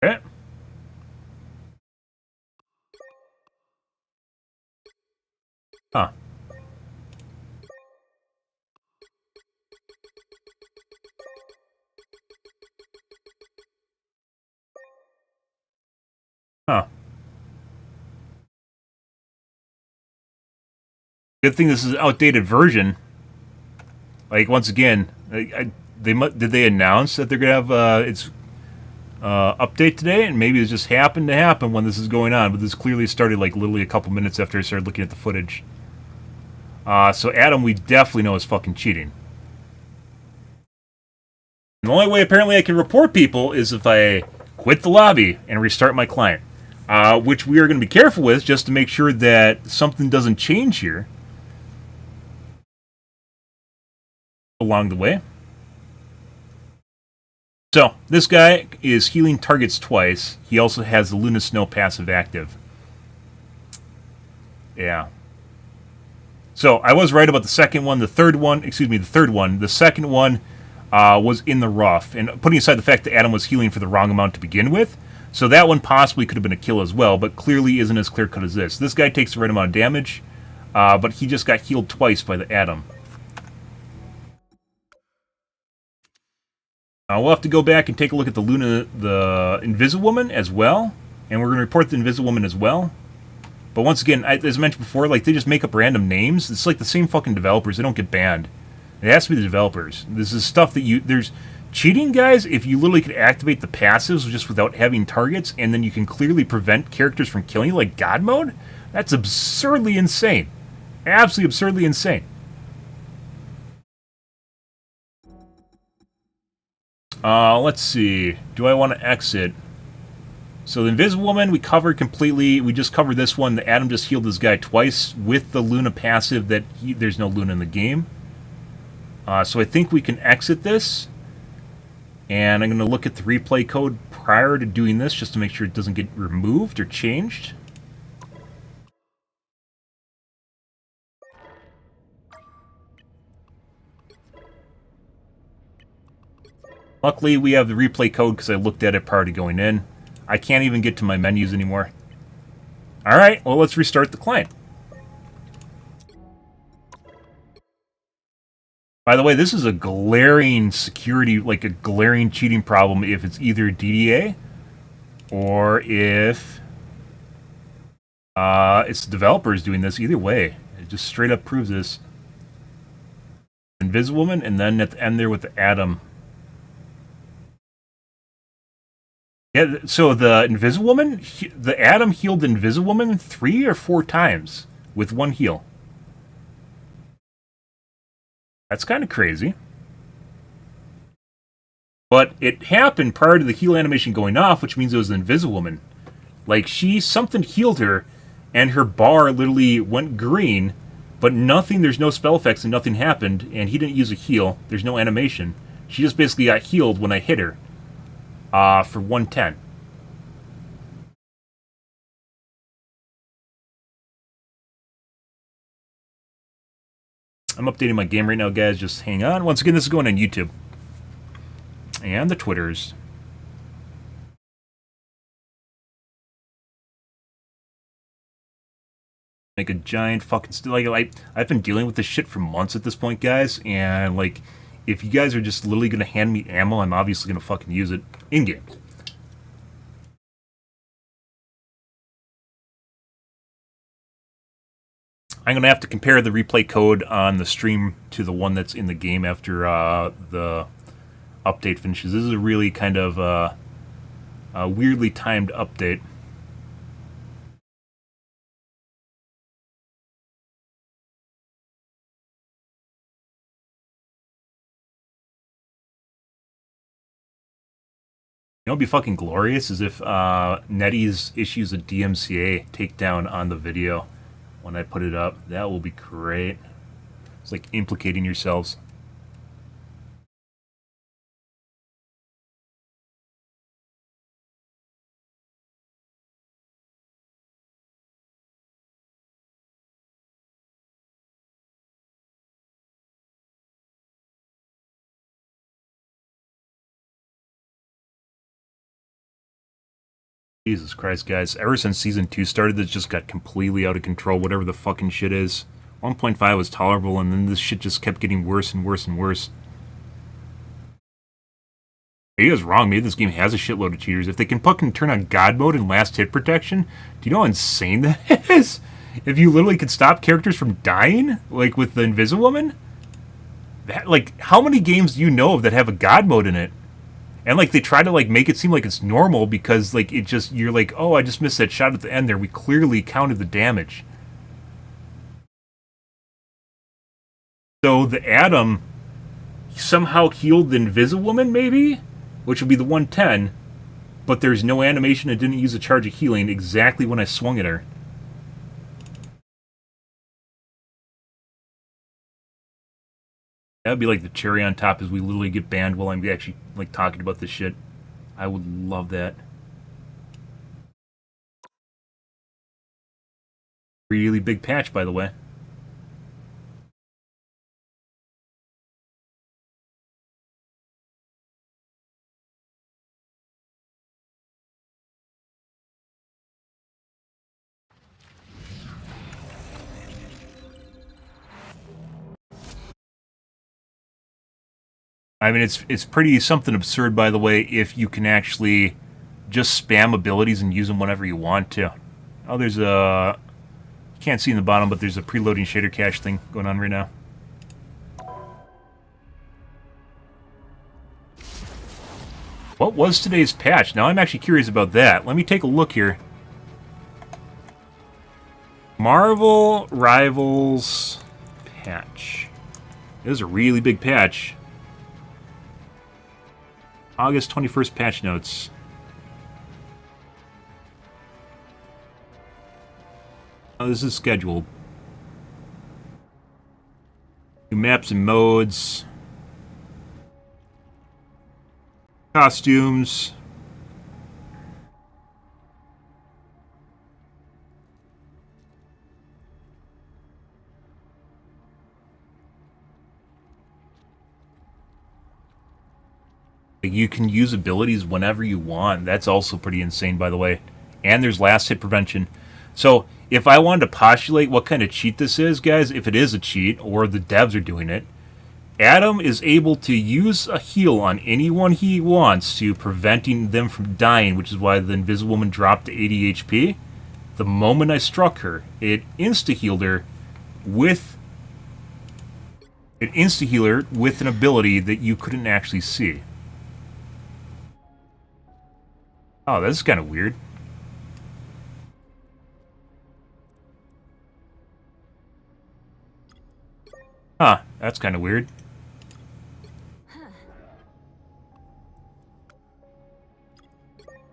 okay. Huh. Good thing this is an outdated version. Like, once again, did they announce that they're going to have its update today? And maybe it just happened to happen when this is going on. But this clearly started, like, literally a couple minutes after I started looking at the footage. So Adam, we definitely know is fucking cheating. And the only way, apparently, I can report people is if I quit the lobby and restart my client. Which we are going to be careful with, just to make sure that something doesn't change here along the way. So, this guy is healing targets twice. He also has the Luna Snow passive active. Yeah. So, I was right about the second one. The third one. The second one was in the rough. And putting aside the fact that Adam was healing for the wrong amount to begin with, so that one possibly could have been a kill as well, but clearly isn't as clear-cut as this. This guy takes the right amount of damage, but he just got healed twice by the Adam. We'll have to go back and take a look at the Invisiwoman as well, and we're going to report the Invisiwoman as well. But once again, as I mentioned before, like, they just make up random names. It's like the same fucking developers. They don't get banned. It has to be the developers. This is stuff that there's cheating, guys. If you literally could activate the passives just without having targets, and then you can clearly prevent characters from killing you, like God mode, that's absurdly insane. Absolutely absurdly insane. Let's see. Do I want to exit? So the Invisiwoman we covered completely. We just covered this one. The Adam just healed this guy twice with the Luna passive that there's no Luna in the game. So I think we can exit this. And I'm going to look at the replay code prior to doing this just to make sure it doesn't get removed or changed. Luckily, we have the replay code because I looked at it prior to going in. I can't even get to my menus anymore. Alright, well, let's restart the client. By the way, this is a glaring security, like a glaring cheating problem if it's either DDA or if it's the developers doing this. Either way, it just straight up proves this. Invisiwoman, and then at the end there with the Adam. Yeah, so the Invisiwoman, the Adam healed the Invisiwoman 3 or 4 times with one heal. That's kind of crazy. But it happened prior to the heal animation going off, which means it was an Invisiwoman. Like, something healed her, and her bar literally went green, but nothing, there's no spell effects and nothing happened, and he didn't use a heal. There's no animation. She just basically got healed when I hit her. For 110. I'm updating my game right now, guys. Just hang on. Once again, this is going on YouTube. And the Twitters. Make a giant fucking... I've been dealing with this shit for months at this point, guys. And, like... If you guys are just literally going to hand me ammo, I'm obviously going to fucking use it in-game. I'm going to have to compare the replay code on the stream to the one that's in the game after the update finishes. This is a really kind of a weirdly timed update. You know, it'd be fucking glorious is if Nettie's issues a DMCA takedown on the video when I put it up. That will be great. It's like implicating yourselves. Jesus Christ, guys. Ever since Season 2 started, this just got completely out of control, whatever the fucking shit is. 1.5 was tolerable, and then this shit just kept getting worse and worse and worse. Are you guys wrong? Maybe this game has a shitload of cheaters. If they can fucking turn on God mode and last hit protection, do you know how insane that is? if you literally could stop characters from dying, like with the Invisiwoman, that, like, how many games do you know of that have a God mode in it? And, like, they try to, like, make it seem like it's normal because, like, it just, you're like, oh, I just missed that shot at the end there. We clearly counted the damage. So the Atom somehow healed the Invisiwoman, maybe? Which would be the 110. But there's no animation and didn't use a charge of healing exactly when I swung at her. That would be like the cherry on top as we literally get banned while I'm actually, like, talking about this shit. I would love that. Really big patch, by the way. I mean, it's pretty something absurd, by the way, if you can actually just spam abilities and use them whenever you want to. Oh, there's a... Can't see in the bottom, but there's a preloading shader cache thing going on right now. What was today's patch? Now I'm actually curious about that. Let me take a look here. Marvel Rivals patch. It was a really big patch. August 21st patch notes. Oh, this is scheduled. New maps and modes. Costumes. You can use abilities whenever you want. That's also pretty insane, by the way. And there's last hit prevention. So, if I wanted to postulate what kind of cheat this is, guys, if it is a cheat, or the devs are doing it, Adam is able to use a heal on anyone he wants to preventing them from dying, which is why the Invisiwoman dropped to 80 HP. The moment I struck her, it insta-healed her with... It insta-healed her with an ability that you couldn't actually see. Oh, that's kind of weird. Huh, that's kind of weird.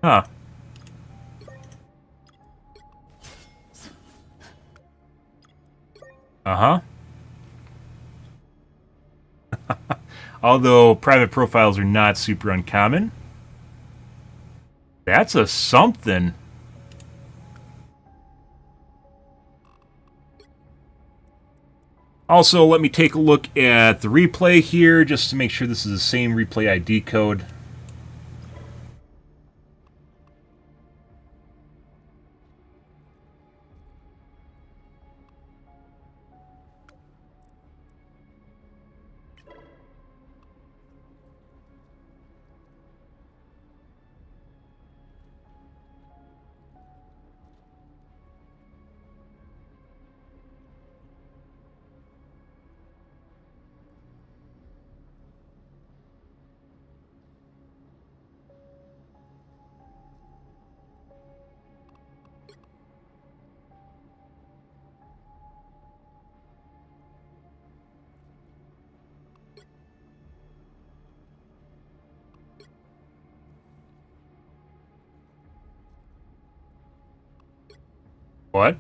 Huh. Uh-huh. Although private profiles are not super uncommon. That's a something. Also, let me take a look at the replay here just to make sure this is the same replay ID code. What?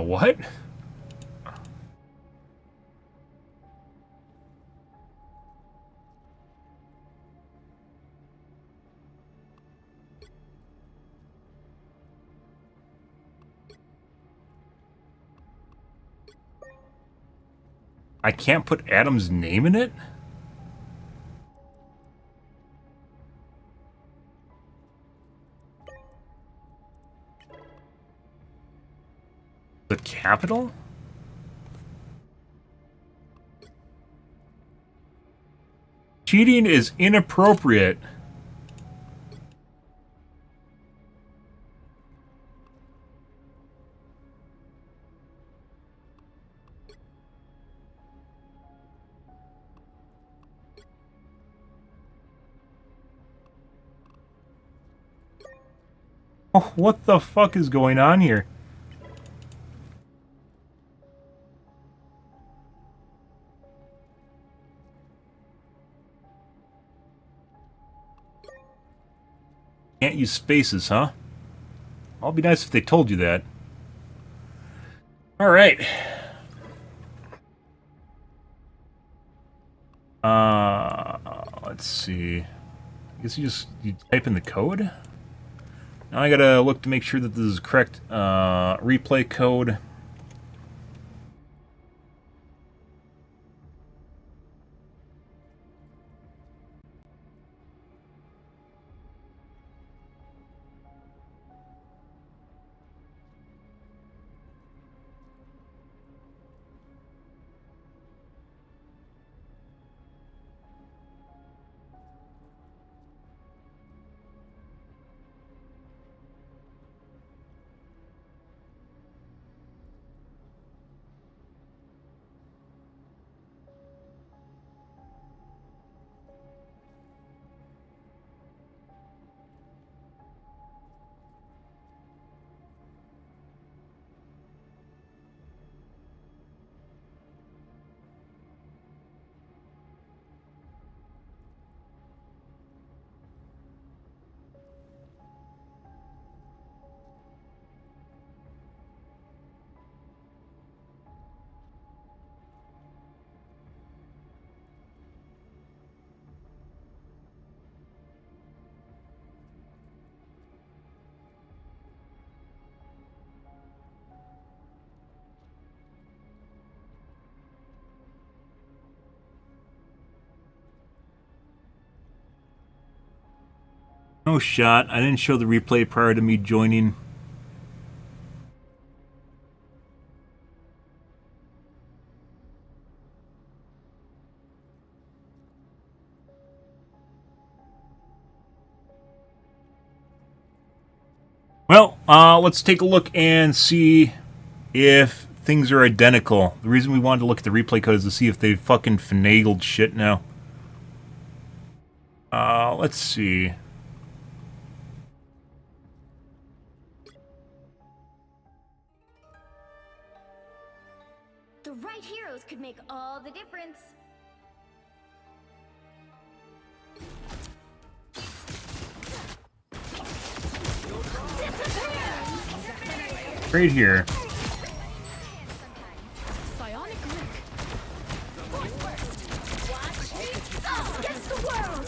What? I can't put Adam's name in it? The capital? Cheating is inappropriate. Oh, what the fuck is going on here? Can't use spaces, huh? I'll be nice if they told you that. Alright. Let's see. I guess you type in the code? Now I gotta look to make sure that this is correct replay code. No shot. I didn't show the replay prior to me joining. Well, let's take a look and see if things are identical. The reason we wanted to look at the replay code is to see if they fucking finagled shit now. Let's see. The right heroes could make all the difference. Right here. Psionic Rick. Against the world!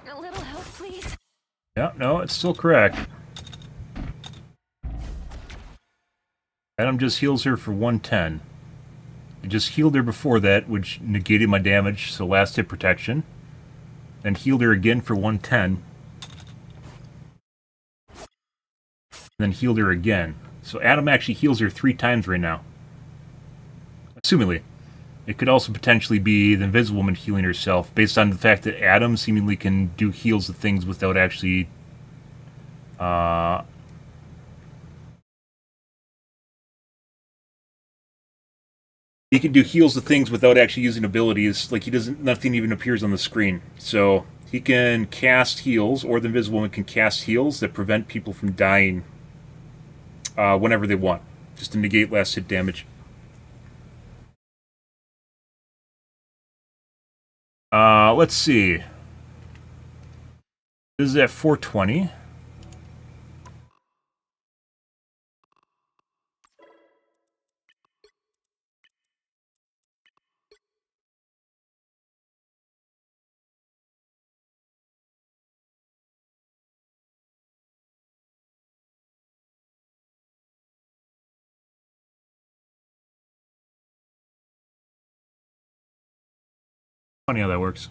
A little help, please. Yeah, no, it's still correct. Adam just heals her for 110. I just healed her before that, which negated my damage, so last hit protection. Then healed her again for 110. Then healed her again. So Adam actually heals her 3 times right now. Assumingly. It could also potentially be the Invisible Woman healing herself, based on the fact that Adam seemingly can do heals of things without actually... He can do heals of things without actually using abilities. Like, nothing even appears on the screen. So, he can cast heals, or the Invisible Woman can cast heals that prevent people from dying whenever they want. Just to negate last hit damage. Let's see. This is at 420. Funny how that works.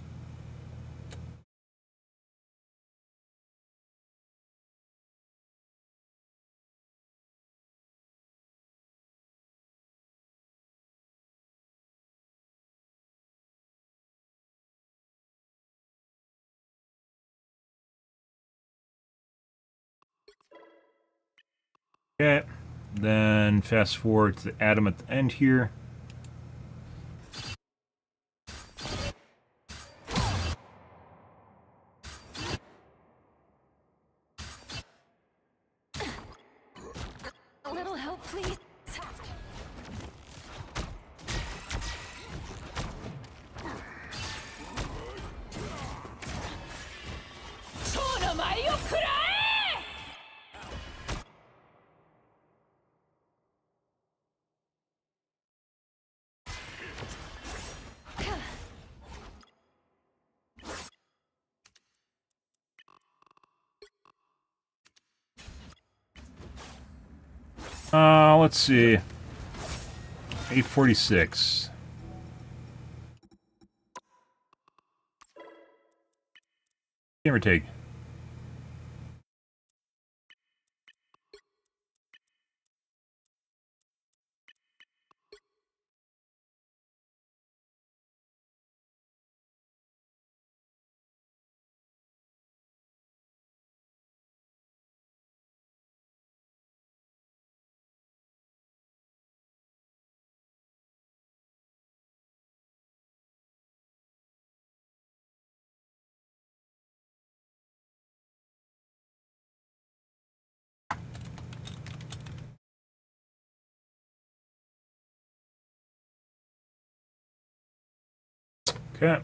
Okay, then fast forward to Adam at the end here. A little help, please. Let's see. 846. Give or take. Okay.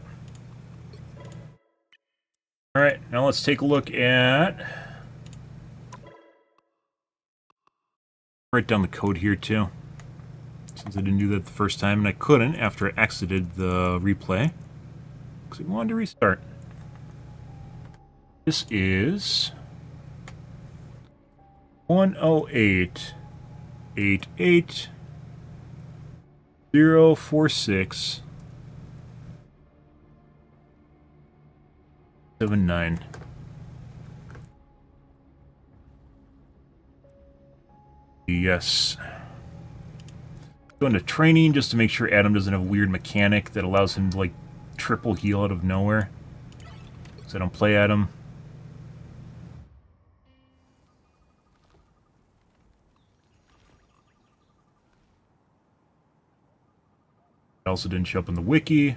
Alright, now let's take a look at... Write down the code here too. Since I didn't do that the first time, and I couldn't after I exited the replay. Because I wanted to restart. This is... 108-88-046-79. Yes. Going to training just to make sure Adam doesn't have a weird mechanic that allows him to, like, triple heal out of nowhere. Because I don't play Adam. It also didn't show up in the wiki.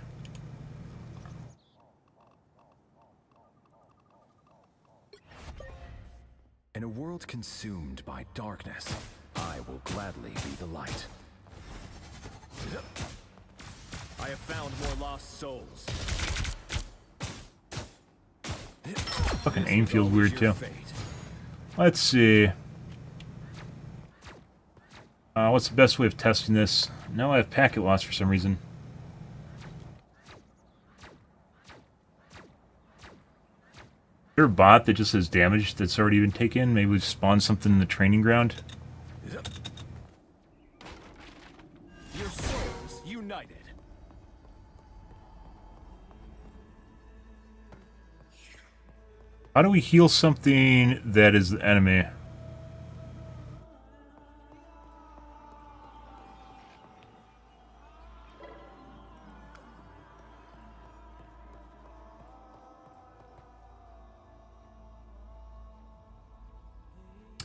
In a world consumed by darkness, I will gladly be the light. I have found more lost souls. Fucking aim feels weird too. Let's see. What's the best way of testing this? Now I have packet loss for some reason. Is there a bot that just has damage that's already been taken? Maybe we've spawned something in the training ground? Your souls united. How do we heal something that is the enemy?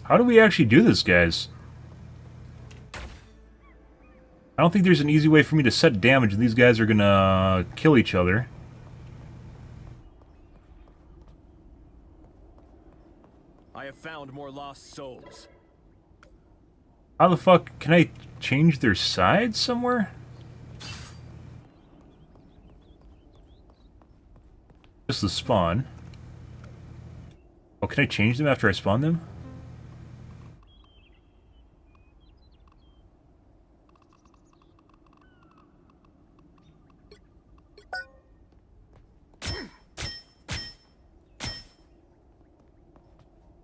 How do we actually do this, guys? I don't think there's an easy way for me to set damage, and these guys are gonna kill each other. I have found more lost souls. How the fuck can I change their sides somewhere? Just the spawn. Oh, can I change them after I spawn them?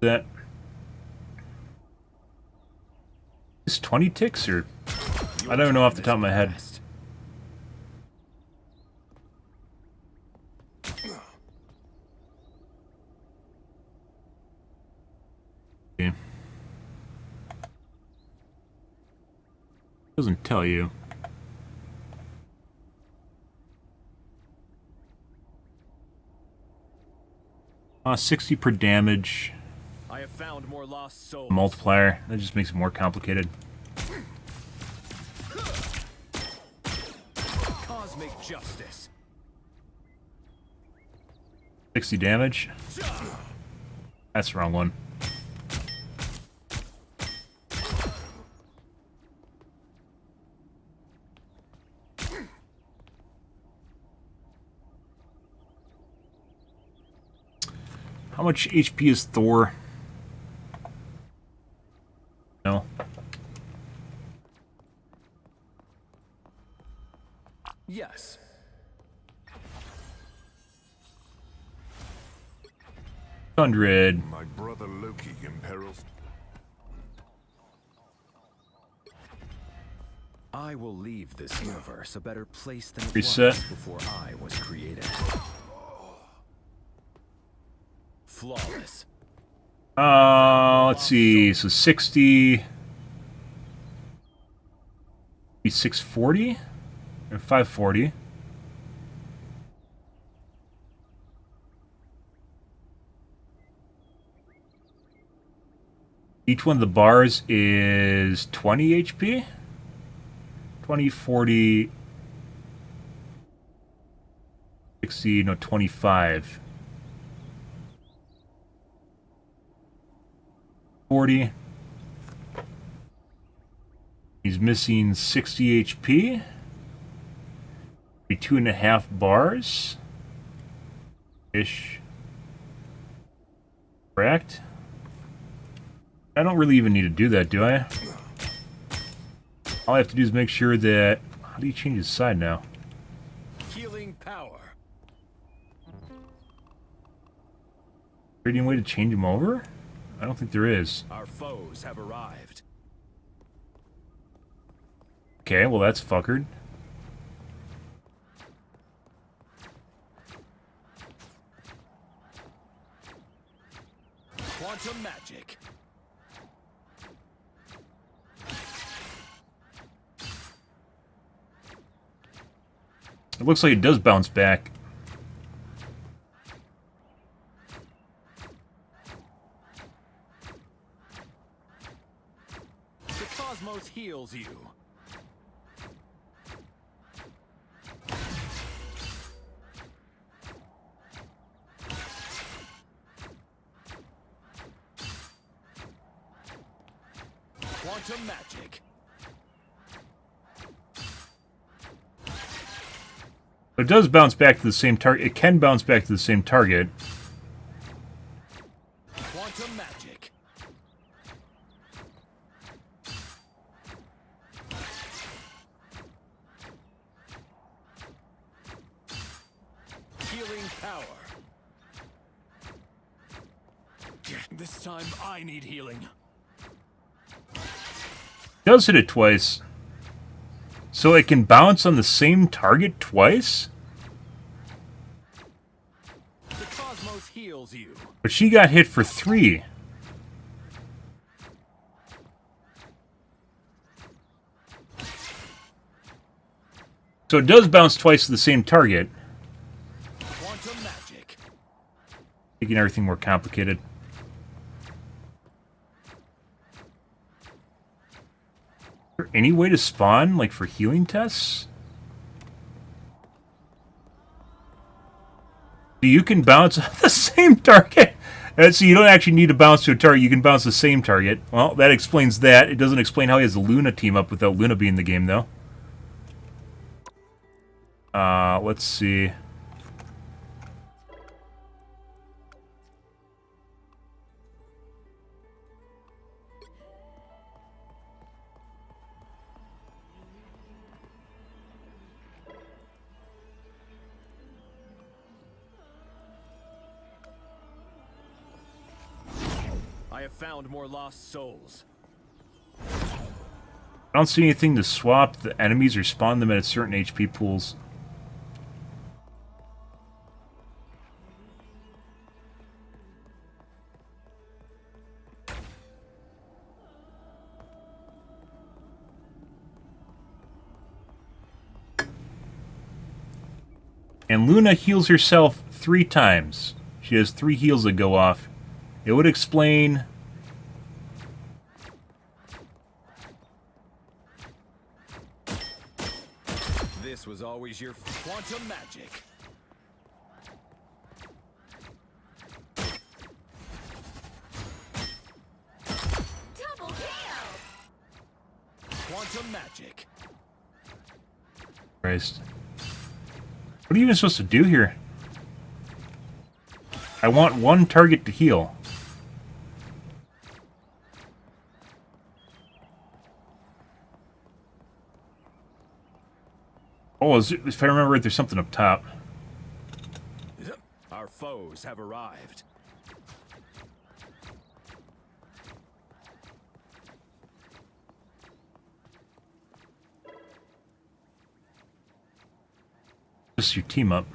That is 20 ticks, or I don't even know off the top of my head. Doesn't tell you. Uh, 60 per damage. I have found more lost souls. Multiplier. That just makes it more complicated. Cosmic justice. 60 damage. That's the wrong one. How much HP is Thor? No. Yes. $100. My brother Loki imperils. I will leave this universe a better place than it Reset. was before I was created. Flawless. Let's see. So 60. Be 640 or 540. Each one of the bars is 20 HP. 20, 40, 60, no, 25. 40. He's missing 60 HP. Be 2.5 bars. Ish. Correct? I don't really even need to do that, do I? All I have to do is make sure that... How do you change his side now? Healing power. Any way to change him over? I don't think there is. Our foes have arrived. Okay, well that's fuckered. Quantum magic. It looks like it does bounce back. The cosmos heals you. Quantum magic. It does bounce back to the same target. It can bounce back to the same target. Quantum magic. Healing power. This time I need healing. Does hit it twice. So it can bounce on the same target twice? The cosmos heals you. But she got hit for 3. So it does bounce twice to the same target. Quantum magic. Making everything more complicated. Is there any way to spawn, like, for healing tests? You can bounce the same target. So you don't actually need to bounce to a target. You can bounce the same target. Well, that explains that. It doesn't explain how he has the Luna team up without Luna being in the game, though. Let's see. I have found more lost souls. I don't see anything to swap the enemies or spawn them at certain HP pools. and Luna heals herself 3 times. She has 3 heals that go off. It would explain... This was always your quantum magic. Double kill! Quantum magic. Christ. What are you even supposed to do here? I want 1 target to heal. Oh, if I remember right, there's something up top. Our foes have arrived. Just your team up.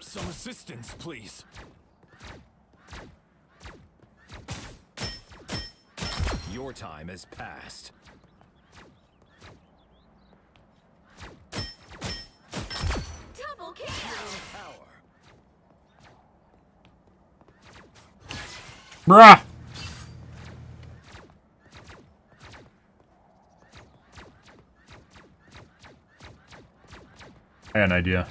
Some assistance, please. Your time has passed. Double kill! Power. Bruh! I had an idea.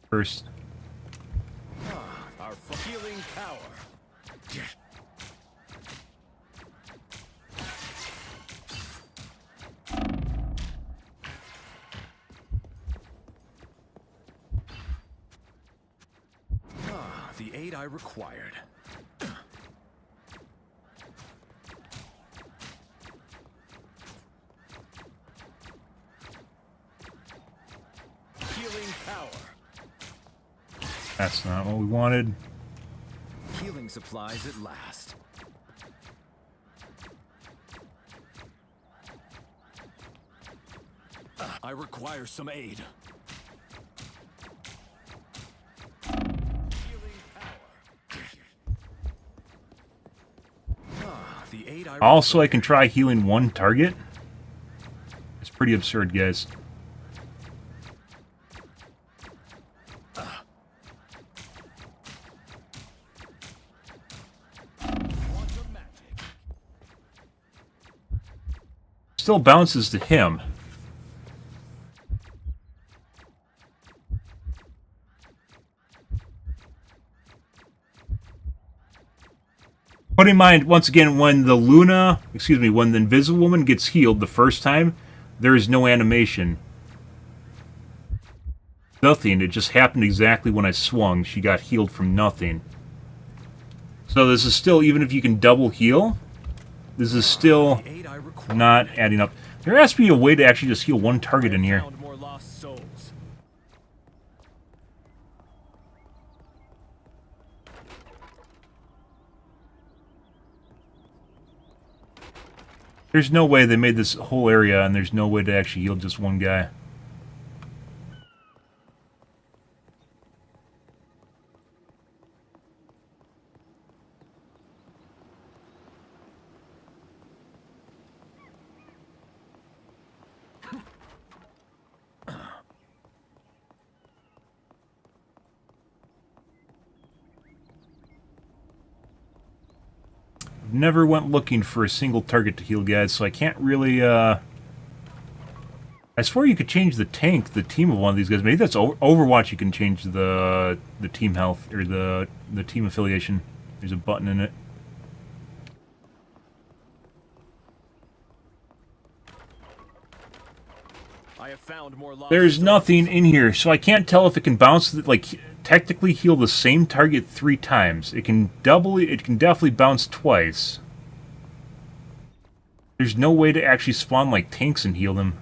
First. Our healing power. The aid I required. Healing power. That's not what we wanted. Healing supplies at last. I require some aid. Healing power. The aid I Also, I can try healing 1 target. It's pretty absurd, guys. Still bounces to him. Put in mind, once again, when the when the Invisible Woman gets healed the first time, there is no animation. Nothing. It just happened exactly when I swung. She got healed from nothing. So this is still, even if you can double heal, this is still not adding up. There has to be a way to actually just heal 1 target in here. More lost souls. There's no way they made this whole area and there's no way to actually heal just 1 guy. Never went looking for a single target to heal, guys, so I can't really, I swear you could change the team of one of these guys. Maybe that's Overwatch. You can change the team health, or the team affiliation. There's a button in it. I have found more lost There's souls. nothing in here, so I can't tell if it can bounce, like, technically heal the same target 3 times. It can definitely bounce twice. There's no way to actually spawn, like, tanks and heal them.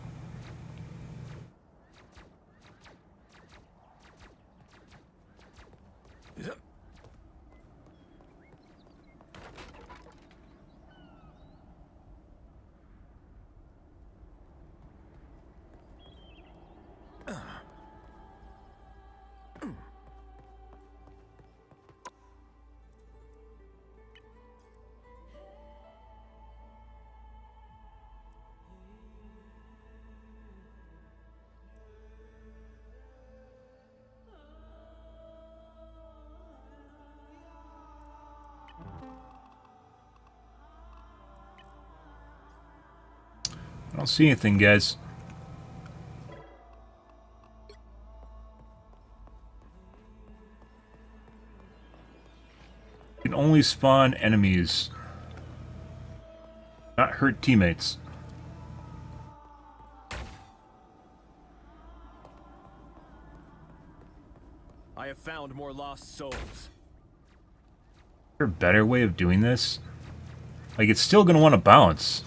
I don't see anything, guys. You can only spawn enemies, not hurt teammates. I have found more lost souls. Is there a better way of doing this? Like, it's still going to want to bounce.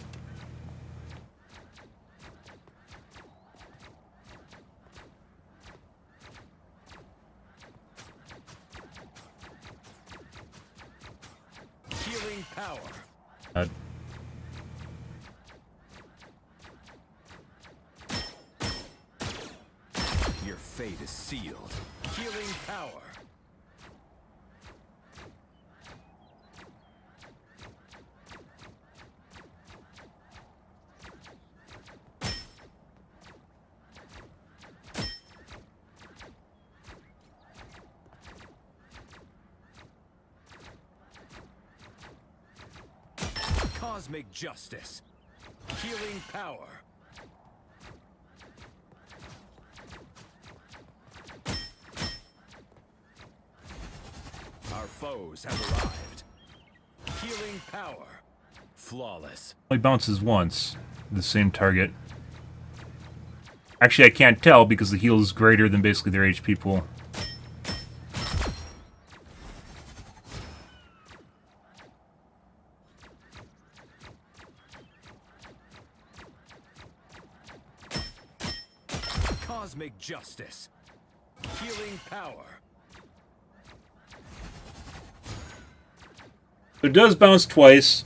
Healing power. Your fate is sealed. Healing power. Cosmic justice. Healing power. Our foes have arrived. Healing power. Flawless. Only bounces once. The same target. Actually, I can't tell because the heal is greater than basically their HP pool. Cosmic justice. Healing power. It does bounce twice,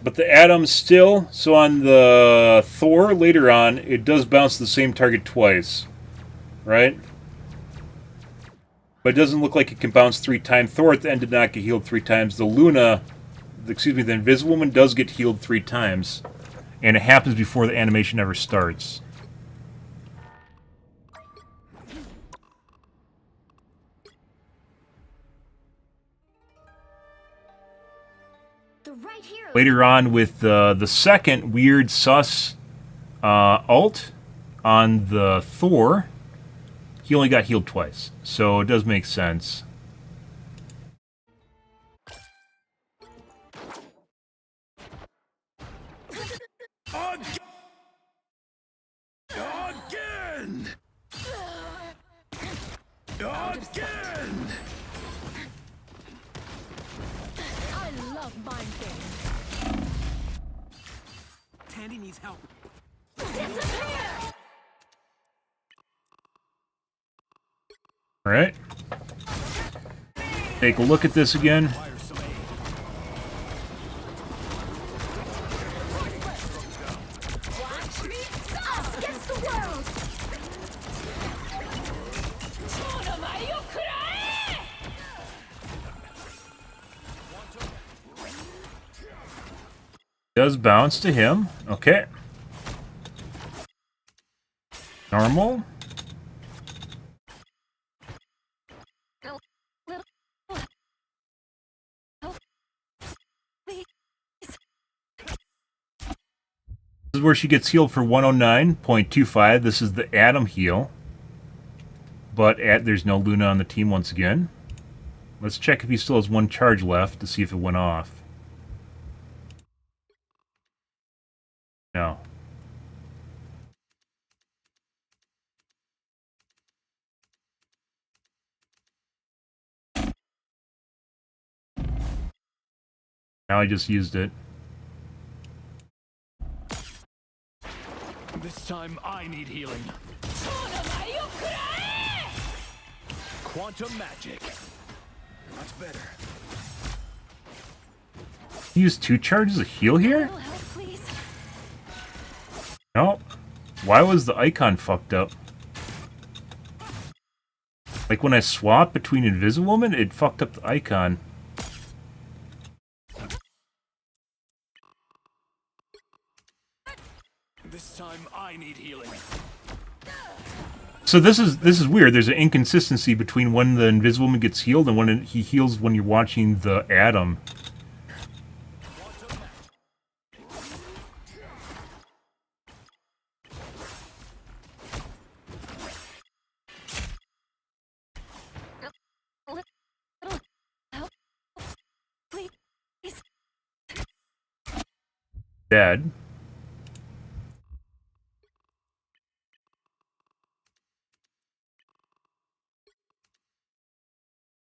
but the Atom still, so on the Thor later on, it does bounce the same target twice, right? But it doesn't look like it can bounce 3 times. Thor at the end did not get healed 3 times. The Luna, excuse me, the Invisible Woman does get healed 3 times, and it happens before the animation ever starts. The right hero. Later on with the second weird sus ult on the Thor, he only got healed twice. So it does make sense. Again! Again! I love mind games. Tandy needs help. Alright. Take a look at this again. Watch me us against the world. Does bounce to him. Okay. Normal. This is where she gets healed for 109.25. This is the Atom heal. But there's no Luna on the team once again. Let's check if he still has 1 charge left to see if it went off. No. Now I just used it. This time I need healing. Quantum magic. Much better. Use 2 charges of heal here? Little help, please. No. Why was the icon fucked up? Like when I swapped between Invisiwoman, it fucked up the icon. This time I need healing. So this is weird. There's an inconsistency between when the Invisiwoman gets healed and when he heals when you're watching the Atom. Dead.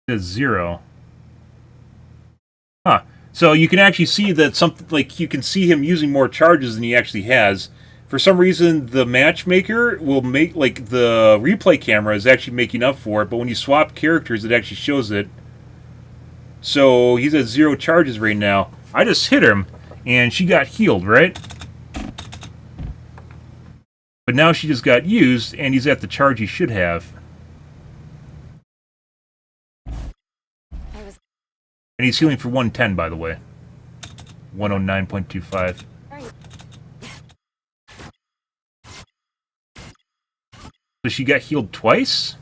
Is 0. Huh. So you can actually see that something like you can see him using more charges than he actually has. For some reason, the matchmaker will make like the replay camera is actually making up for it, but when you swap characters, it actually shows it. So he's at 0 charges right now. I just hit him, and she got healed, right? But now she just got used, and he's at the charge he should have. And he's healing for 110, by the way. 109.25. So she got healed twice?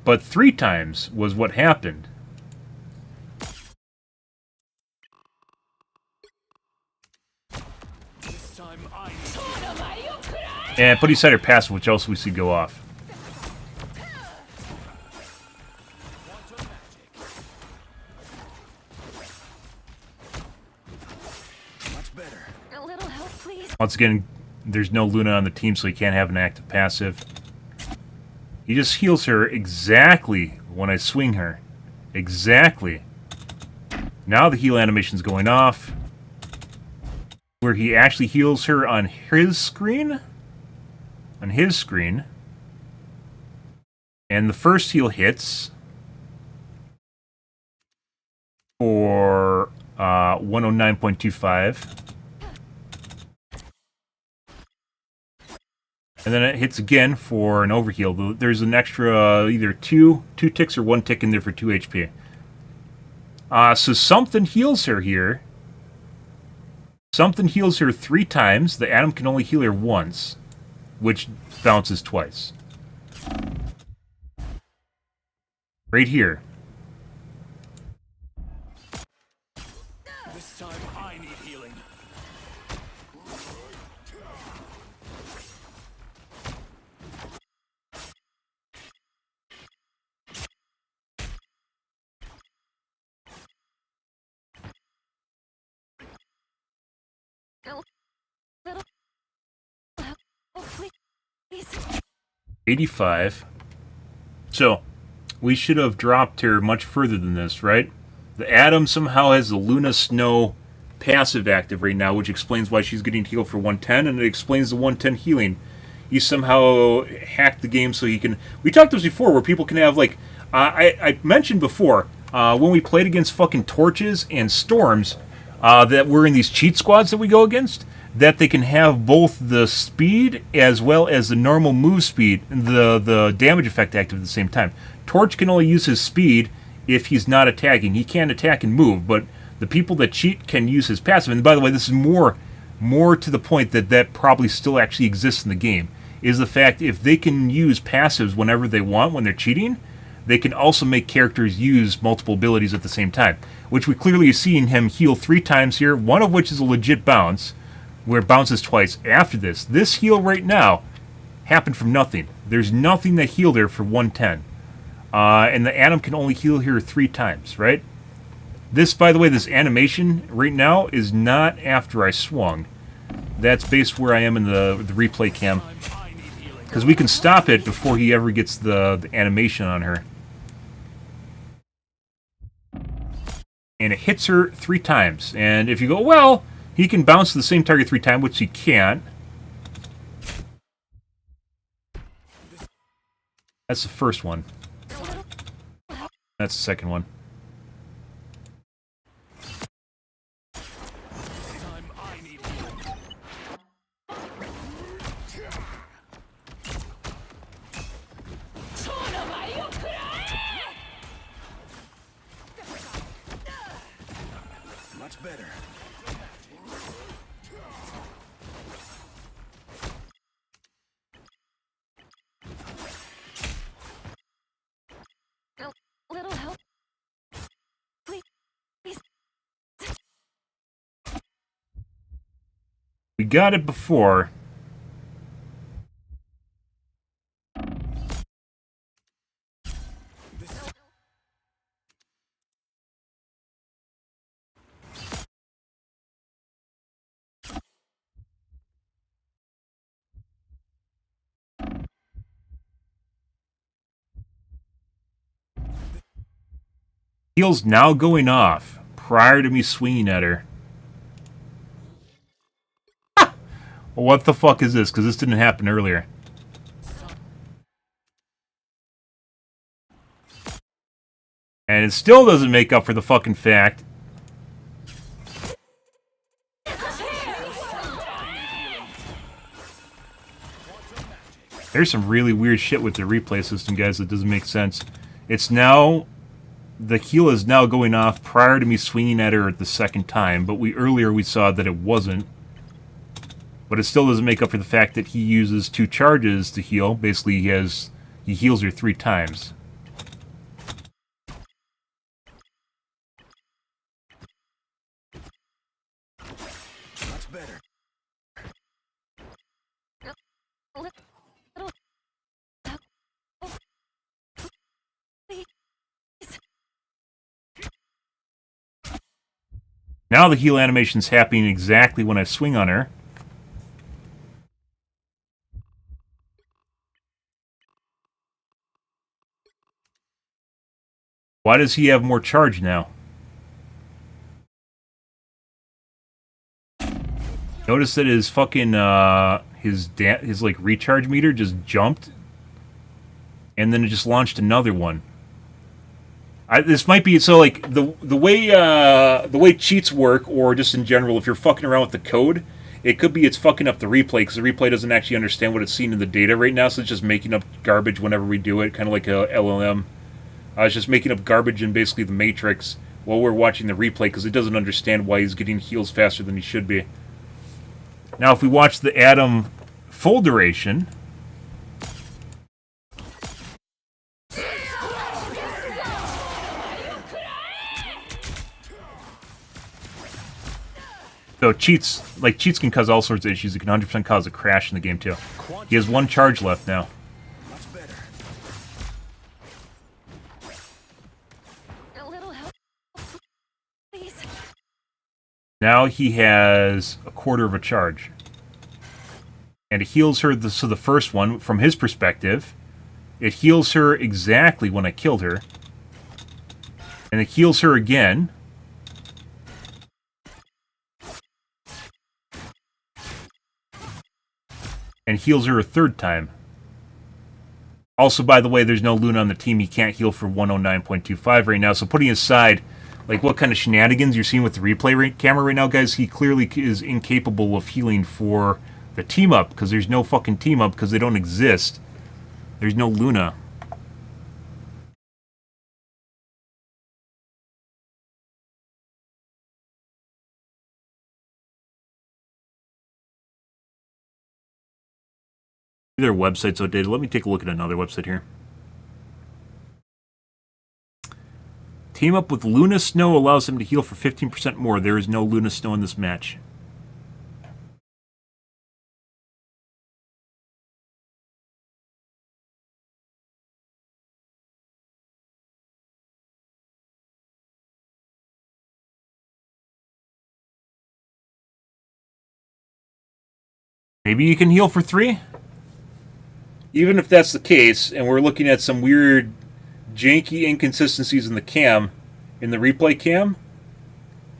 But 3 times was what happened. This time I need And put aside her passive, which else we see go off. much better. A little help, please. Once again, there's no Luna on the team, so he can't have an active passive. He just heals her exactly when I swing her. Exactly. Now the heal animation's going off. Where he actually heals her on his screen. On his screen. And the first heal hits for 109.25. And then it hits again for an overheal. There's an extra either two ticks or 1 tick in there for 2 HP. So something heals her here. Something heals her 3 times. The Atom can only heal her once, which bounces twice. Right here. This time I need healing. Oh, please. 85. So, we should have dropped her much further than this, right? The Atom somehow has the Luna Snow passive active right now, which explains why she's getting healed for 110, and it explains the 110 healing. He somehow hacked the game so he can... We talked this before, where people can have, like... I mentioned before, when we played against fucking Torches and Storms, that we're in these cheat squads that we go against, that they can have both the speed as well as the normal move speed, the damage effect active at the same time. Torch can only use his speed if he's not attacking. He can't attack and move, but the people that cheat can use his passive. And by the way, this is more to the point that probably still actually exists in the game, is the fact if they can use passives whenever they want when they're cheating, they can also make characters use multiple abilities at the same time, which we clearly have seen him heal 3 times here, one of which is a legit bounce, where it bounces twice after this. This heal right now happened from nothing. There's nothing that healed her for 110. And the Atom can only heal her 3 times, right? This, by the way, this animation right now is not after I swung. That's based where I am in the replay cam. Because we can stop it before he ever gets the animation on her. And it hits her 3 times. And if you go, well, he can bounce to the same target 3 times, which he can't. That's the first one. That's the second one. This time I need healing. better. Little help. Please. We got it before. Heel's now going off prior to me swinging at her. Well, what the fuck is this? Because this didn't happen earlier. And it still doesn't make up for the fucking fact. There's some really weird shit with the replay system, guys, that doesn't make sense. It's now... The heel is now going off prior to me swinging at her at the second time, but earlier we saw that it wasn't. But it still doesn't make up for the fact that he uses 2 charges to heal. Basically, he heals her 3 times. Much better. Now the heal animation's happening exactly when I swing on her. Why does he have more charge now? Notice that his fucking his like recharge meter just jumped, and then it just launched another one. This might be so like the way cheats work, or just in general, if you're fucking around with the code, it could be it's fucking up the replay because the replay doesn't actually understand what it's seeing in the data right now, so it's just making up garbage whenever we do it, kind of like a LLM. It's just making up garbage in basically the matrix while we're watching the replay because it doesn't understand why he's getting heals faster than he should be. Now, if we watch the Adam full duration. So cheats can cause all sorts of issues. It can 100% cause a crash in the game too. He has 1 charge left now. Much better. A little help. Please. Now he has 1/4 of a charge. And it heals her, so the first one, from his perspective, it heals her exactly when I killed her. And it heals her again. And heals her a 3rd time. Also, by the way, there's no Luna on the team. He can't heal for 109.25 right now. So putting aside, like, what kind of shenanigans you're seeing with the replay camera right now, guys, he clearly is incapable of healing for the team-up, because there's no fucking team-up, because they don't exist. There's no Luna. Their website's outdated. Let me take a look at another website here. Team up with Luna Snow allows him to heal for 15% more. There is no Luna Snow in this match. Maybe you can heal for 3? Even if that's the case, and we're looking at some weird, janky inconsistencies in the cam, in the replay cam,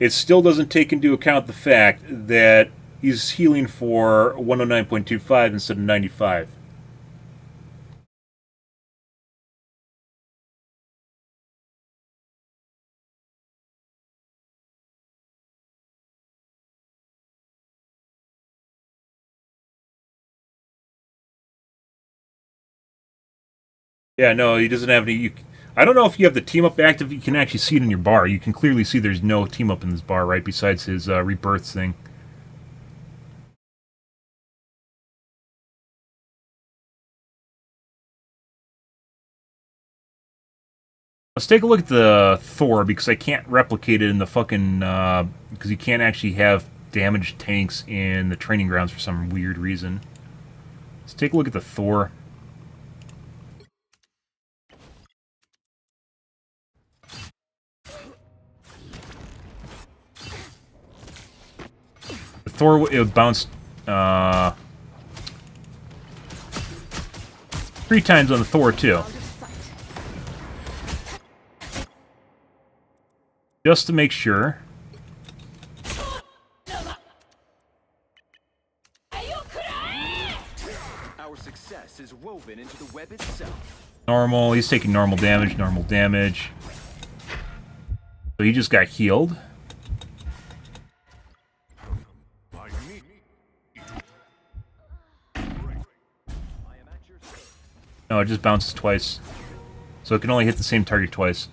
it still doesn't take into account the fact that he's healing for 109.25 instead of 95. Yeah, no, he doesn't have any... I don't know if you have the team up active. You can actually see it in your bar. You can clearly see there's no team up in this bar, right, besides his rebirth thing. Let's take a look at the Thor, because I can't replicate it in the fucking... because you can't actually have damaged tanks in the training grounds for some weird reason. Let's take a look at the Thor. The Thor, it bounced 3 times on the Thor, too. Just to make sure. Our success is woven into the web itself. Normal. He's taking normal damage, normal damage. So he just got healed. No, it just bounces twice. So it can only hit the same target twice.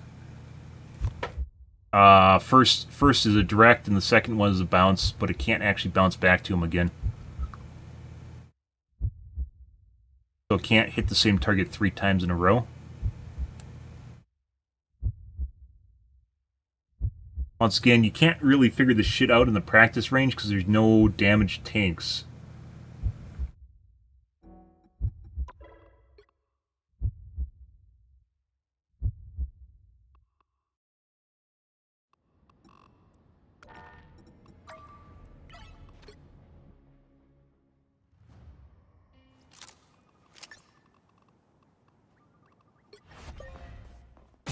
First is a direct, and the second one is a bounce, but it can't actually bounce back to him again. So it can't hit the same target 3 times in a row. Once again, you can't really figure this shit out in the practice range because there's no damaged tanks.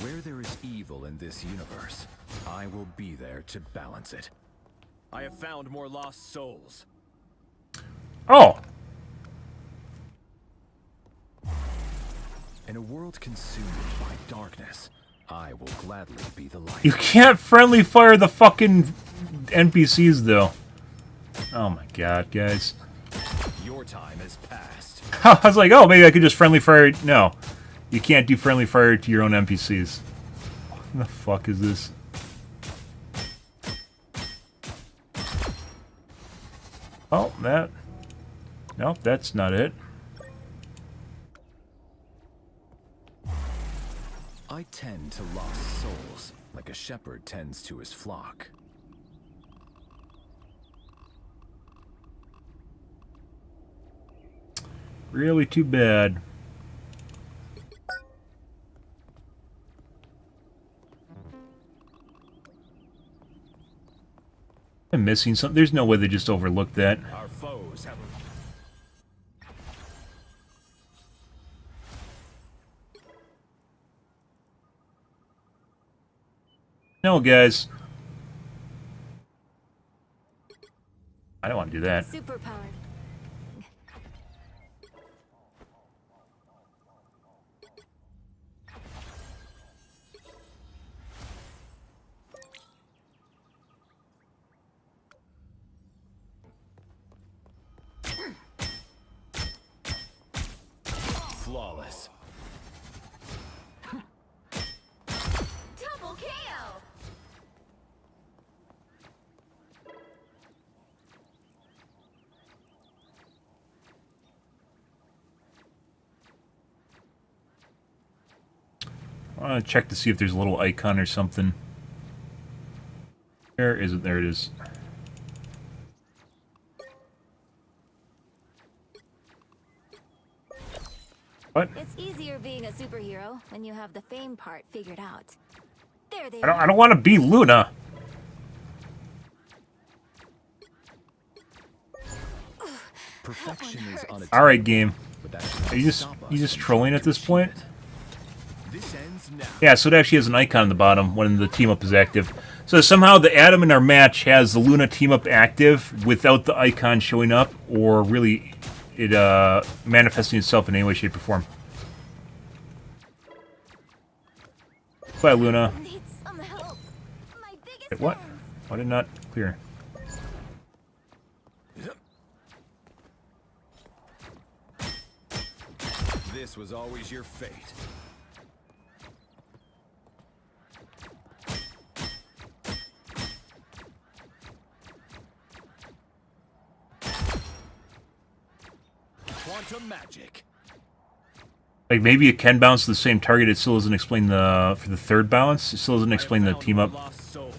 Where there is evil in this universe, I will be there to balance it. I have found more lost souls. Oh! In a world consumed by darkness, I will gladly be the light. You can't friendly fire the fucking NPCs, though. Oh my god, guys. Your time has passed. I was like, oh, maybe I could just friendly fire... No. You can't do friendly fire to your own NPCs. What the fuck is this? Oh, that... Nope, that's not it. I tend to lost souls, like a shepherd tends to his flock. Really too bad. I'm missing something. There's no way they just overlooked that. Our foes have No, guys. I don't want to do that. Superpowered. flawless. Double KO. I want to check to see if there's a little icon or something. Where is it? There it is. What? It's easier being a superhero when you have the fame part figured out. There they I don't want to be Luna. Perfection is unattainable. All right, game. But that should Are you not just stop us you just from trolling trying at to this point? achieve it. This ends now. Yeah, so it actually has an icon on the bottom when the team up is active. So somehow the Atom in our match has the Luna team up active without the icon showing up, or really it manifesting itself in any way, shape, or form. Bye, Luna. need some help. My biggest Wait, what? fans. Why did it not clear? This was always your fate. quantum magic. Like, maybe it can bounce to the same target. It still doesn't explain the... For the third bounce, it still doesn't explain the team up. Lost souls.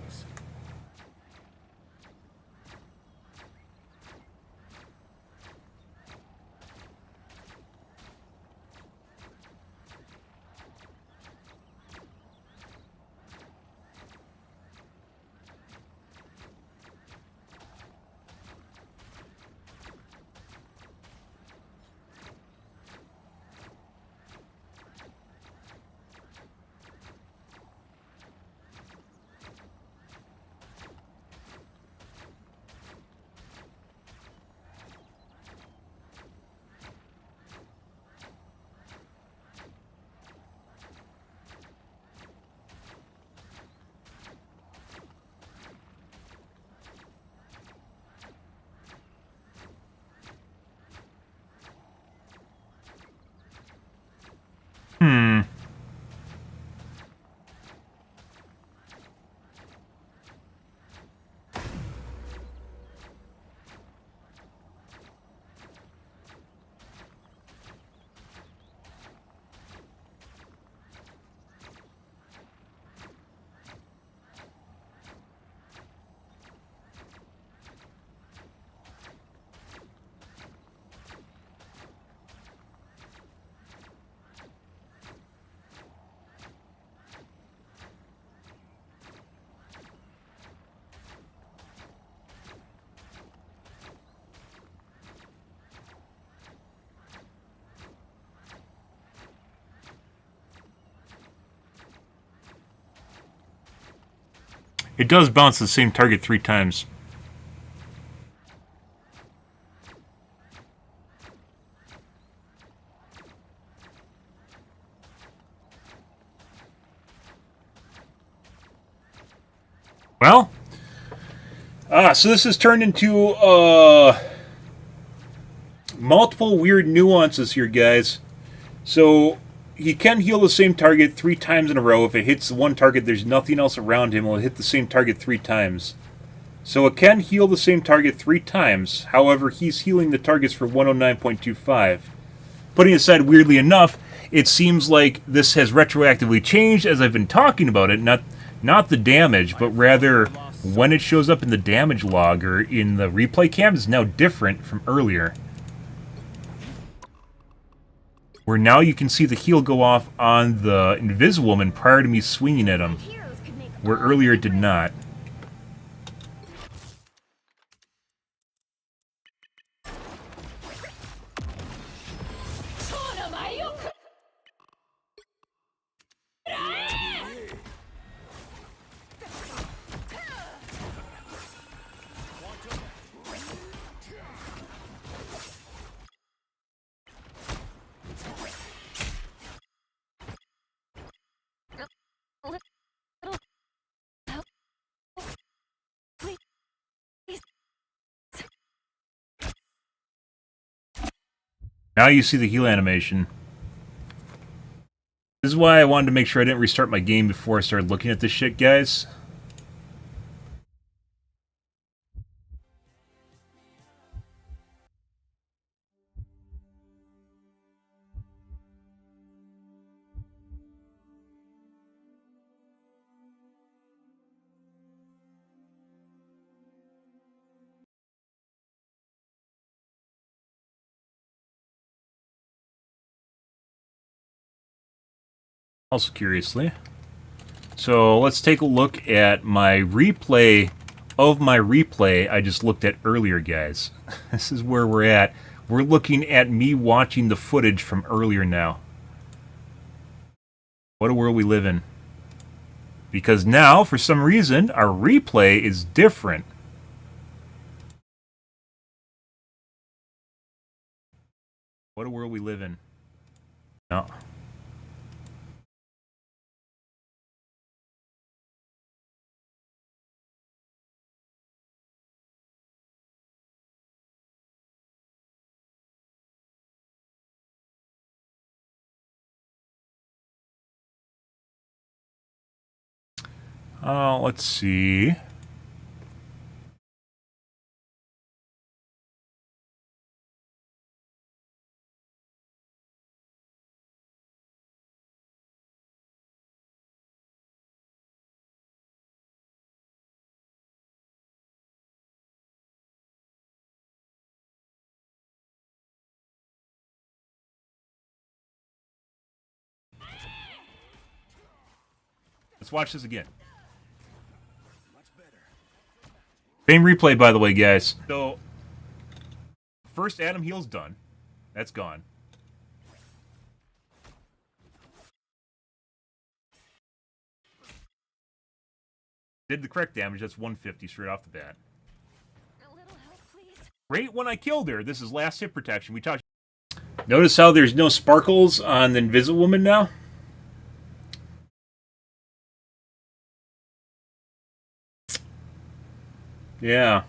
It does bounce the same target 3 times. Well, so this has turned into multiple weird nuances here, guys. So he can heal the same target 3 times in a row. If it hits one target, there's nothing else around him. It'll hit the same target 3 times. So it can heal the same target 3 times. However, he's healing the targets for 109.25. Putting aside, weirdly enough, it seems like this has retroactively changed as I've been talking about it. Not the damage, but rather when it shows up in the damage log or in the replay cam is now different from earlier. Where now you can see the heal go off on the Inviswoman prior to me swinging at him, Heroes could make where all earlier the it did difference. not. Now you see the heal animation. This is why I wanted to make sure I didn't restart my game before I started looking at this shit, guys. Also curiously. So let's take a look at my replay of my replay I just looked at earlier, guys. This is where we're at. We're looking at me watching the footage from earlier now. What a world we live in. Because now, for some reason, our replay is different. What a world we live in. No. Let's see. Let's watch this again. Same replay, by the way, guys. So, first Adam heal's done. That's gone. Did the correct damage. That's 150 straight off the bat. A little help, please. Right when I killed her. This is last hit protection. We talked. Notice how there's no sparkles on the Invisible Woman now? Yeah.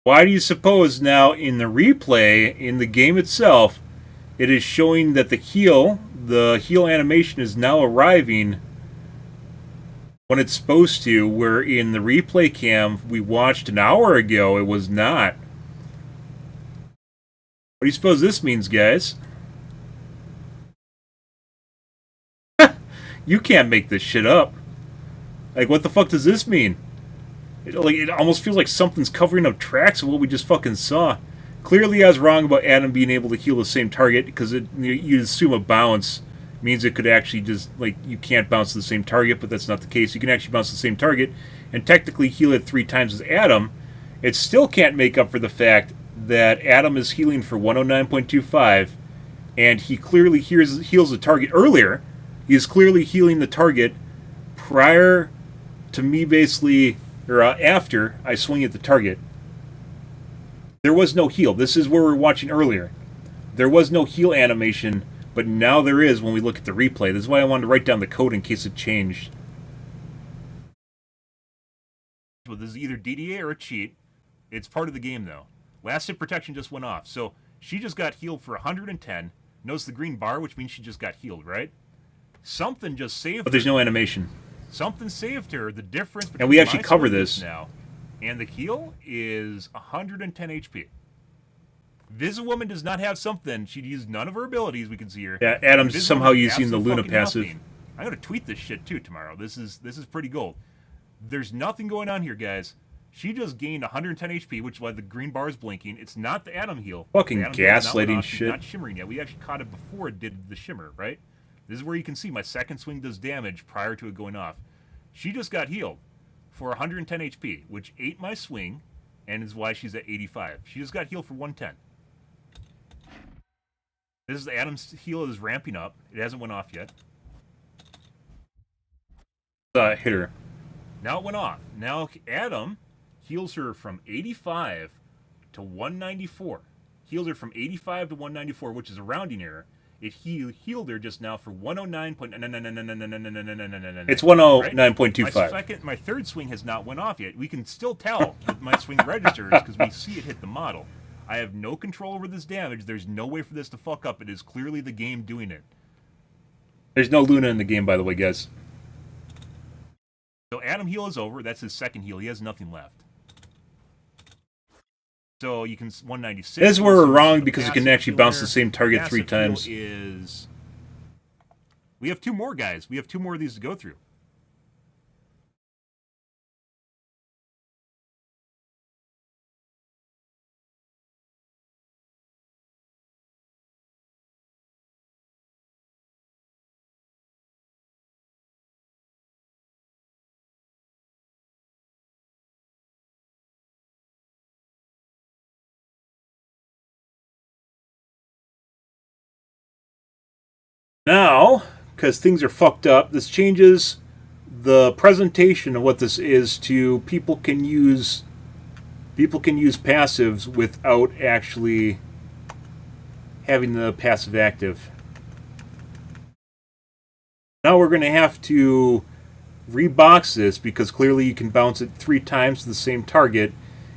Why do you suppose now in the replay, in the game itself, it is showing that the heal animation is now arriving when it's supposed to, where in the replay cam we watched an hour ago, it was not. What do you suppose this means, guys? You can't make this shit up. Like, what the fuck does this mean? It almost feels like something's covering up tracks of what we just fucking saw. Clearly I was wrong about Adam being able to heal the same target, because you assume a bounce means it could actually just, like, you can't bounce to the same target, but that's not the case. You can actually bounce to the same target and technically heal it 3 times as Adam. It still can't make up for the fact that Adam is healing for 109.25, and he clearly heals the target earlier. He is clearly healing the target prior to me basically, or after I swing at the target. There was no heal. This is where we were watching earlier. There was no heal animation, but now there is when we look at the replay. This is why I wanted to write down the code in case it changed. Well, this is either DDA or a cheat. It's part of the game, though. Last hit protection just went off. So she just got healed for 110. Notice the green bar, which means she just got healed, right? Something just saved her. But there's no animation. Something saved her. The difference between, and we actually cover this now, and the heal is 110 HP. This woman does not have something. She used none of her abilities. We can see her. Yeah, Adam's somehow using the Luna passive. Nothing. I'm gonna tweet this shit too tomorrow. This is pretty gold. There's nothing going on here, guys. She just gained 110 HP, which is why the green bar is blinking. It's not the Adam heal. Fucking gaslighting shit. It's not shimmering yet. We actually caught it before it did the shimmer, right? This is where you can see my second swing does damage prior to it going off. She just got healed for 110 HP, which ate my swing, and is why she's at 85. She just got healed for 110. This is Adam's heal is ramping up. It hasn't went off yet. Hit her. Now it went off. Now Adam heals her from 85 to 194. Heals her from 85 to 194, which is a rounding error. It healed her just now for 109. It's 109.25. My third swing has not went off yet. We can still tell that my swing registers because we see it hit the model. I have no control over this damage. There's no way for this to fuck up. It is clearly the game doing it. There's no Luna in the game, by the way, guys. So Adam heal is over. That's his second heal. He has nothing left. So you can 196. This is where we're wrong because you can actually bounce the same target 3 times. We have 2 more, guys. We have 2 more of these to go through. Now, because things are fucked up, this changes the presentation of what this is to people can use passives without actually having the passive active. Now we're going to have to rebox this because clearly you can bounce it 3 times to the same target,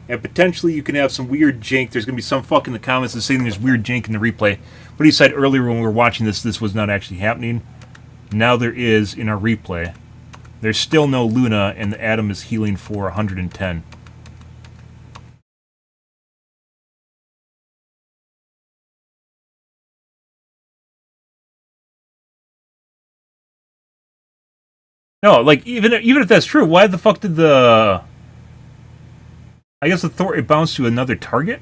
and potentially you can have some weird jank. There's going to be some fuck in the comments that's saying there's weird jank in the replay. But he said earlier when we were watching this was not actually happening. Now there is in our replay. There's still no Luna, and the Adam is healing for 110. No, like, even if that's true, why the fuck did the... I guess it bounced to another target?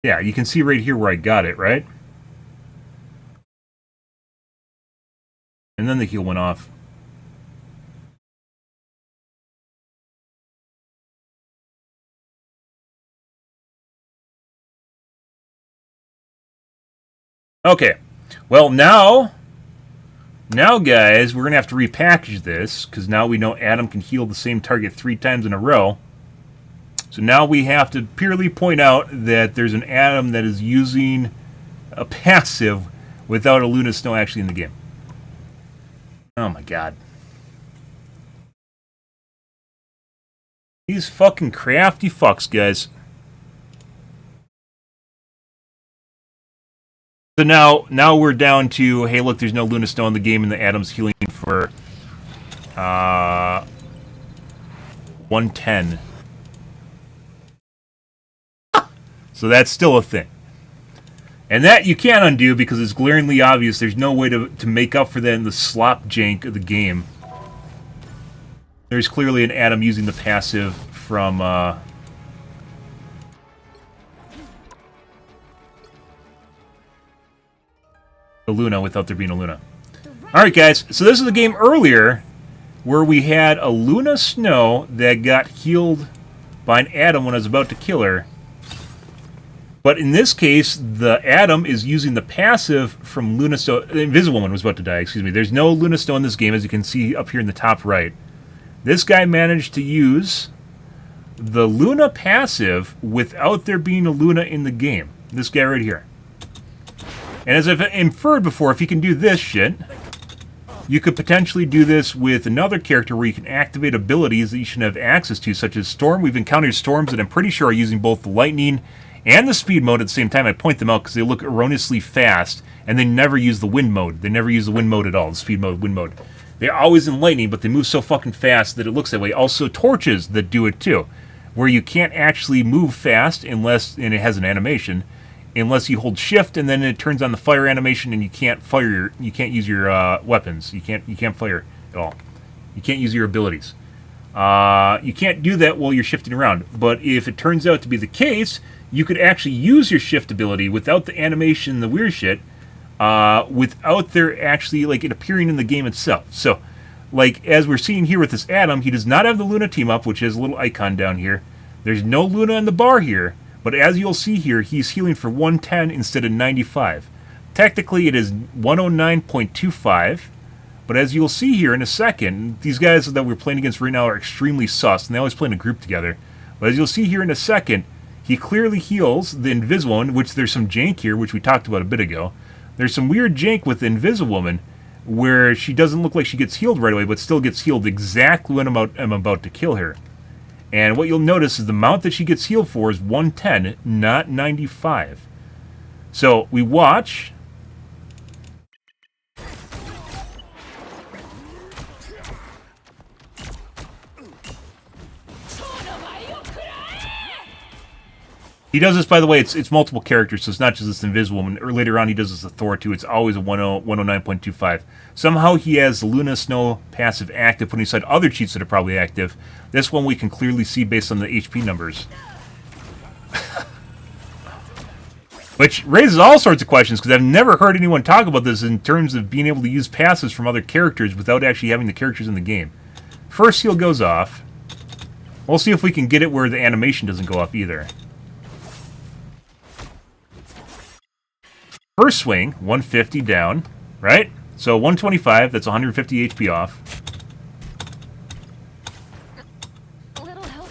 Yeah, you can see right here where I got it, right? And then the heal went off. Okay. Well, now, guys, we're going to have to repackage this, because now we know Adam can heal the same target 3 times in a row. So now we have to purely point out that there's an Adam that is using a passive without a Luna Snow actually in the game. Oh my god. These fucking crafty fucks, guys. So now we're down to, hey, look, there's no Luna Snow in the game, and the Adam's healing for 110. So that's still a thing. And that you can't undo because it's glaringly obvious. There's no way to make up for that in the slop jank of the game. There's clearly an Adam using the passive from the Luna without there being a Luna. Alright guys, so this is the game earlier where we had a Luna Snow that got healed by an Adam when I was about to kill her. But in this case, the Adam is using the passive from Luna Snow. The Invisible Woman was about to die, excuse me. There's no Luna Snow in this game, as you can see up here in the top right. This guy managed to use the Luna passive without there being a Luna in the game. This guy right here. And as I've inferred before, if you can do this shit, you could potentially do this with another character where you can activate abilities that you should have access to, such as Storm. We've encountered Storms that I'm pretty sure are using both the Lightning and the Speed mode at the same time. I point them out because they look erroneously fast, and they never use the Wind mode. They never use the Wind mode at all, the Speed mode, Wind mode. They're always in Lightning, but they move so fucking fast that it looks that way. Also, Torches that do it too, where you can't actually move fast unless, and it has an animation, unless you hold Shift and then it turns on the fire animation and you can't fire. You can't use your weapons. You can't fire at all. You can't use your abilities. You can't do that while you're shifting around. But if it turns out to be the case, you could actually use your shift ability without the animation, the weird shit, without there actually like it appearing in the game itself. So, like as we're seeing here with this Adam, he does not have the Luna team up, which has a little icon down here. There's no Luna in the bar here, but as you'll see here, he's healing for 110 instead of 95. Technically, it is 109.25. But as you'll see here in a second, these guys that we're playing against right now are extremely sus, and they always play in a group together. But as you'll see here in a second, he clearly heals the Invisible Woman, which there's some jank here, which we talked about a bit ago. There's some weird jank with the Invisible Woman, where she doesn't look like she gets healed right away, but still gets healed exactly when I'm about to kill her. And what you'll notice is the amount that she gets healed for is 110, not 95. So we watch. He does this, by the way, it's multiple characters, so it's not just this Invisible Woman. Or later on, he does this with Thor, too. It's always a 109.25. Somehow he has the Luna Snow passive active, putting aside other cheats that are probably active. This one we can clearly see based on the HP numbers. Which raises all sorts of questions, because I've never heard anyone talk about this in terms of being able to use passives from other characters without actually having the characters in the game. First heal goes off. We'll see if we can get it where the animation doesn't go off either. First swing, 150 down, right? So 125, that's 150 HP off. A little help.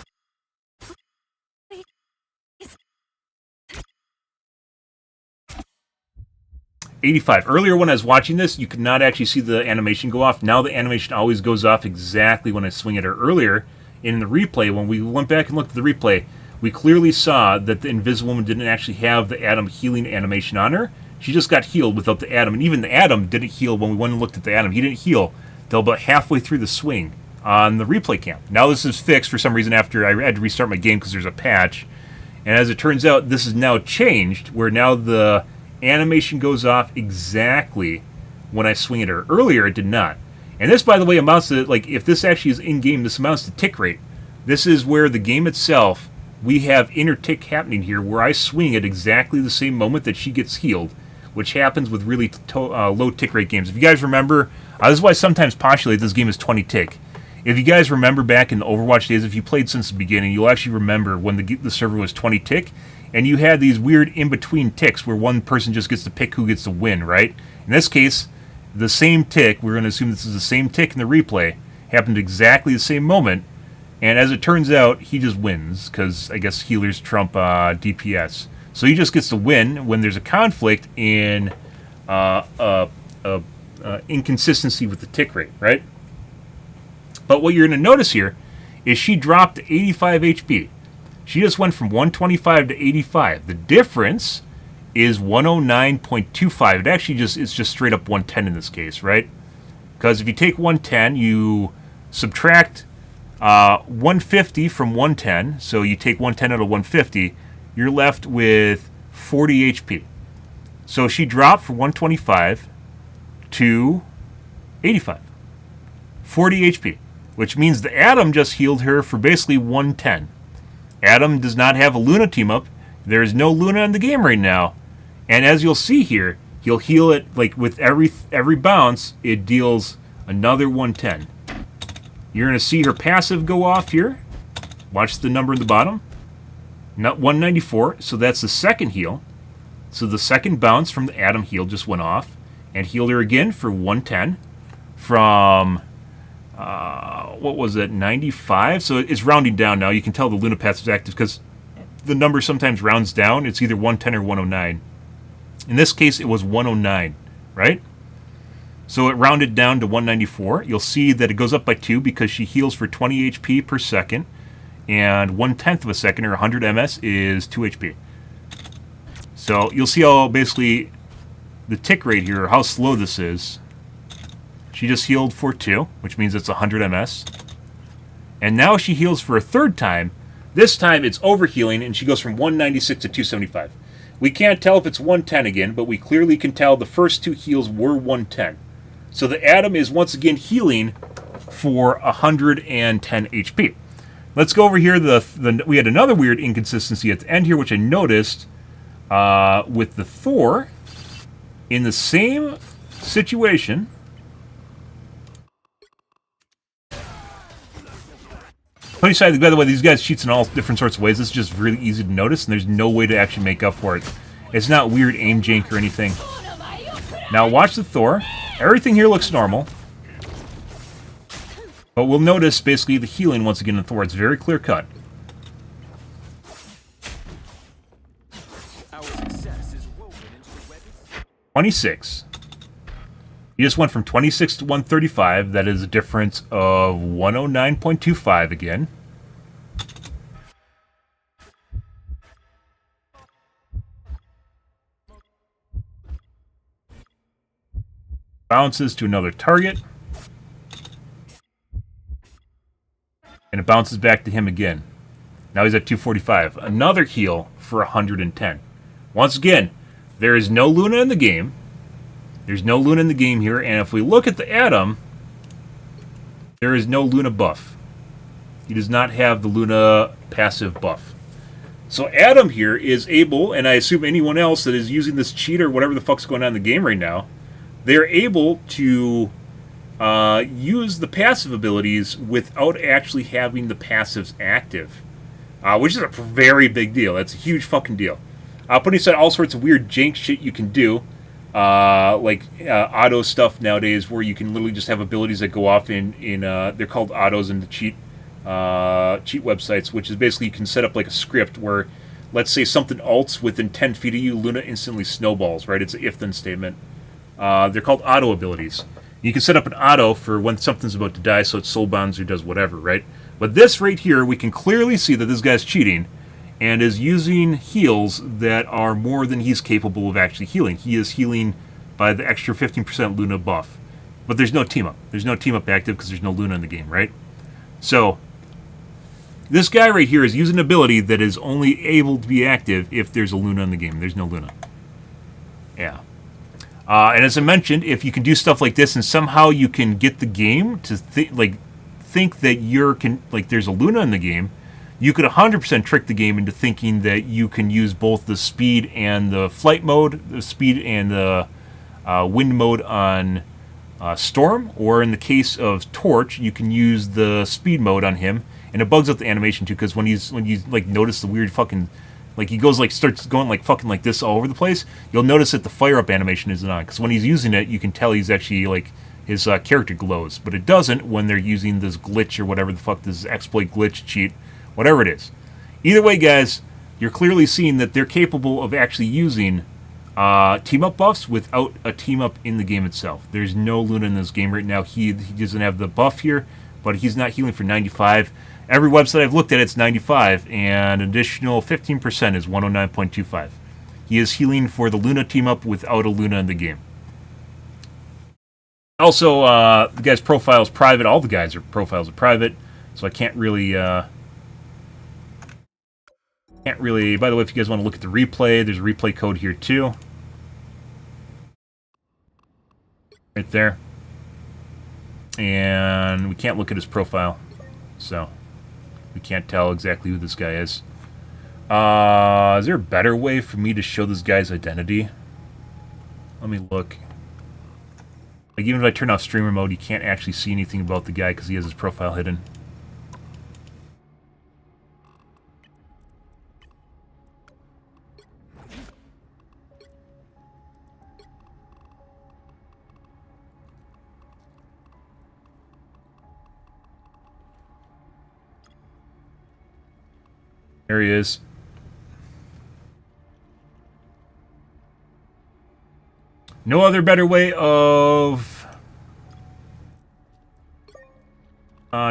85. Earlier when I was watching this, you could not actually see the animation go off. Now the animation always goes off exactly when I swing at her. Earlier, in the replay, when we went back and looked at the replay, we clearly saw that the Invisible Woman didn't actually have the Adam healing animation on her. She just got healed without the Adam. And even the Adam didn't heal when we went and looked at the Adam. He didn't heal till about halfway through the swing on the replay cam. Now this is fixed for some reason after I had to restart my game because there's a patch. And as it turns out, this is now changed, where now the animation goes off exactly when I swing at her. Earlier, it did not. And this, by the way, amounts to, like, if this actually is in-game, this amounts to tick rate. This is where the game itself we have inner tick happening here where I swing at exactly the same moment that she gets healed, which happens with really low tick rate games. If you guys remember, this is why I sometimes postulate this game is 20 tick. If you guys remember back in the Overwatch days, if you played since the beginning, you'll actually remember when the server was 20 tick, and you had these weird in-between ticks where one person just gets to pick who gets to win, right? In this case, the same tick, we're going to assume this is the same tick in the replay, happened exactly the same moment, and as it turns out, he just wins, because I guess healers trump DPS. So he just gets to win when there's a conflict in inconsistency with the tick rate, right? But what you're going to notice here is she dropped to 85 HP. She just went from 125 to 85. The difference is 109.25. It actually it's just straight up 110 in this case, right? Because if you take 110, you subtract 150 from 110, so you take 110 out of 150, you're left with 40 HP. So she dropped from 125 to 85. 40 HP, which means the Atom just healed her for basically 110. Atom does not have a Luna team up. There is no Luna in the game right now. And as you'll see here, he'll heal it like with every bounce, it deals another 110. You're going to see her passive go off here. Watch the number in the bottom. Not 194, so that's the second heal. So the second bounce from the Atom heal just went off and healed her again for 110 from what was it, 95? So it's rounding down now. You can tell the Luna path is active because the number sometimes rounds down. It's either 110 or 109. In this case, it was 109, right? So it rounded down to 194. You'll see that it goes up by 2 because she heals for 20 HP per second, and 1/10 of a second, or 100 MS, is 2 HP. So you'll see how basically the tick rate here, or how slow this is. She just healed for 2, which means it's 100 MS. And now she heals for a third time. This time it's overhealing, and she goes from 196 to 275. We can't tell if it's 110 again, but we clearly can tell the first 2 heals were 110. So the Atom is once again healing for 110 HP. Let's go over here. We had another weird inconsistency at the end here, which I noticed with the Thor in the same situation. Funny side, by the way, these guys cheats in all different sorts of ways. This is just really easy to notice, and there's no way to actually make up for it. It's not weird aim jank or anything. Now watch the Thor. Everything here looks normal. But we'll notice basically the healing once again in Thor. It's very clear cut. Our success is woven into the web. 26. You just went from 26 to 135. That is a difference of 109.25 again. Bounces to another target. And it bounces back to him again. Now he's at 245. Another heal for 110. Once again, there is no Luna in the game. There's no Luna in the game here, and if we look at the Atom, there is no Luna buff. He does not have the Luna passive buff. So Atom here is able, and I assume anyone else that is using this cheat or whatever the fuck's going on in the game right now, they're able to use the passive abilities without actually having the passives active, which is a very big deal. That's a huge fucking deal. Putting aside all sorts of weird jank shit you can do, like auto stuff nowadays, where you can literally just have abilities that go off in they're called autos in the cheat websites, which is basically you can set up like a script where, let's say something ults within 10 feet of you, Luna instantly snowballs, right? It's an if-then statement. They're called auto abilities. You can set up an auto for when something's about to die, so it soul bounds or does whatever, right? But this right here, we can clearly see that this guy's cheating and is using heals that are more than he's capable of actually healing. He is healing by the extra 15% Luna buff. But there's no team up. There's no team up active because there's no Luna in the game, right? So this guy right here is using an ability that is only able to be active if there's a Luna in the game. There's no Luna. Yeah. And as I mentioned, if you can do stuff like this and somehow you can get the game to think that there's a Luna in the game, you could 100% trick the game into thinking that you can use both the speed and the flight mode, the speed and the wind mode on Storm, or in the case of Torch, you can use the speed mode on him, and it bugs out the animation too, because when you like notice the weird fucking, like he goes like starts going like fucking like this all over the place, you'll notice that the fire up animation isn't on, because when he's using it, you can tell he's actually like his character glows, but it doesn't when they're using this glitch or whatever the fuck, this exploit, glitch, cheat, whatever it is. Either way, guys, you're clearly seeing that they're capable of actually using team-up buffs without a team-up in the game itself. There's no Luna in this game right now. He doesn't have the buff here, but he's not healing for 95. Every website I've looked at, it's 95, and additional 15% is 109.25. He is healing for the Luna team-up without a Luna in the game. Also, the guy's profile is private. All the guys' profiles are private, so I can't really... By the way, if you guys want to look at the replay, there's a replay code here too. Right there. And we can't look at his profile, so we can't tell exactly who this guy is. Is there a better way for me to show this guy's identity? Let me look. Like, even if I turn off streamer mode, you can't actually see anything about the guy because he has his profile hidden. There he is. No other better way of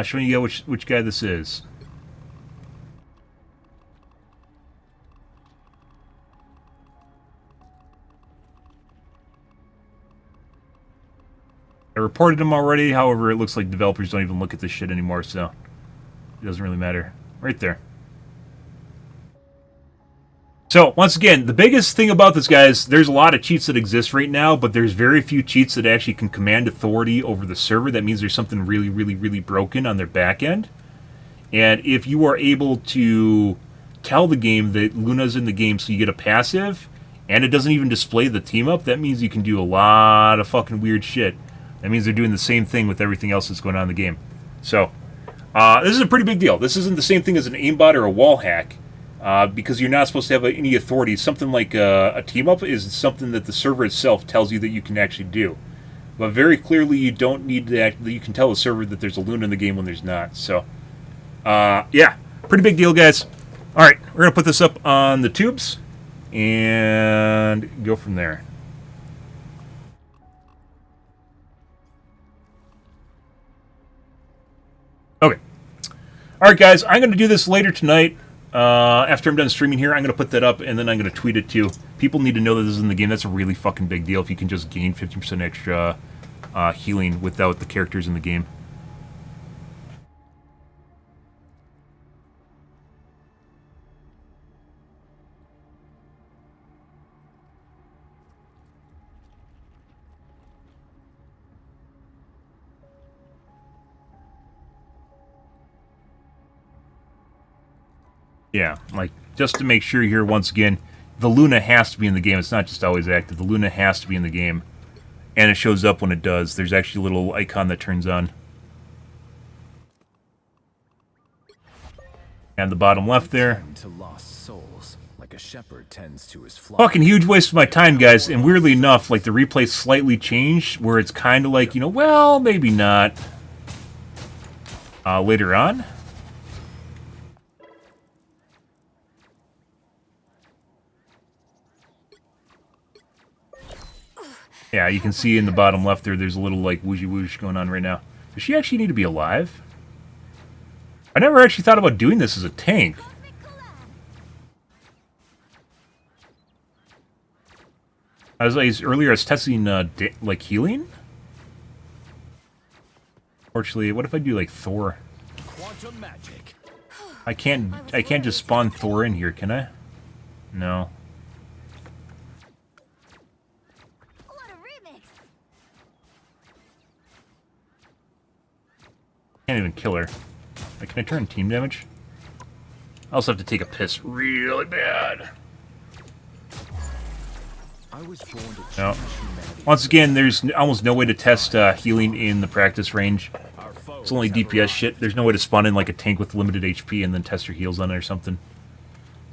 showing you which guy this is. I reported him already, however, it looks like developers don't even look at this shit anymore, so it doesn't really matter. Right there. So, once again, the biggest thing about this, guys, there's a lot of cheats that exist right now, but there's very few cheats that actually can command authority over the server. That means there's something really, really, really broken on their back end. And if you are able to tell the game that Luna's in the game so you get a passive, and it doesn't even display the team up, that means you can do a lot of fucking weird shit. That means they're doing the same thing with everything else that's going on in the game. So, this is a pretty big deal. This isn't the same thing as an aimbot or a wall hack. Because you're not supposed to have any authority. Something like a team-up is something that the server itself tells you that you can actually do. But very clearly you don't need that. You can tell the server that there's a Luna in the game when there's not. So, yeah, pretty big deal, guys. Alright, we're going to put this up on the tubes and go from there. Okay. Alright, guys, I'm going to do this later tonight. After I'm done streaming here, I'm going to put that up, and then I'm going to tweet it too. People need to know that this is in the game. That's a really fucking big deal if you can just gain 50% extra healing without the characters in the game. Yeah, like, just to make sure here, once again, the Luna has to be in the game. It's not just always active. The Luna has to be in the game. And it shows up when it does. There's actually a little icon that turns on. And the bottom left there. To lost souls, like a shepherd tends to his flock. Fucking huge waste of my time, guys. And weirdly enough, like, the replay slightly changed, where it's kind of like, you know, well, maybe not. Later on. Yeah, you can see in the bottom left there, there's a little, like, wooshy whoosh going on right now. Does she actually need to be alive? I never actually thought about doing this as a tank. Earlier I was testing, like, healing? Unfortunately, what if I do, like, Thor? Quantum magic. I can't just spawn Thor in here, can I? No. Can't even kill her. Like, can I turn team damage? I also have to take a piss really bad. I was born to change No. humanity. Once again, there's almost no way to test healing in the practice range. Our foes It's only have DPS arrived. shit. There's no way to spawn in like a tank with limited HP and then test your heals on it or something.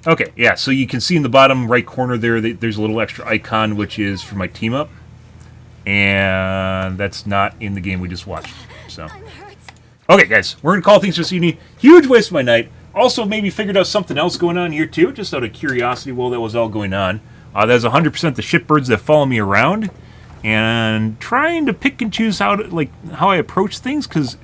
Okay, yeah, so you can see in the bottom right corner there, there's a little extra icon, which is for my team up. And that's not in the game we just watched. So, I'm hurt. okay, guys, we're going to call things this evening. Huge waste of my night. Also, maybe figured out something else going on here, too, just out of curiosity while that was all going on. That's 100% the shitbirds that follow me around. And trying to pick and choose how I approach things, because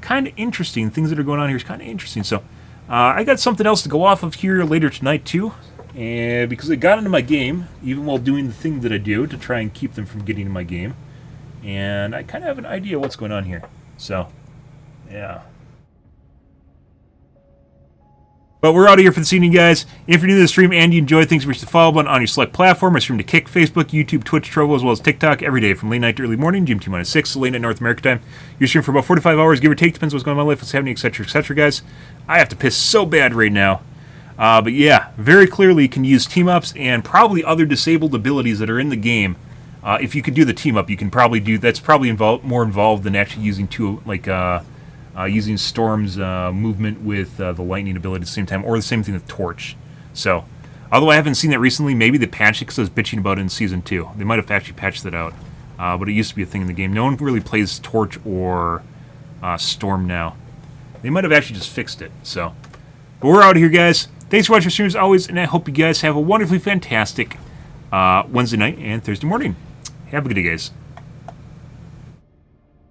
kind of interesting. Things that are going on here is kind of interesting. So, I got something else to go off of here later tonight, too. And because it got into my game, even while doing the thing that I do to try and keep them from getting in my game. And I kind of have an idea what's going on here. So, yeah. But we're out of here for this evening, guys. If you're new to the stream and you enjoy things, wish to follow button on your select platform. I stream to Kick, Facebook, YouTube, Twitch, Trovo, as well as TikTok every day from late night to early morning, GMT-6, so late night North America time. You stream for about 45 hours, give or take, depends what's going on in my life, what's happening, etc., guys. I have to piss so bad right now. But yeah, very clearly you can use team-ups and probably other disabled abilities that are in the game. If you could do the team-up, you can probably do... That's probably more involved than actually using using Storm's movement with the lightning ability at the same time, or the same thing with Torch. So, although I haven't seen that recently, maybe they patched it because I was bitching about it in Season 2. They might have actually patched that out. But it used to be a thing in the game. No one really plays Torch or Storm now. They might have actually just fixed it. So, but we're out of here, guys. Thanks for watching the stream as always, and I hope you guys have a wonderfully fantastic Wednesday night and Thursday morning. Have a good day, guys.